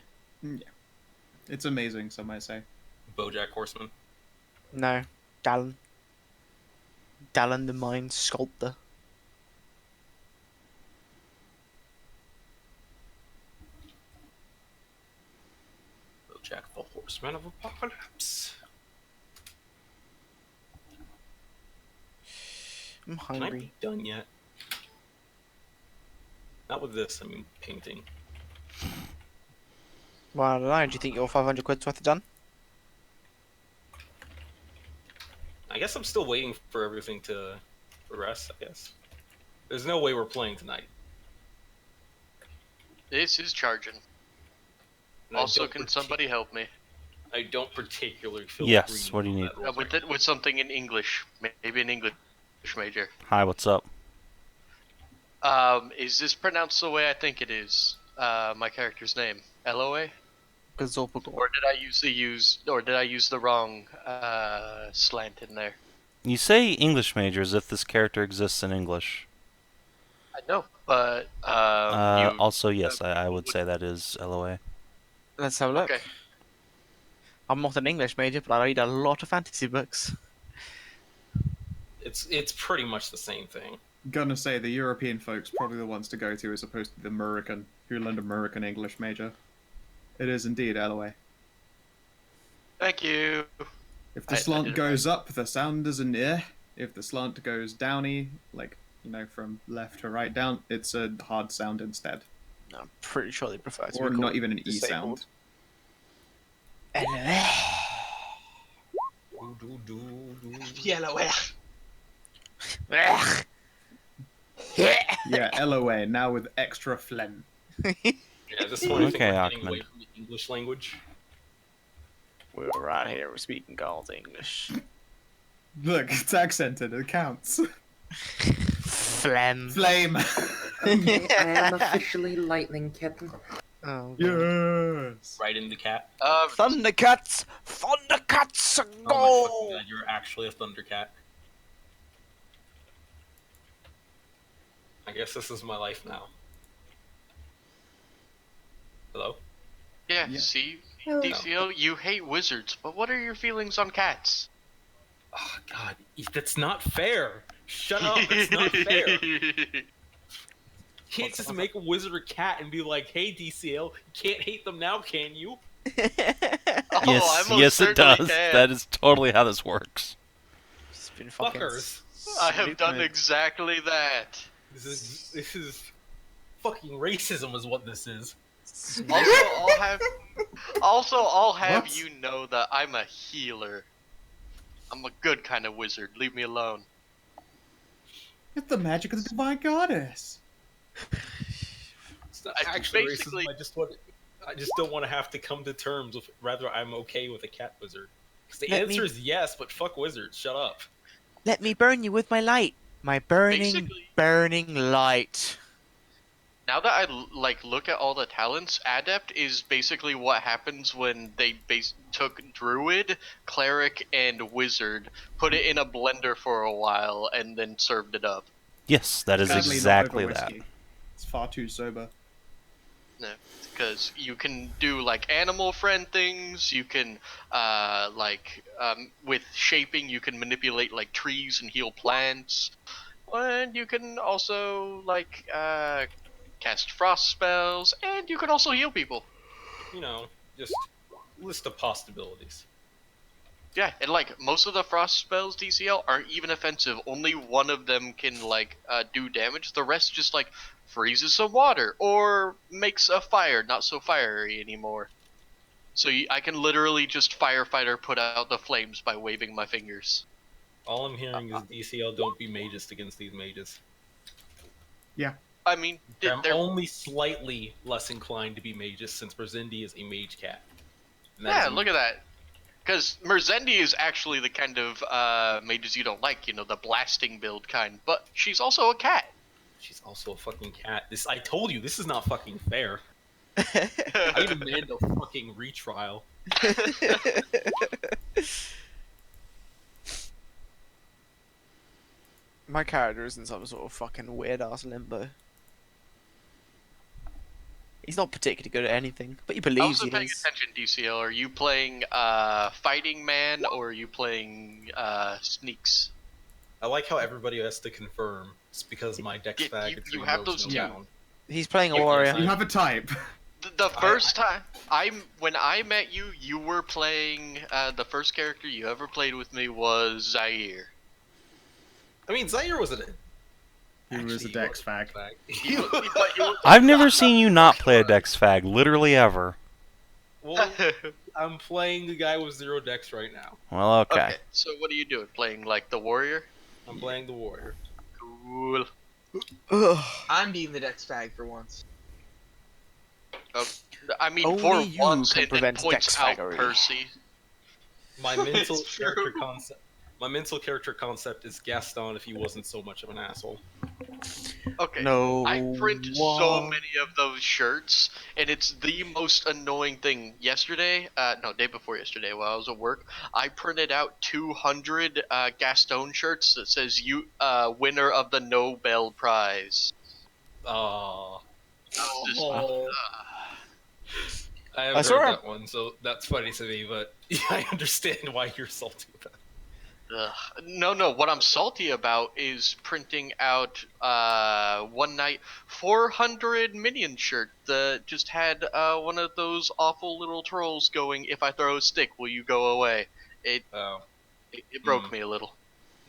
It's amazing, some might say.
BoJack Horseman.
No, Dallin. Dallin the Mind Sculptor.
BoJack the Horseman of Apocalypse.
I'm
Can I
hungry.
be done yet? Not with this, I mean painting.
Well, I don't know. Do you think your 500 quid's worth of done?
I guess I'm still waiting for everything to progress, I guess. There's no way we're playing tonight.
This is charging.
And I
Also,
don't
can
partic-
somebody help me?
I don't particularly feel
Yes,
like reading
what do you
all
need?
that rules
With
right
it, with something in English, maybe an English major.
Hi, what's up?
Is this pronounced the way I think it is? My character's name, Eloe,
Gazorpagor.
or did I use the wrong slant in there?
You say English major as if this character exists in English.
I know, but
Also, yes, I would say that is LOA.
Let's have a look.
okay.
I'm not an English major, but I read a lot of fantasy books.
It's pretty much the same thing.
Gonna say the European folks probably the ones to go to as opposed to the American who learned American English major. It is indeed LOA.
Thank you.
If the
I
slant
did it
goes up, the sound is an eh. If the slant goes downy, like from left to right down, it's a hard sound instead,
I'm pretty sure they prefer to
or
be
not
called
even an e
disabled.
sound.
Yellow hair.
Yeah, LOA now with extra phlegm.
Yeah, this one I think
Okay,
we're getting
Achman.
away from the English language.
We're right here, we're speaking God's English.
Look, it's accented. It counts.
Phlegm.
Flame.
I am officially Lightning Kitten.
Oh, God.
Yes.
Right in the cat.
Thundercats! Thundercats!
Oh my
Go!
fucking god, you're actually a Thundercat. I guess this is my life now. Hello?
Yeah,
Yeah.
see,
Oh.
DCL, you hate wizards, but what are your feelings on cats?
Oh, God. That's not fair. Shut up. It's not fair. Can't just make a wizard a cat and be like, hey, DCL, you can't hate them now, can you?
Oh,
Yes,
I most
yes, it
certainly
does.
can.
That is totally how this works.
It's been fucking
Fuckers.
I have done
stupid.
exactly that.
This is fucking racism is what this is.
I'll have
What?
you know that I'm a healer. I'm a good kind of wizard. Leave me alone.
It's the magic of the divine goddess.
It's not
I
actually
basically-
racism. I just don't want to have to come to terms with. Rather, I'm okay with a cat wizard. Because the
Let
answer
me-
is yes, but fuck wizards. Shut up.
Let me burn you with my light. My burning,
Basically-
burning light.
Now that I look at all the talents, adept is basically what happens when they took druid, cleric, and wizard, put it in a blender for a while, and then served it up.
Yes, that is
Sadly, not
exactly
over
that.
whiskey. It's far too sober.
No, because you can do like animal friend things. You can with shaping, you can manipulate like trees and heal plants, and you can also cast frost spells, and you can also heal people.
You know, just list of possibilities.
Yeah, and like most of the frost spells DCL aren't even offensive. Only one of them can do damage. The rest just like freezes some water or makes a fire not so fiery anymore. So I can literally just firefighter put out the flames by waving my fingers.
All I'm hearing is DCL don't be mages against these mages.
I mean,
I'm
they're
only slightly less inclined to be mages since Brzindi is a mage cat. And that
yeah.
is
Look at that. Because Merzendi is actually the kind of mages you don't like, the blasting build kind. But she's also a cat.
She's also a fucking cat. I told you, this is not fucking fair. I demand a fucking retrial.
My character is in some sort of fucking weird ass limbo. He's not particularly good at anything, but he
I
believes he
wasn't paying
is.
attention, DCL. Are you playing Fighting Man or are you playing Sneaks?
I like how everybody has to confirm. It's because my dex
You-
fag
you have those two.
down.
He's playing a
Yeah,
warrior.
You have a type.
The first time when I met you, you were playing the first character you ever played with me was Zaire.
I mean, Zaire was
He was a dex fag.
But you-
I've never seen you not play a Dex Fag, literally ever.
Well, I'm playing the guy with 0 dex right now.
Well, okay.
Okay, so what are you doing? Playing like the warrior?
I'm playing the warrior.
Cool.
Ugh.
I'm being the dex fag for once.
I mean,
Only
for
you
once,
can
and then
prevent
points out
Dexfaggery.
Percy.
My mental
It's true.
character concept. My mental character concept is Gaston if he wasn't so much of an asshole.
Okay.
No.
I print so
one.
many of those shirts, and it's the most annoying thing. Yesterday, day before yesterday, while I was at work, I printed out 200 Gaston shirts that says "You winner of the Nobel Prize."
Aww.
Just-
I
I
haven't
saw
heard
a-
that one, so that's funny to me, but I understand why you're salty about it.
No. What I'm salty about is printing out one night 400 minion shirt that just had one of those awful little trolls going, "If I throw a stick, will you go away?" It broke me a little.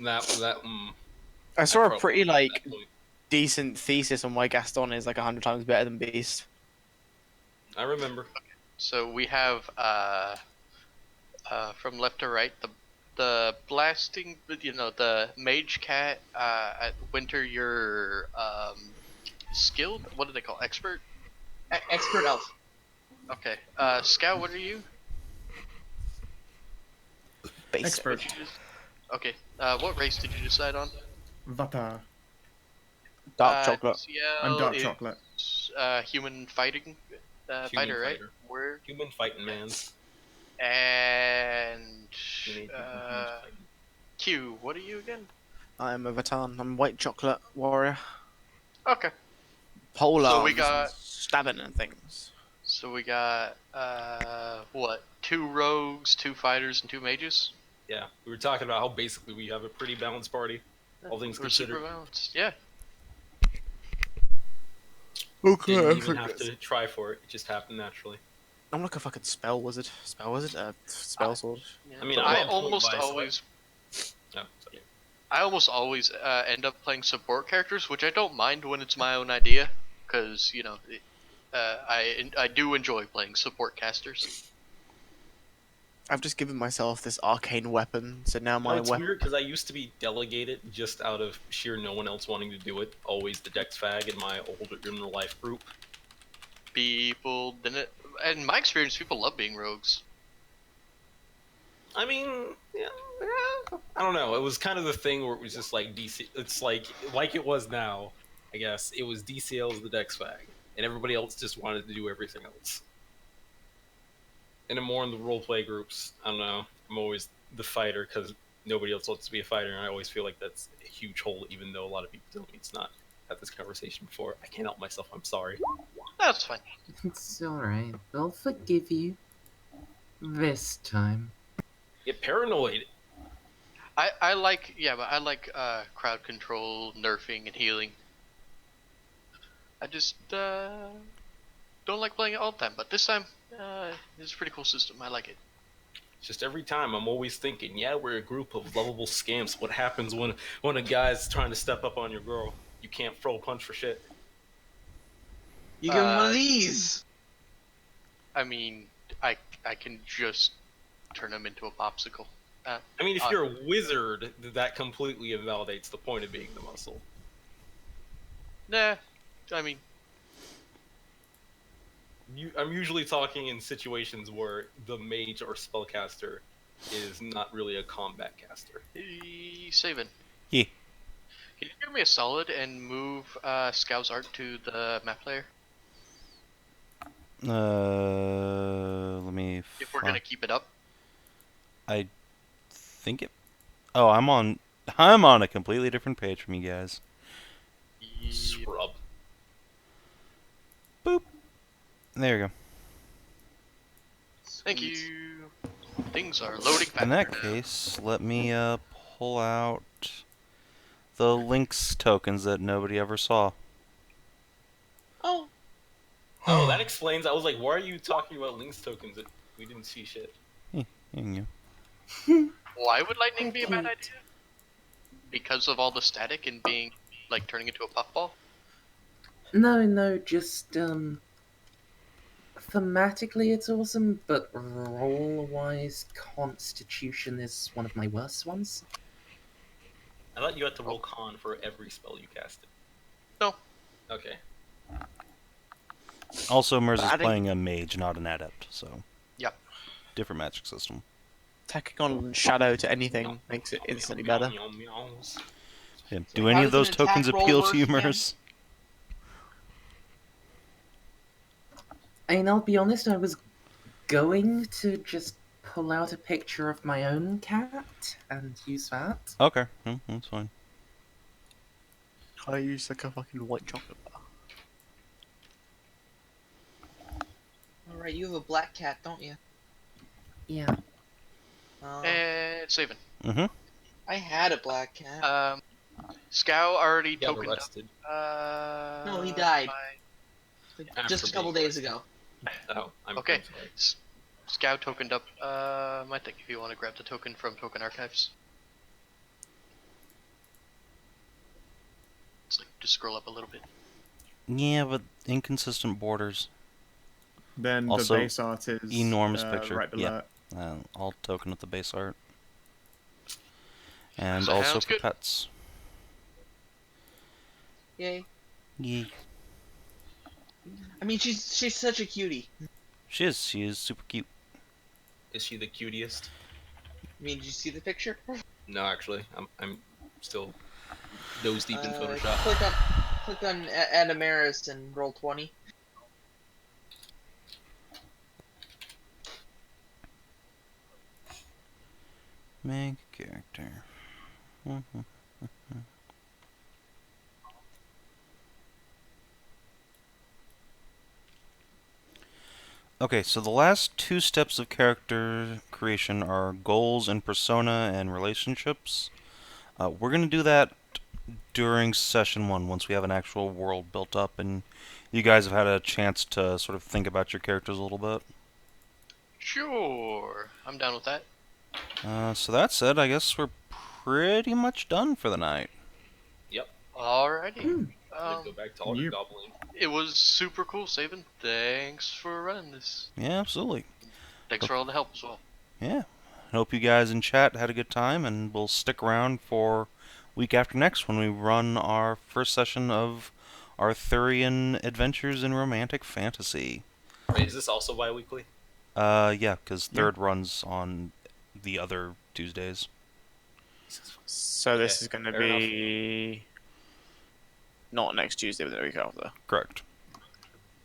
I saw a
probably
pretty
at
like
that point.
decent thesis on why Gaston is like 100 times better than Beast.
I remember.
So we have from left to right the blasting, the mage cat. At winter, you're skilled. What do they call expert?
Expert elf.
Okay. Scout, what are you?
Basic.
Expert.
Okay. What race did you decide on?
Vata.
Dark chocolate.
DCL
I'm dark
is,
chocolate.
Human fighting
Human
fighter, right?
fighter.
We're
Human fighting mans.
and
Teenage Mutant Ninja fighting.
Q. What are you again?
I'm a Vatan. I'm white chocolate warrior.
Okay.
Pole
So
arms
we
and
got-
stabbing and things.
So we got what? 2 rogues, 2 fighters, and 2 mages.
Yeah, we were talking about how basically we have a pretty balanced party, all things
We're super
considered.
balanced. Yeah.
Okay.
Didn't even have to try for it; it just happened naturally.
I'm like a fucking spell wizard. Spell sword.
I mean,
I
I'm on point
almost
by, so
always.
Oh, sorry.
I almost always end up playing support characters, which I don't mind when it's my own idea, because you know, I do enjoy playing support casters.
I've just given myself this arcane weapon, so now my
It's
weapon.
weird because I used to be delegated just out of sheer no one else wanting to do it. Always the Dex fag in my older in real life group.
People didn't. In my experience, people love being rogues.
I mean, yeah, I don't know. It was kind of the thing where it was just like DC. It's like it was now. I guess it was DCL as the Dex fag, and everybody else just wanted to do everything else. And then more in the roleplay groups, I don't know. I'm always the fighter because nobody else wants to be a fighter, and I always feel like that's a huge hole. Even though a lot of people tell me it's not. I've had this conversation before. I can't help myself. I'm sorry.
That's fine.
It's alright. I'll forgive you. This time.
Get paranoid.
I like crowd control, nerfing, and healing. I just don't like playing it all the time, but this time it's a pretty cool system. I like it.
Just every time I'm always thinking, yeah, we're a group of lovable scamps. What happens when a guy's trying to step up on your girl? You can't throw a punch for shit.
You give him one of these.
I mean, I can just turn him into a popsicle.
I mean, if you're a wizard, that completely invalidates the point of being the muscle.
Nah, I mean,
I'm usually talking in situations where the mage or spellcaster is not really a combat caster.
Savin.
Yeah.
Can you do me a solid and move Scow's art to the map player?
Let me.
If we're gonna keep it up.
I think it. Oh, I'm on a completely different page from you guys.
Scrub.
Boop. There you go.
Thank you. Things are loading back.
In that case, let me pull out the links tokens that nobody ever saw.
Oh.
Oh, that explains. I was like, why are you talking about links tokens? We didn't see shit.
Here you
Why would lightning be a bad idea? Because of all the static and being like turning into a puffball?
No, just thematically it's awesome, but roll-wise, Constitution is one of my worst ones.
I thought you had to roll con for every spell you casted.
No.
Okay.
Also, Merz is
Adding-
playing a mage, not an adept, so.
Yep.
Different magic system.
Tacking on shadow to anything makes it instantly better.
Yeah. Do
How
any of
does
those
an attack
tokens
roll
appeal
work
to you,
again?
Merz?
I mean, I'll be honest, I was going to just pull out a picture of my own cat and use that.
Okay, that's fine.
I use like a fucking white chocolate bar.
Alright, you have a black cat, don't you?
Yeah.
And saving.
Mm-hmm.
I had a black cat.
Scow already
Got
tokened
arrested.
up.
No, he died.
After
Just a couple
being
days ago.
Oh, I'm
Okay.
I'm sorry.
Scow tokened up my thing if you want to grab the token from Token Archives. It's like, just scroll up a little bit.
Yeah, but inconsistent borders.
Then
Also,
the base art is
enormous picture.
right below it.
I'll token with the base art. And
Sounds
also for
good.
pets.
Yay.
Yeah.
I mean, she's such a cutie.
She is super cute.
Is she the cutest?
I mean, did you see the picture?
No, actually, I'm still nose deep in Photoshop.
Click on Adamaris and roll 20.
Make character. Okay, so the last two steps of character creation are goals and persona and relationships. We're going to do that during session 1, once we have an actual world built up and you guys have had a chance to sort of think about your characters a little bit.
Sure, I'm down with that.
So that said, I guess we're pretty much done for the night.
Yep.
Alrighty.
Go back to all
Yep.
gobbling.
It was super cool, Sav&D. Thanks for running this.
Yeah, absolutely.
Thanks for all the help as well.
Yeah. Hope you guys in chat had a good time, and we'll stick around for week after next when we run our first session of Arthurian Adventures in Romantic Fantasy.
Wait, is this also bi-weekly?
Yeah, because third runs on the other Tuesdays.
So this
Okay,
is going to
fair
be not next Tuesday, but the week after.
Correct.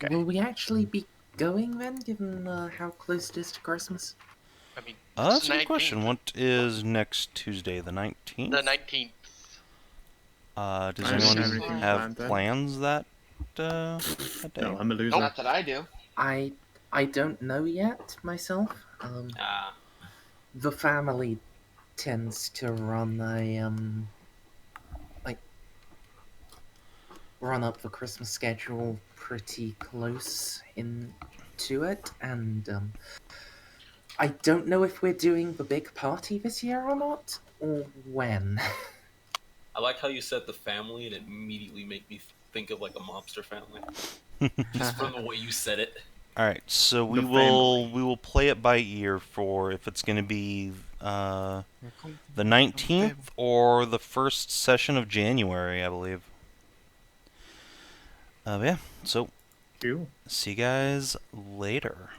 Okay.
Will we actually be going then, given how close it is to Christmas?
I mean,
That's
it's
a good
19th.
question. What is next Tuesday, the 19th?
The 19th.
Does
I don't
anyone
have anything
have
planned then.
plans that day?
No, I'm a loser.
Not that I do.
I don't know yet myself. The family tends to run a like run up the Christmas schedule pretty close into it, and I don't know if we're doing the big party this year or not, or when.
I like how you said the family and it immediately made me think of like a mobster family. Just from the way you said it.
All right, so we
The
will play it by ear for if it's going to be the 19th or the first session of January, I believe. Yeah, so
Cool.
see you guys later.